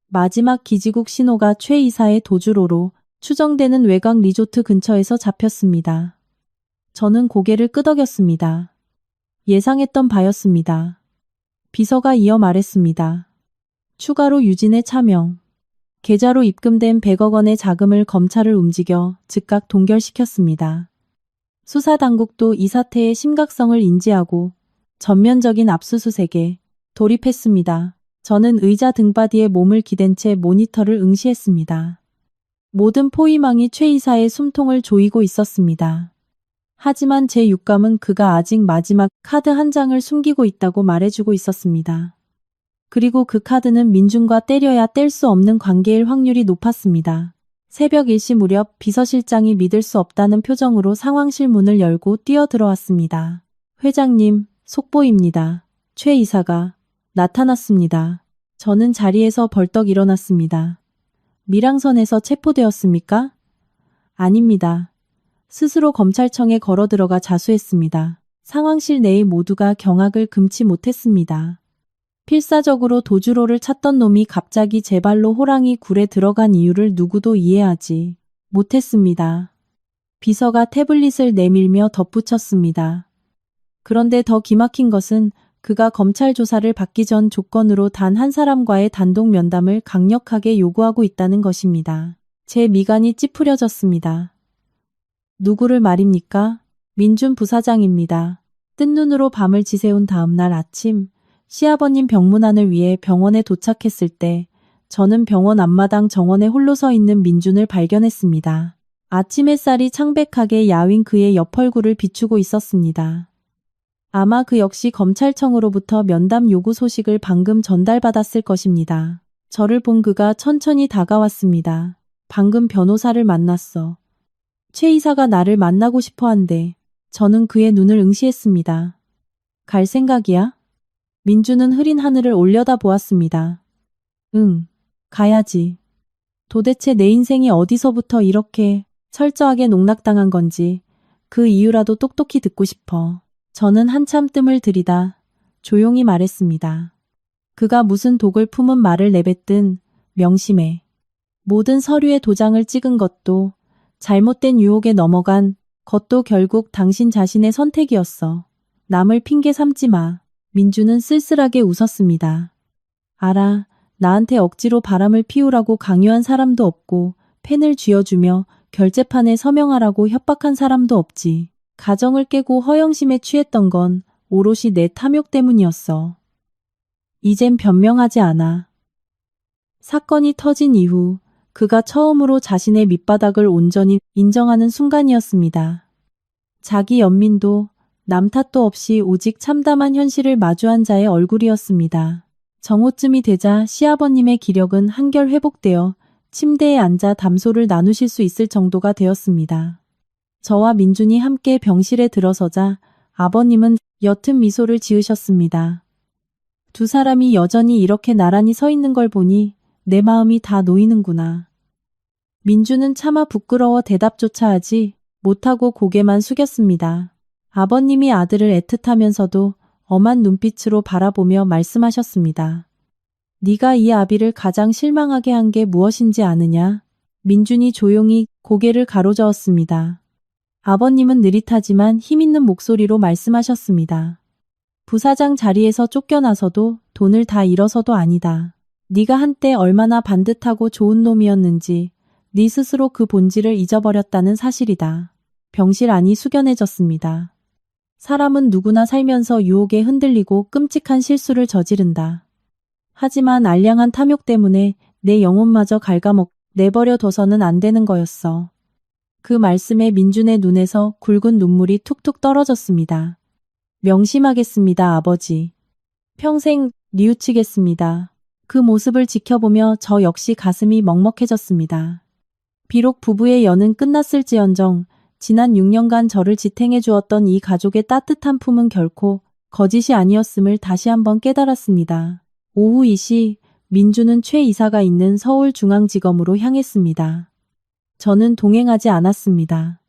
마지막 기지국 신호가 최 이사의 도주로로 추정되는 외곽 리조트 근처에서 잡혔습니다. 저는 고개를 끄덕였습니다. 예상했던 바였습니다. 비서가 이어 말했습니다. 추가로 유진의 차명. 계좌로 입금된 100억 원의 자금을 검찰을 움직여 즉각 동결시켰습니다. 수사당국도 이 사태의 심각성을 인지하고 전면적인 압수수색에 돌입했습니다. 저는 의자 등받이에 몸을 기댄 채 모니터를 응시했습니다. 모든 포위망이 최 이사의 숨통을 조이고 있었습니다. 하지만 제 육감은 그가 아직 마지막 카드 한 장을 숨기고 있다고 말해주고 있었습니다. 그리고 그 카드는 민준과 때려야 뗄 수 없는 관계일 확률이 높았습니다. 새벽 1시 무렵 비서실장이 믿을 수 없다는 표정으로 상황실 문을 열고 뛰어들어왔습니다. 회장님, 속보입니다. 최 이사가 나타났습니다. 저는 자리에서 벌떡 일어났습니다. 밀항선에서 체포되었습니까? 아닙니다. 스스로 검찰청에 걸어 들어가 자수했습니다. 상황실 내의 모두가 경악을 금치 못했습니다. 필사적으로 도주로를 찾던 놈이 갑자기 제 발로 호랑이 굴에 들어간 이유를 누구도 이해하지 못했습니다. 비서가 태블릿을 내밀며 덧붙였습니다. 그런데 더 기막힌 것은 그가 검찰 조사를 받기 전 조건으로 단 한 사람과의 단독 면담을 강력하게 요구하고 있다는 것입니다. 제 미간이 찌푸려졌습니다. 누구를 말입니까? 민준 부사장입니다. 뜬 눈으로 밤을 지새운 다음 날 아침, 시아버님 병문안을 위해 병원에 도착했을 때 저는 병원 앞마당 정원에 홀로 서 있는 민준을 발견했습니다. 아침 햇살이 창백하게 야윈 그의 옆얼굴을 비추고 있었습니다. 아마 그 역시 검찰청으로부터 면담 요구 소식을 방금 전달받았을 것입니다. 저를 본 그가 천천히 다가왔습니다. 방금 변호사를 만났어. 최 이사가 나를 만나고 싶어 한대. 저는 그의 눈을 응시했습니다. 갈 생각이야? 민주는 흐린 하늘을 올려다보았습니다. 응, 가야지. 도대체 내 인생이 어디서부터 이렇게 철저하게 농락당한 건지 그 이유라도 똑똑히 듣고 싶어. 저는 한참 뜸을 들이다 조용히 말했습니다. 그가 무슨 독을 품은 말을 내뱉든 명심해. 모든 서류에 도장을 찍은 것도 잘못된 유혹에 넘어간 것도 결국 당신 자신의 선택이었어. 남을 핑계 삼지 마. 민주는 쓸쓸하게 웃었습니다. 알아. 나한테 억지로 바람을 피우라고 강요한 사람도 없고 펜을 쥐어주며 결제판에 서명하라고 협박한 사람도 없지. 가정을 깨고 허영심에 취했던 건 오롯이 내 탐욕 때문이었어. 이젠 변명하지 않아. 사건이 터진 이후 그가 처음으로 자신의 밑바닥을 온전히 인정하는 순간이었습니다. 자기 연민도 남 탓도 없이 오직 참담한 현실을 마주한 자의 얼굴이었습니다. 정오쯤이 되자 시아버님의 기력은 한결 회복되어 침대에 앉아 담소를 나누실 수 있을 정도가 되었습니다. 저와 민준이 함께 병실에 들어서자 아버님은 옅은 미소를 지으셨습니다. 두 사람이 여전히 이렇게 나란히 서 있는 걸 보니 내 마음이 다 놓이는구나. 민준은 차마 부끄러워 대답조차 하지 못하고 고개만 숙였습니다. 아버님이 아들을 애틋하면서도 엄한 눈빛으로 바라보며 말씀하셨습니다. 네가 이 아비를 가장 실망하게 한 게 무엇인지 아느냐? 민준이 조용히 고개를 가로저었습니다. 아버님은 느릿하지만 힘있는 목소리로 말씀하셨습니다. 부사장 자리에서 쫓겨나서도 돈을 다 잃어서도 아니다. 네가 한때 얼마나 반듯하고 좋은 놈이었는지 네 스스로 그 본질을 잊어버렸다는 사실이다. 병실 안이 숙연해졌습니다. 사람은 누구나 살면서 유혹에 흔들리고 끔찍한 실수를 저지른다. 하지만 알량한 탐욕 때문에 내 영혼마저 갉아먹 내버려 둬서는 안 되는 거였어. 그 말씀에 민준의 눈에서 굵은 눈물이 툭툭 떨어졌습니다. 명심하겠습니다, 아버지. 평생 뉘우치겠습니다. 그 모습을 지켜보며 저 역시 가슴이 먹먹해졌습니다. 비록 부부의 연은 끝났을지언정 지난 6년간 저를 지탱해 주었던 이 가족의 따뜻한 품은 결코 거짓이 아니었음을 다시 한번 깨달았습니다. 오후 2시 민주는 최 이사가 있는 서울중앙지검으로 향했습니다. 저는 동행하지 않았습니다.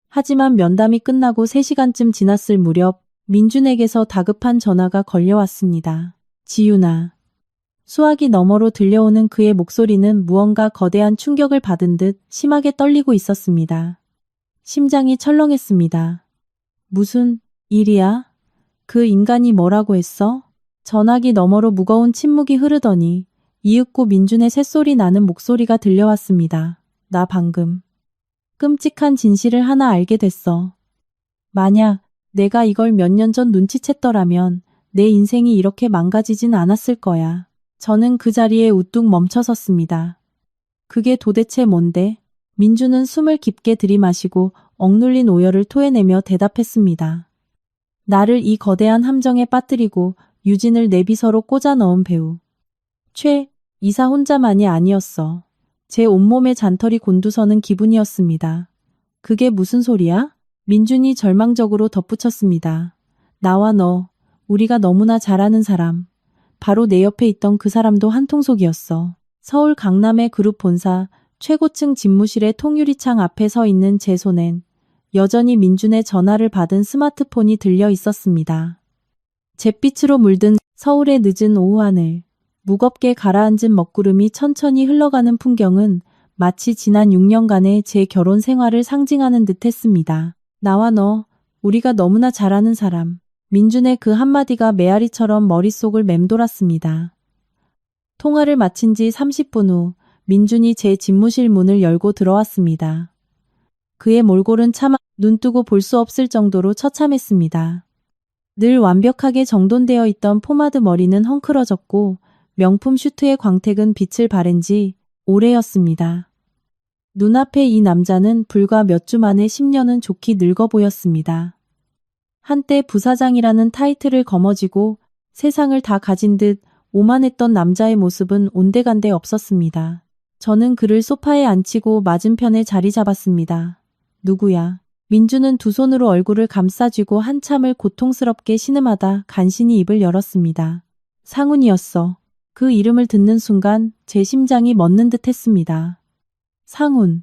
하지만 면담이 끝나고 3시간쯤 지났을 무렵 민준에게서 다급한 전화가 걸려왔습니다. 지윤아. 수화기 너머로 들려오는 그의 목소리는 무언가 거대한 충격을 받은 듯 심하게 떨리고 있었습니다. 심장이 철렁했습니다. 무슨 일이야? 그 인간이 뭐라고 했어? 전화기 너머로 무거운 침묵이 흐르더니 이윽고 민준의 쇳소리 나는 목소리가 들려왔습니다. 나 방금 끔찍한 진실을 하나 알게 됐어. 만약 내가 이걸 몇 년 전 눈치챘더라면 내 인생이 이렇게 망가지진 않았을 거야. 저는 그 자리에 우뚝 멈춰섰습니다. 그게 도대체 뭔데? 민주는 숨을 깊게 들이마시고 억눌린 오열을 토해내며 대답했습니다. 나를 이 거대한 함정에 빠뜨리고 유진을 내 비서로 꽂아 넣은 배우. 최 이사 혼자만이 아니었어. 제 온몸에 잔털이 곤두서는 기분이었습니다. 그게 무슨 소리야? 민준이 절망적으로 덧붙였습니다. 나와 너, 우리가 너무나 잘 아는 사람. 바로 내 옆에 있던 그 사람도 한통속이었어. 서울 강남의 그룹 본사 최고층 집무실의 통유리창 앞에 서 있는 제 손엔 여전히 민준의 전화를 받은 스마트폰이 들려 있었습니다. 잿빛으로 물든 서울의 늦은 오후 하늘, 무겁게 가라앉은 먹구름이 천천히 흘러가는 풍경은 마치 지난 6년간의 제 결혼 생활을 상징하는 듯 했습니다. 나와 너, 우리가 너무나 잘 아는 사람. 민준의 그 한마디가 메아리처럼 머릿속을 맴돌았습니다. 통화를 마친 지 30분 후 민준이 제 집무실 문을 열고 들어왔습니다. 그의 몰골은 차마 눈뜨고 볼 수 없을 정도로 처참했습니다. 늘 완벽하게 정돈되어 있던 포마드 머리는 헝클어졌고 명품 슈트의 광택은 빛을 발한 지 오래였습니다. 눈앞에 이 남자는 불과 몇 주 만에 10년은 좋게 늙어 보였습니다. 한때 부사장이라는 타이틀을 거머쥐고 세상을 다 가진 듯 오만했던 남자의 모습은 온데간데 없었습니다. 저는 그를 소파에 앉히고 맞은편에 자리 잡았습니다. 누구야? 민주는 두 손으로 얼굴을 감싸쥐고 한참을 고통스럽게 신음하다 간신히 입을 열었습니다. 상훈이었어. 그 이름을 듣는 순간 제 심장이 멎는 듯 했습니다. 상훈.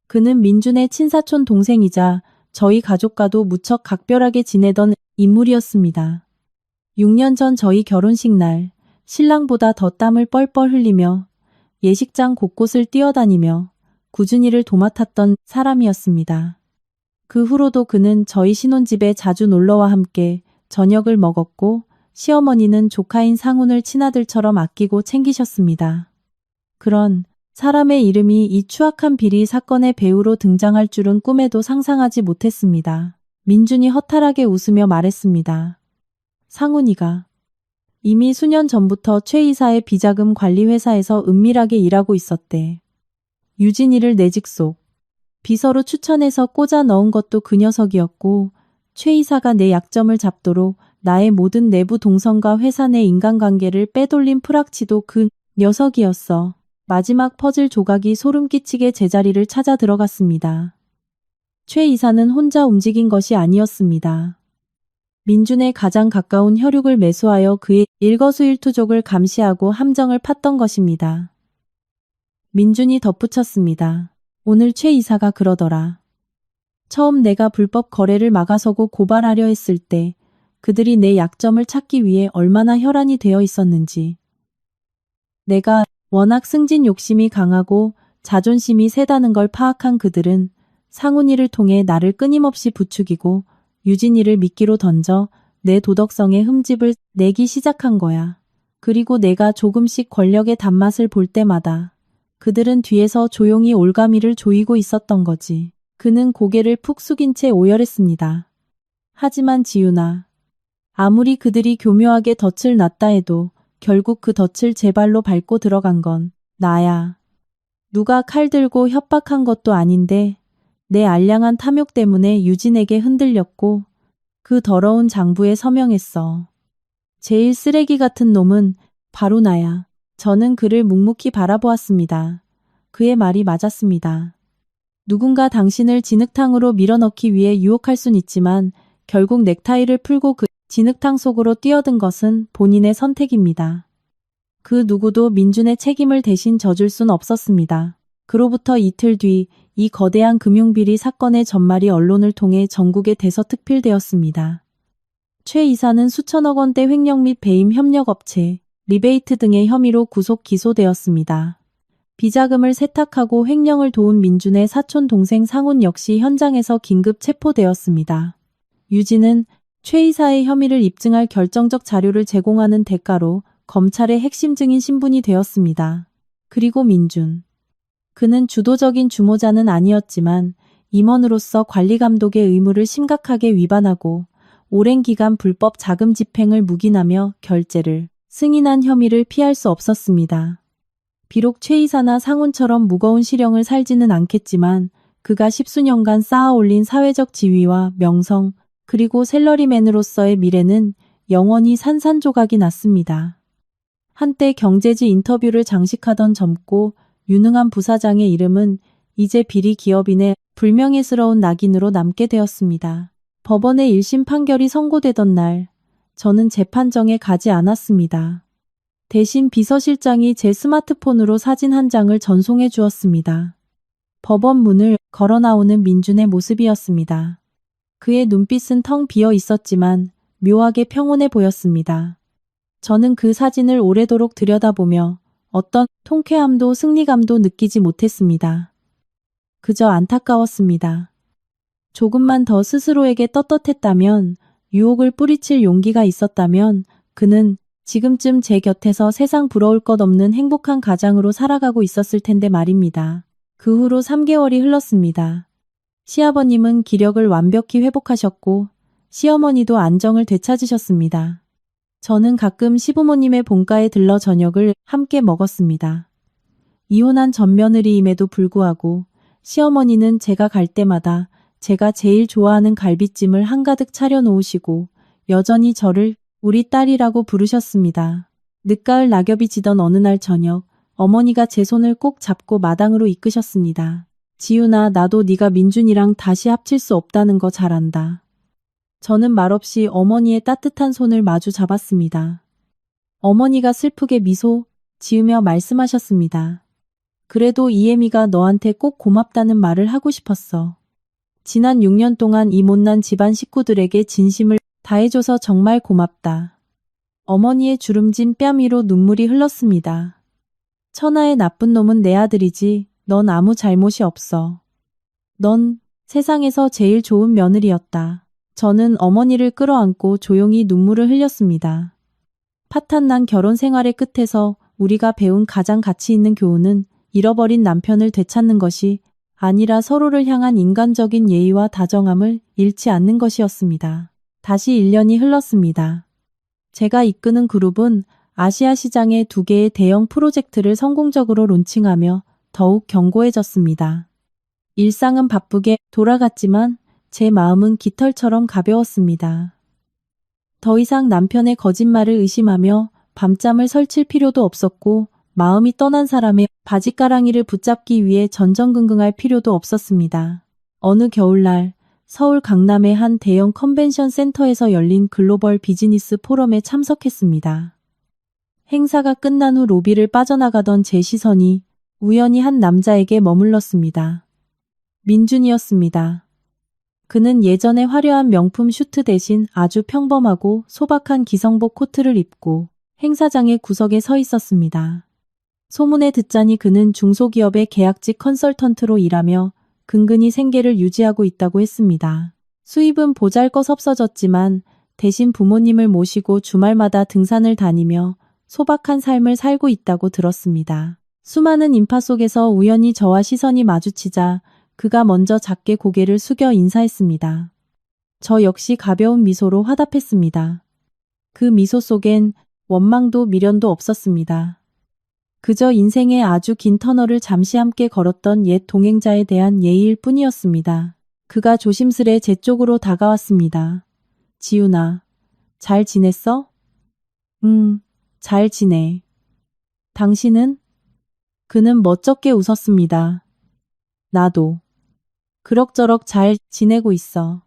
그는 민준의 친사촌 동생이자 저희 가족과도 무척 각별하게 지내던 인물이었습니다. 6년 전 저희 결혼식 날 신랑보다 더 땀을 뻘뻘 흘리며 예식장 곳곳을 뛰어다니며 꾸준히를 도맡았던 사람이었습니다. 그 후로도 그는 저희 신혼집에 자주 놀러와 함께 저녁을 먹었고 시어머니는 조카인 상훈을 친아들처럼 아끼고 챙기셨습니다. 그런 사람의 이름이 이 추악한 비리 사건의 배우로 등장할 줄은 꿈에도 상상하지 못했습니다. 민준이 허탈하게 웃으며 말했습니다. 상훈이가 이미 수년 전부터 최 이사의 비자금 관리 회사에서 은밀하게 일하고 있었대. 유진이를 내 직속 비서로 추천해서 꽂아 넣은 것도 그 녀석이었고 최 이사가 내 약점을 잡도록 나의 모든 내부 동선과 회사 내 인간관계를 빼돌린 프락치도 그 녀석이었어. 마지막 퍼즐 조각이 소름 끼치게 제자리를 찾아 들어갔습니다. 최 이사는 혼자 움직인 것이 아니었습니다. 민준의 가장 가까운 혈육을 매수하여 그의 일거수일투족을 감시하고 함정을 팠던 것입니다. 민준이 덧붙였습니다. 오늘 최 이사가 그러더라. 처음 내가 불법 거래를 막아서고 고발하려 했을 때 그들이 내 약점을 찾기 위해 얼마나 혈안이 되어 있었는지. 내가 워낙 승진 욕심이 강하고 자존심이 세다는 걸 파악한 그들은 상훈이를 통해 나를 끊임없이 부추기고 유진이를 미끼로 던져 내 도덕성에 흠집을 내기 시작한 거야. 그리고 내가 조금씩 권력의 단맛을 볼 때마다 그들은 뒤에서 조용히 올가미를 조이고 있었던 거지. 그는 고개를 푹 숙인 채 오열했습니다. 하지만 지윤아, 아무리 그들이 교묘하게 덫을 놨다 해도 결국 그 덫을 제 발로 밟고 들어간 건 나야. 누가 칼 들고 협박한 것도 아닌데 내 알량한 탐욕 때문에 유진에게 흔들렸고 그 더러운 장부에 서명했어. 제일 쓰레기 같은 놈은 바로 나야. 저는 그를 묵묵히 바라보았습니다. 그의 말이 맞았습니다. 누군가 당신을 진흙탕으로 밀어넣기 위해 유혹할 순 있지만 결국 넥타이를 풀고 그 진흙탕 속으로 뛰어든 것은 본인의 선택입니다. 그 누구도 민준의 책임을 대신 져줄 순 없었습니다. 그로부터 이틀 뒤 이 거대한 금융비리 사건의 전말이 언론을 통해 전국에 대서특필되었습니다. 최 이사는 수천억 원대 횡령 및 배임 협력업체, 리베이트 등의 혐의로 구속 기소되었습니다. 비자금을 세탁하고 횡령을 도운 민준의 사촌 동생 상훈 역시 현장에서 긴급 체포되었습니다. 유진은 최 이사의 혐의를 입증할 결정적 자료를 제공하는 대가로 검찰의 핵심 증인 신분이 되었습니다. 그리고 민준. 그는 주도적인 주모자는 아니었지만 임원으로서 관리 감독의 의무를 심각하게 위반하고 오랜 기간 불법 자금 집행을 묵인하며 결재를 승인한 혐의를 피할 수 없었습니다. 비록 최 이사나 상훈처럼 무거운 시령을 살지는 않겠지만 그가 십수년간 쌓아올린 사회적 지위와 명성 그리고 샐러리맨으로서의 미래는 영원히 산산조각이 났습니다. 한때 경제지 인터뷰를 장식하던 젊고 유능한 부사장의 이름은 이제 비리 기업인의 불명예스러운 낙인으로 남게 되었습니다. 법원의 1심 판결이 선고되던 날, 저는 재판정에 가지 않았습니다. 대신 비서실장이 제 스마트폰으로 사진 한 장을 전송해 주었습니다. 법원 문을 걸어 나오는 민준의 모습이었습니다. 그의 눈빛은 텅 비어 있었지만 묘하게 평온해 보였습니다. 저는 그 사진을 오래도록 들여다보며 어떤 통쾌함도 승리감도 느끼지 못했습니다. 그저 안타까웠습니다. 조금만 더 스스로에게 떳떳했다면, 유혹을 뿌리칠 용기가 있었다면 그는 지금쯤 제 곁에서 세상 부러울 것 없는 행복한 가장으로 살아가고 있었을 텐데 말입니다. 그 후로 3개월이 흘렀습니다. 시아버님은 기력을 완벽히 회복하셨고 시어머니도 안정을 되찾으셨습니다. 저는 가끔 시부모님의 본가에 들러 저녁을 함께 먹었습니다. 이혼한 맏며느리임에도 불구하고 시어머니는 제가 갈 때마다 제가 제일 좋아하는 갈비찜을 한가득 차려놓으시고 여전히 저를 우리 딸이라고 부르셨습니다. 늦가을 낙엽이 지던 어느 날 저녁 어머니가 제 손을 꼭 잡고 마당으로 이끄셨습니다. 지윤아, 나도 네가 민준이랑 다시 합칠 수 없다는 거 잘 안다. 저는 말없이 어머니의 따뜻한 손을 마주 잡았습니다. 어머니가 슬프게 미소 지으며 말씀하셨습니다. 그래도 이혜미가 너한테 꼭 고맙다는 말을 하고 싶었어. 지난 6년 동안 이 못난 집안 식구들에게 진심을 다해줘서 정말 고맙다. 어머니의 주름진 뺨 위로 눈물이 흘렀습니다. 천하의 나쁜 놈은 내 아들이지 넌 아무 잘못이 없어. 넌 세상에서 제일 좋은 며느리였다. 저는 어머니를 끌어안고 조용히 눈물을 흘렸습니다. 파탄난 결혼 생활의 끝에서 우리가 배운 가장 가치 있는 교훈은 잃어버린 남편을 되찾는 것이 아니라 서로를 향한 인간적인 예의와 다정함을 잃지 않는 것이었습니다. 다시 1년이 흘렀습니다. 제가 이끄는 그룹은 아시아 시장의 2개의 대형 프로젝트를 성공적으로 론칭하며 더욱 견고해졌습니다. 일상은 바쁘게 돌아갔지만 제 마음은 깃털처럼 가벼웠습니다. 더 이상 남편의 거짓말을 의심하며 밤잠을 설칠 필요도 없었고 마음이 떠난 사람의 바짓가랑이를 붙잡기 위해 전전긍긍할 필요도 없었습니다. 어느 겨울날 서울 강남의 한 대형 컨벤션 센터에서 열린 글로벌 비즈니스 포럼에 참석했습니다. 행사가 끝난 후 로비를 빠져나가던 제 시선이 우연히 한 남자에게 머물렀습니다. 민준이었습니다. 그는 예전의 화려한 명품 슈트 대신 아주 평범하고 소박한 기성복 코트를 입고 행사장의 구석에 서 있었습니다. 소문에 듣자니 그는 중소기업의 계약직 컨설턴트로 일하며 근근히 생계를 유지하고 있다고 했습니다. 수입은 보잘것없어졌지만 대신 부모님을 모시고 주말마다 등산을 다니며 소박한 삶을 살고 있다고 들었습니다. 수많은 인파 속에서 우연히 저와 시선이 마주치자 그가 먼저 작게 고개를 숙여 인사했습니다. 저 역시 가벼운 미소로 화답했습니다. 그 미소 속엔 원망도 미련도 없었습니다. 그저 인생의 아주 긴 터널을 잠시 함께 걸었던 옛 동행자에 대한 예의일 뿐이었습니다. 그가 조심스레 제 쪽으로 다가왔습니다. 지훈아, 잘 지냈어? 잘 지내. 당신은? 그는 멋쩍게 웃었습니다. 나도. 그럭저럭 잘 지내고 있어.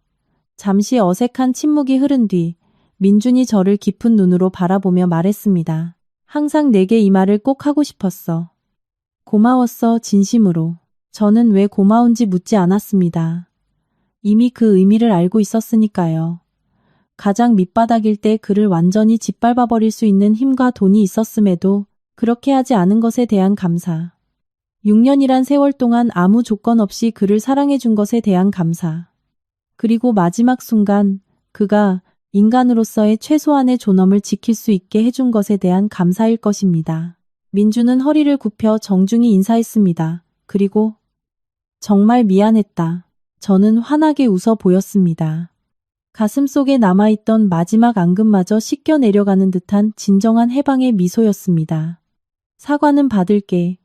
잠시 어색한 침묵이 흐른 뒤 민준이 저를 깊은 눈으로 바라보며 말했습니다. 항상 내게 이 말을 꼭 하고 싶었어. 고마웠어, 진심으로. 저는 왜 고마운지 묻지 않았습니다. 이미 그 의미를 알고 있었으니까요. 가장 밑바닥일 때 그를 완전히 짓밟아버릴 수 있는 힘과 돈이 있었음에도 그렇게 하지 않은 것에 대한 감사. 6년이란 세월 동안 아무 조건 없이 그를 사랑해준 것에 대한 감사. 그리고 마지막 순간 그가 인간으로서의 최소한의 존엄을 지킬 수 있게 해준 것에 대한 감사일 것입니다. 민주는 허리를 굽혀 정중히 인사했습니다. 그리고 정말 미안했다. 저는 환하게 웃어 보였습니다. 가슴속에 남아있던 마지막 앙금마저 씻겨 내려가는 듯한 진정한 해방의 미소였습니다. 사과는 받을게.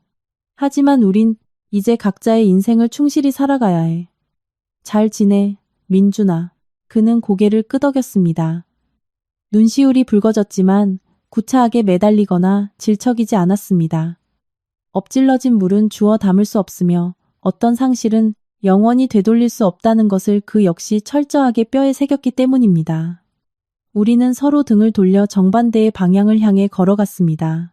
하지만 우린 이제 각자의 인생을 충실히 살아가야 해. 잘 지내, 민준아. 그는 고개를 끄덕였습니다. 눈시울이 붉어졌지만 구차하게 매달리거나 질척이지 않았습니다. 엎질러진 물은 주워 담을 수 없으며 어떤 상실은 영원히 되돌릴 수 없다는 것을 그 역시 철저하게 뼈에 새겼기 때문입니다. 우리는 서로 등을 돌려 정반대의 방향을 향해 걸어갔습니다.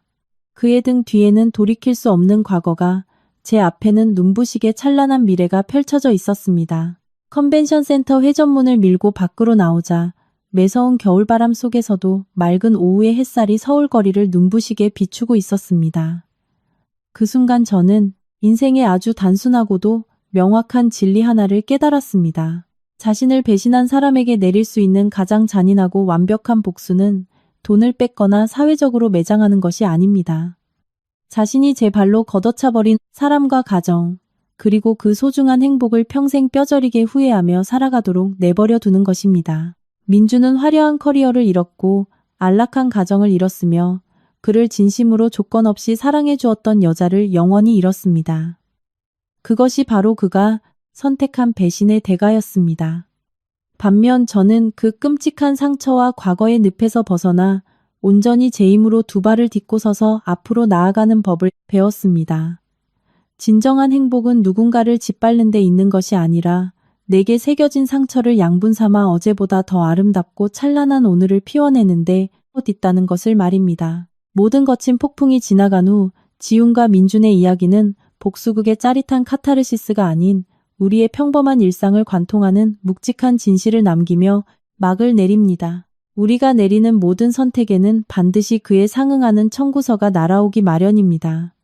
그의 등 뒤에는 돌이킬 수 없는 과거가, 제 앞에는 눈부시게 찬란한 미래가 펼쳐져 있었습니다. 컨벤션 센터 회전문을 밀고 밖으로 나오자 매서운 겨울바람 속에서도 맑은 오후의 햇살이 서울 거리를 눈부시게 비추고 있었습니다. 그 순간 저는 인생의 아주 단순하고도 명확한 진리 하나를 깨달았습니다. 자신을 배신한 사람에게 내릴 수 있는 가장 잔인하고 완벽한 복수는 돈을 뺏거나 사회적으로 매장하는 것이 아닙니다. 자신이 제 발로 걷어차버린 사람과 가정, 그리고 그 소중한 행복을 평생 뼈저리게 후회하며 살아가도록 내버려 두는 것입니다. 민주는 화려한 커리어를 잃었고 안락한 가정을 잃었으며 그를 진심으로 조건 없이 사랑해 주었던 여자를 영원히 잃었습니다. 그것이 바로 그가 선택한 배신의 대가였습니다. 반면 저는 그 끔찍한 상처와 과거의 늪에서 벗어나 온전히 제 힘으로 두 발을 딛고 서서 앞으로 나아가는 법을 배웠습니다. 진정한 행복은 누군가를 짓밟는 데 있는 것이 아니라 내게 새겨진 상처를 양분 삼아 어제보다 더 아름답고 찬란한 오늘을 피워내는데 있다는 것을 말입니다. 모든 거친 폭풍이 지나간 후 지훈과 민준의 이야기는 복수극의 짜릿한 카타르시스가 아닌 우리의 평범한 일상을 관통하는 묵직한 진실을 남기며 막을 내립니다. 우리가 내리는 모든 선택에는 반드시 그에 상응하는 청구서가 날아오기 마련입니다.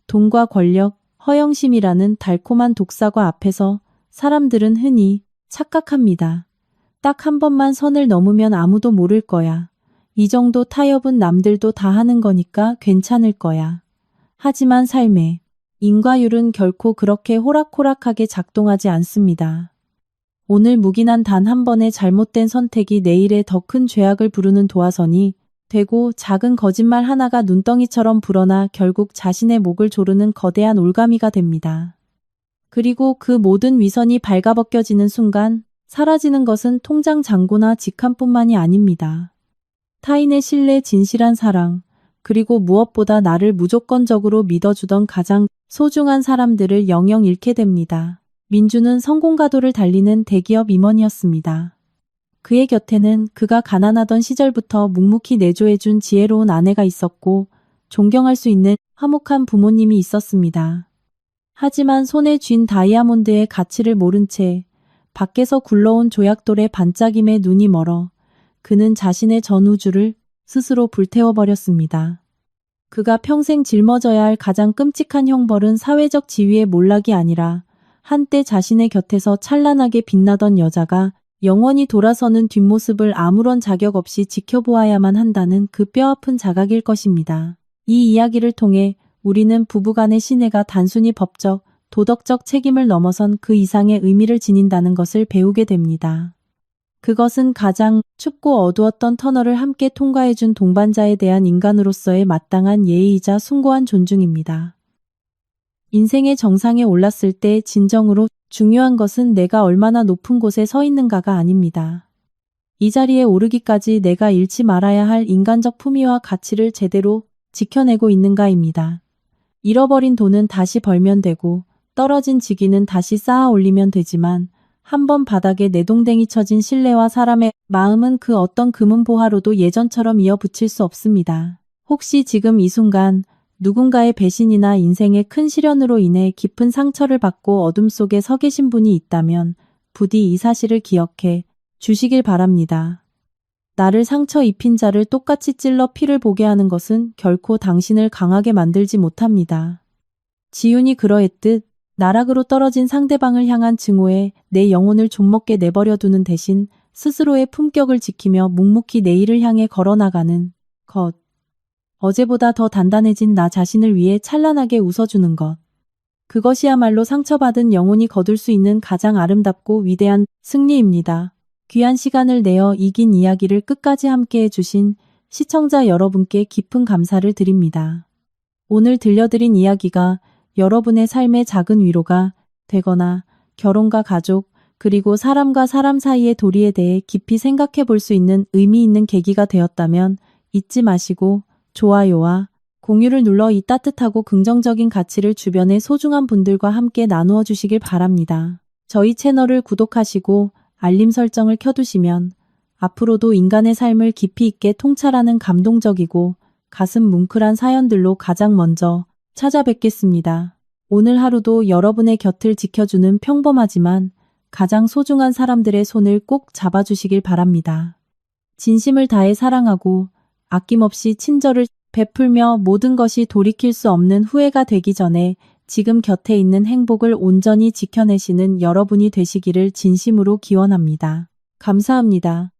돈과 권력, 허영심이라는 달콤한 독사과 앞에서 사람들은 흔히 착각합니다. 딱 한 번만 선을 넘으면 아무도 모를 거야. 이 정도 타협은 남들도 다 하는 거니까 괜찮을 거야. 하지만 삶의 인과율은 결코 그렇게 호락호락하게 작동하지 않습니다. 오늘 묵인한 단 한 번의 잘못된 선택이 내일의 더 큰 죄악을 부르는 도화선이 되고 작은 거짓말 하나가 눈덩이처럼 불어나 결국 자신의 목을 조르는 거대한 올가미가 됩니다. 그리고 그 모든 위선이 발가벗겨지는 순간 사라지는 것은 통장 잔고나 직함뿐만이 아닙니다. 타인의 신뢰, 진실한 사랑, 그리고 무엇보다 나를 무조건적으로 믿어주던 가장 소중한 사람들을 영영 잃게 됩니다. 민주는 성공가도를 달리는 대기업 임원이었습니다. 그의 곁에는 그가 가난하던 시절부터 묵묵히 내조해준 지혜로운 아내가 있었고 존경할 수 있는 화목한 부모님이 있었습니다. 하지만 손에 쥔 다이아몬드의 가치를 모른 채 밖에서 굴러온 조약돌의 반짝임에 눈이 멀어 그는 자신의 전 우주를 스스로 불태워버렸습니다. 그가 평생 짊어져야 할 가장 끔찍한 형벌은 사회적 지위의 몰락이 아니라 한때 자신의 곁에서 찬란하게 빛나던 여자가 영원히 돌아서는 뒷모습을 아무런 자격 없이 지켜보아야만 한다는 그 뼈아픈 자각일 것입니다. 이 이야기를 통해 우리는 부부간의 신뢰가 단순히 법적, 도덕적 책임을 넘어선 그 이상의 의미를 지닌다는 것을 배우게 됩니다. 그것은 가장 춥고 어두웠던 터널을 함께 통과해준 동반자에 대한 인간으로서의 마땅한 예의이자 숭고한 존중입니다. 인생의 정상에 올랐을 때 진정으로 중요한 것은 내가 얼마나 높은 곳에 서 있는가가 아닙니다. 이 자리에 오르기까지 내가 잃지 말아야 할 인간적 품위와 가치를 제대로 지켜내고 있는가입니다. 잃어버린 돈은 다시 벌면 되고 떨어진 직위는 다시 쌓아 올리면 되지만 한번 바닥에 내동댕이 쳐진 신뢰와 사람의 마음은 그 어떤 금은보화로도 예전처럼 이어붙일 수 없습니다. 혹시 지금 이 순간 누군가의 배신이나 인생의 큰 시련으로 인해 깊은 상처를 받고 어둠 속에 서 계신 분이 있다면 부디 이 사실을 기억해 주시길 바랍니다. 나를 상처 입힌 자를 똑같이 찔러 피를 보게 하는 것은 결코 당신을 강하게 만들지 못합니다. 지훈이 그러했듯 나락으로 떨어진 상대방을 향한 증오에 내 영혼을 좀먹게 내버려 두는 대신 스스로의 품격을 지키며 묵묵히 내일을 향해 걸어나가는 것. 어제보다 더 단단해진 나 자신을 위해 찬란하게 웃어주는 것. 그것이야말로 상처받은 영혼이 거둘 수 있는 가장 아름답고 위대한 승리입니다. 귀한 시간을 내어 이긴 이야기를 끝까지 함께 해주신 시청자 여러분께 깊은 감사를 드립니다. 오늘 들려드린 이야기가 여러분의 삶의 작은 위로가 되거나 결혼과 가족, 그리고 사람과 사람 사이의 도리에 대해 깊이 생각해 볼 수 있는 의미 있는 계기가 되었다면 잊지 마시고 좋아요와 공유를 눌러 이 따뜻하고 긍정적인 가치를 주변의 소중한 분들과 함께 나누어 주시길 바랍니다. 저희 채널을 구독하시고 알림 설정을 켜두시면 앞으로도 인간의 삶을 깊이 있게 통찰하는 감동적이고 가슴 뭉클한 사연들로 가장 먼저 찾아뵙겠습니다. 오늘 하루도 여러분의 곁을 지켜주는 평범하지만 가장 소중한 사람들의 손을 꼭 잡아주시길 바랍니다. 진심을 다해 사랑하고 아낌없이 친절을 베풀며 모든 것이 돌이킬 수 없는 후회가 되기 전에 지금 곁에 있는 행복을 온전히 지켜내시는 여러분이 되시기를 진심으로 기원합니다. 감사합니다.